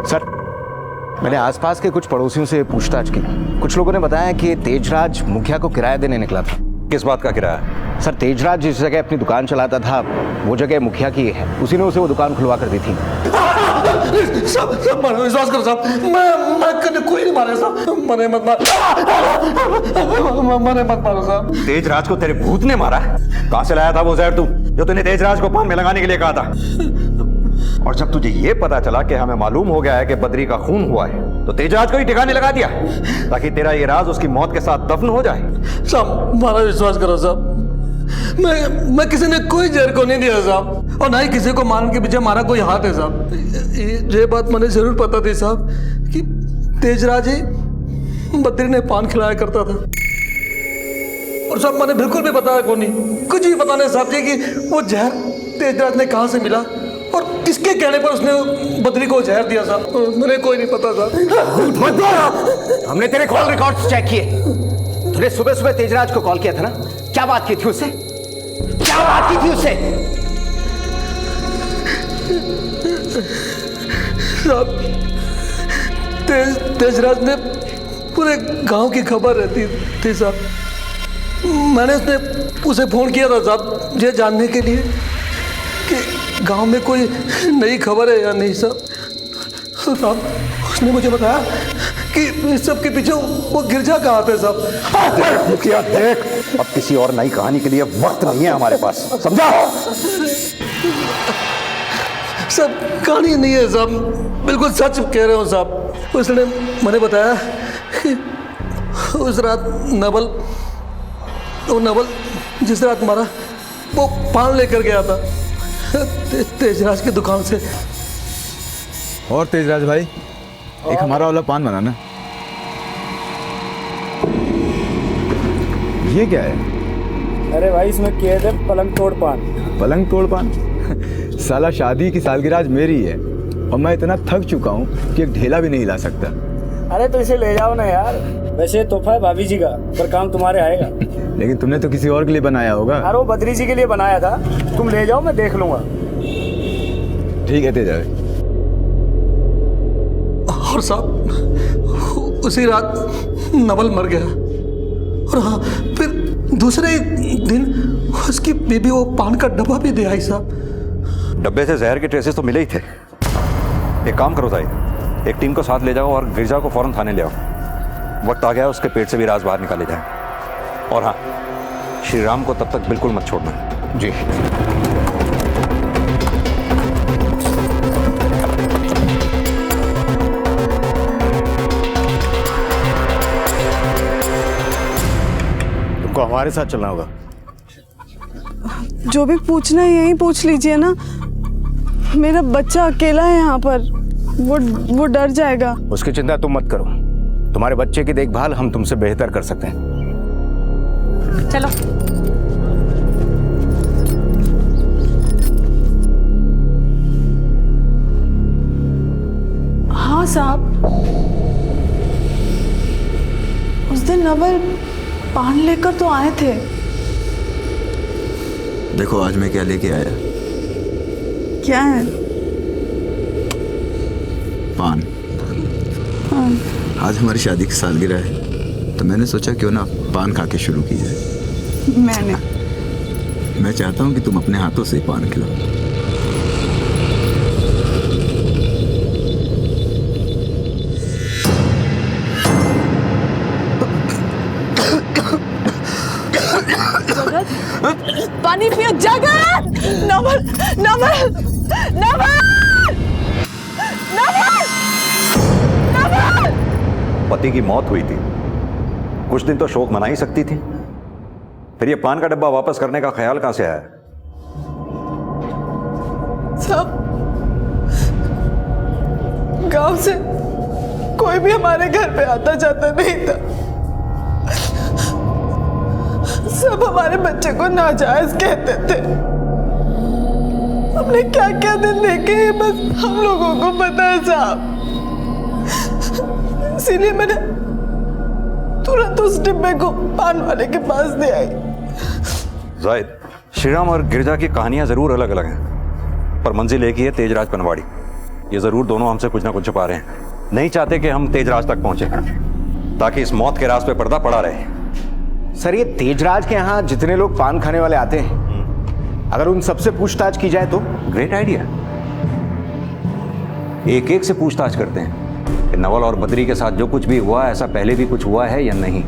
सर, मैंने आसपास के कुछ पड़ोसियों से पूछताछ की। कुछ लोगों ने बताया कि तेजराज मुखिया को किराया देने निकला था। किस बात का किराया? सर, तेजराज जिस जगह अपनी दुकान चलाता था वो जगह मुखिया की है, उसी ने उसे वो दुकान खुलवा कर दी थी। सब विश्वास करो साहब, मैं कोई नहीं मारे साहब, मरे मत मारो साहब। तेजराज को तेरे भूत ने मारा? कहां से लाया था वो जहर तू, जो तूने तेजराज को पान में लगाने के लिए कहा था? और जब तुझे ये पता चला कि हमें मालूम हो गया है कि बद्री का खून हुआ है, तो तेजराज को ही ठिकाने लगा दिया ताकि तेरा ये राज उसकी मौत के साथ दफन हो जाए। साहब हमारा विश्वास करो साहब, मैं किसी ने कोई जहर को नहीं दिया साहब, और ना ही किसी को मारने के पीछे मारा कोई हाथ है साहब। ये बात मुझे जरूर पता थी साहब कि तेजराज ही बद्री ने पान खिलाया करता था, और साहब मैंने बिल्कुल भी बताया को नहीं, कुछ भी पता नहीं साहब जी कि वो जहर तेजराज ने कहाँ से मिला और किसके कहने पर उसने बद्री को जहर दिया साहब, मुझे कोई नहीं पता साहब। हमने तेरे कॉल रिकॉर्ड्स चेक किए। तूने सुबह सुबह तेजराज को कॉल किया था ना? क्या बात की थी उससे? क्या बात की थी उससे? साहब तेजराज ने पूरे गांव की खबर रहती थी साहब। मैंने उसे फोन किया था साहब ये जानने के लिए कि गांव में कोई नई खबर है या नहीं साहब। उसने मुझे बताया कि इस सब के पीछे वो गिरजा कहाँ पे साहब। मुखिया देख, अब किसी और नई कहानी के लिए वक्त नहीं है हमारे पास, समझा? सब कहानी नहीं है साहब, बिल्कुल सच कह रहे हो साहब। उसने मैंने बताया कि उस रात नवल जिस रात मारा वो पान लेकर गया था तेजराज की दुकान से। और तेजराज भाई एक हमारा वाला पान बनाना। ये क्या है? अरे भाई इसमें किए थे पलंग तोड़ पान। पलंग तोड़ पान? साला शादी की सालगिरह आज मेरी है और मैं इतना थक चुका हूँ कि एक ढेला भी नहीं ला सकता। अरे तो इसे ले जाओ ना यार, वैसे तोहफा है भाभी जी का, पर काम तुम्हारे आएगा। लेकिन तुमने तो किसी और के लिए बनाया होगा। अरे वो बद्री जी के लिए बनाया था, तुम ले जाओ मैं देख लूंगा। ठीक है तेजराज। और साहब उसी रात नवल मर गया और हाँ फिर दूसरे दिन उसकी बीबी वो पान का डब्बा भी दे आई साहब। डब्बे से जहर के ट्रेसेस तो मिले ही थे। एक काम करो जाहिद, एक टीम को साथ ले जाओ और गिरजा को फौरन थाने ले आओ। वक्त आ गया उसके पेट से भी राज बाहर निकाले जाए। और हाँ, श्री राम को तब तक बिल्कुल मत छोड़ना। जी। तुमको हमारे साथ चलना होगा। जो भी पूछना है यही पूछ लीजिए ना। मेरा बच्चा अकेला है यहाँ पर, वो डर जाएगा। उसकी चिंता तुम मत करो, तुम्हारे बच्चे की देखभाल हम तुमसे बेहतर कर सकते हैं। चलो। हाँ साहब, उस दिन नवल पान लेकर तो आए थे। देखो आज मैं क्या लेके आया। क्या है? पान। हाँ। आज हमारी शादी की सालगिरह है तो मैंने सोचा क्यों ना पान खा के शुरू की जाए। मैं चाहता हूँ कि तुम अपने हाथों से पान खिलाओ। पानी पियो जगत। नवल नवल नवल नवल नवल। पति की मौत हुई थी, कुछ दिन तो शोक मना ही सकती थी, फिर ये पान का डब्बा वापस करने का ख्याल कहां से आया? सब गांव से कोई भी हमारे घर पे आता जाता नहीं था। सब हमारे बच्चे को नाजायज कहते थे। हमने क्या क्या दिन देखे हैं बस हम लोगों को पता है साहब। इसीलिए मैंने तुरंत उस डिब्बे को पान वाले के पास दे आई। जाहिद, श्रीराम और गिरजा की कहानियां जरूर अलग अलग हैं, पर मंजिल एक ही है, तेजराज पनवाड़ी। ये जरूर दोनों हमसे कुछ ना कुछ छुपा रहे हैं। नहीं चाहते कि हम तेजराज तक पहुंचे ताकि इस मौत के रास्ते पे पर्दा पड़ा रहे। सर ये तेजराज के यहाँ जितने लोग पान खाने वाले आते हैं, अगर उन सबसे पूछताछ की जाए तो? Great idea. एक एक से पूछताछ करते हैं कि नवल और बद्री के साथ जो कुछ भी हुआ, ऐसा पहले भी कुछ हुआ है या नहीं।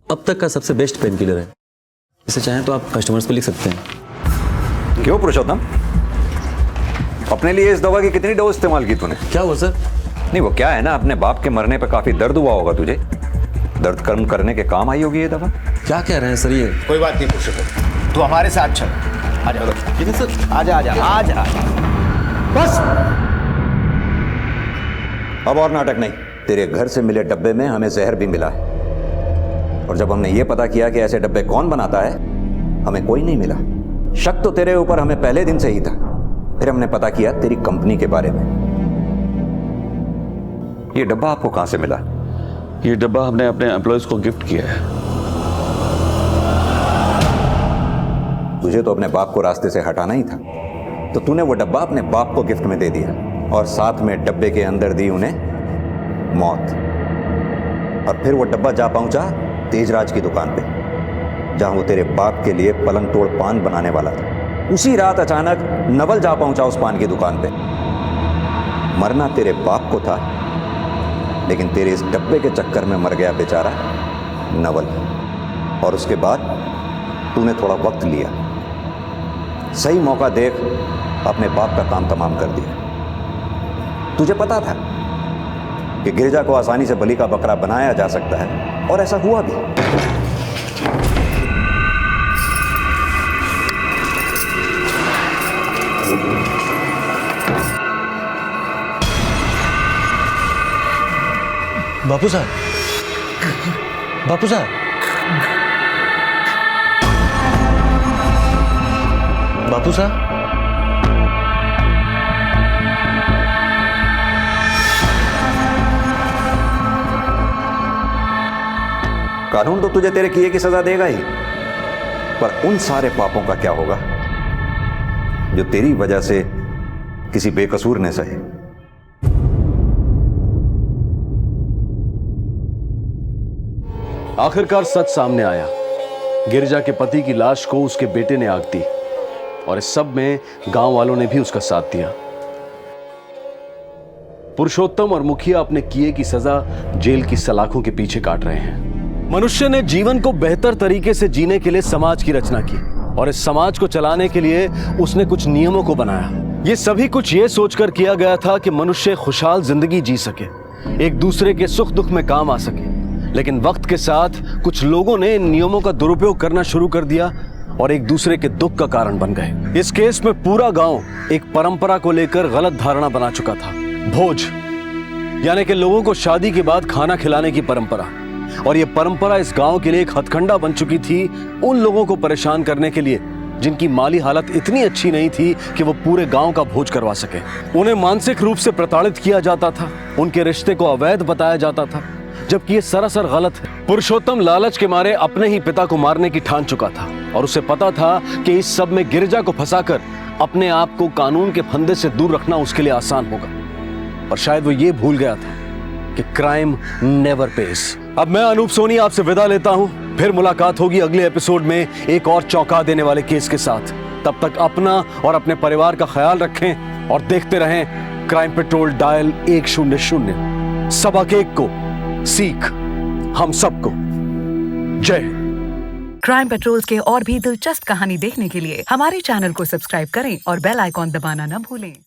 अब तक का सबसे बेस्ट पेन किलर है। इसे चाहें तो आप कस्टमर्स को लिख सकते हैं। क्यों पुरुषोत्तम, अपने लिए इस दवा की कितनी डोज इस्तेमाल की तूने? क्या हुआ सर? नहीं वो क्या है ना, अपने बाप के मरने पे काफी दर्द हुआ होगा तुझे, दर्द कम करने के काम आई होगी ये दवा। क्या कह रहे हैं सर ये? कोई बात नहीं पुरुषोत्तम, तू हमारे साथ चल। आजा सर, आजा आजा आजा। बस अब और नाटक नहीं। तेरे घर से मिले डब्बे में हमें जहर भी मिला है, और जब हमने ये पता किया कि ऐसे डब्बे कौन बनाता है, हमें कोई नहीं मिला। शक तो तेरे ऊपर हमें पहले दिन से ही था। फिर हमने पता किया तेरी कंपनी के बारे में। ये डब्बा आपको कहां से मिला? ये डब्बा हमने अपने एम्प्लॉयज को गिफ्ट किया है। तुझे तो अपने बाप को रास्ते से हटाना ही था, तो तूने वो डब्बा अपने बाप को गिफ्ट में दे दिया और साथ में डब्बे के अंदर दी उन्हें मौत। और फिर वो डब्बा जा पहुंचा तेजराज की दुकान पे, जहां वो तेरे बाप के लिए पलंग तोड़ पान बनाने वाला था। उसी रात अचानक नवल जा पहुंचा उस पान की दुकान पे। मरना तेरे बाप को था, लेकिन तेरे इस डब्बे के चक्कर में मर गया बेचारा नवल। और उसके बाद तूने थोड़ा वक्त लिया, सही मौका देख अपने बाप का काम तमाम कर दिया। तुझे पता था कि गिरजा को आसानी से बलि का बकरा बनाया जा सकता है, और ऐसा हुआ भी। बापू साहब, बापू साहब, बापू साहब, कानून तो तुझे तेरे किए की सजा देगा ही, पर उन सारे पापों का क्या होगा जो तेरी वजह से किसी बेकसूर ने सहे। आखिरकार सच सामने आया। गिरिजा के पति की लाश को उसके बेटे ने आग दी, और इस सब में गांव वालों ने भी उसका साथ दिया। पुरुषोत्तम और मुखिया अपने किए की सजा जेल की सलाखों के पीछे काट रहे हैं। मनुष्य ने जीवन को बेहतर तरीके से जीने के लिए समाज की रचना की, और इस समाज को चलाने के लिए उसने कुछ नियमों को बनाया। ये सभी कुछ ये सोचकर किया गया था कि मनुष्य खुशहाल जिंदगी जी सके, एक दूसरे के सुख दुख में काम आ सके। लेकिन वक्त के साथ कुछ लोगों ने इन नियमों का दुरुपयोग करना शुरू कर दिया और एक दूसरे के दुख का कारण बन गए। इस केस में पूरा गांव एक परंपरा को लेकर गलत धारणा बना चुका था। भोज यानी कि लोगों को शादी के बाद खाना खिलाने की परंपरा, और यह परंपरा इस गांव के लिए एक हथकंडा बन चुकी थी उन लोगों को परेशान करने के लिए जिनकी माली हालत इतनी अच्छी नहीं थी कि वो पूरे गांव का भोज करवा सके। उन्हें मानसिक रूप से प्रताड़ित किया जाता था, उनके रिश्ते को अवैध बताया जाता था, जबकि ये सरासर गलत है। पुरुषोत्तम लालच के मारे अपने ही पिता को मारने की ठान चुका था, और उसे पता था कि इस सब में गिरिजा को फंसाकर अपने आप को कानून के फंदे से दूर रखना उसके लिए आसान होगा। और शायद वो ये भूल गया था कि क्राइम नेवर पेस। अब मैं अनूप सोनी आपसे विदा लेता हूं, फिर मुलाकात होगी अगले एपिसोड में एक और चौंका देने वाले केस के साथ। तब तक अपना और अपने परिवार का ख्याल रखें और देखते रहें क्राइम पेट्रोल डायल 100। सबक एक को सीख हम सबको। जय। क्राइम पेट्रोल के और भी दिलचस्प कहानी देखने के लिए हमारे चैनल को सब्सक्राइब करें और बेल आइकॉन दबाना न भूलें।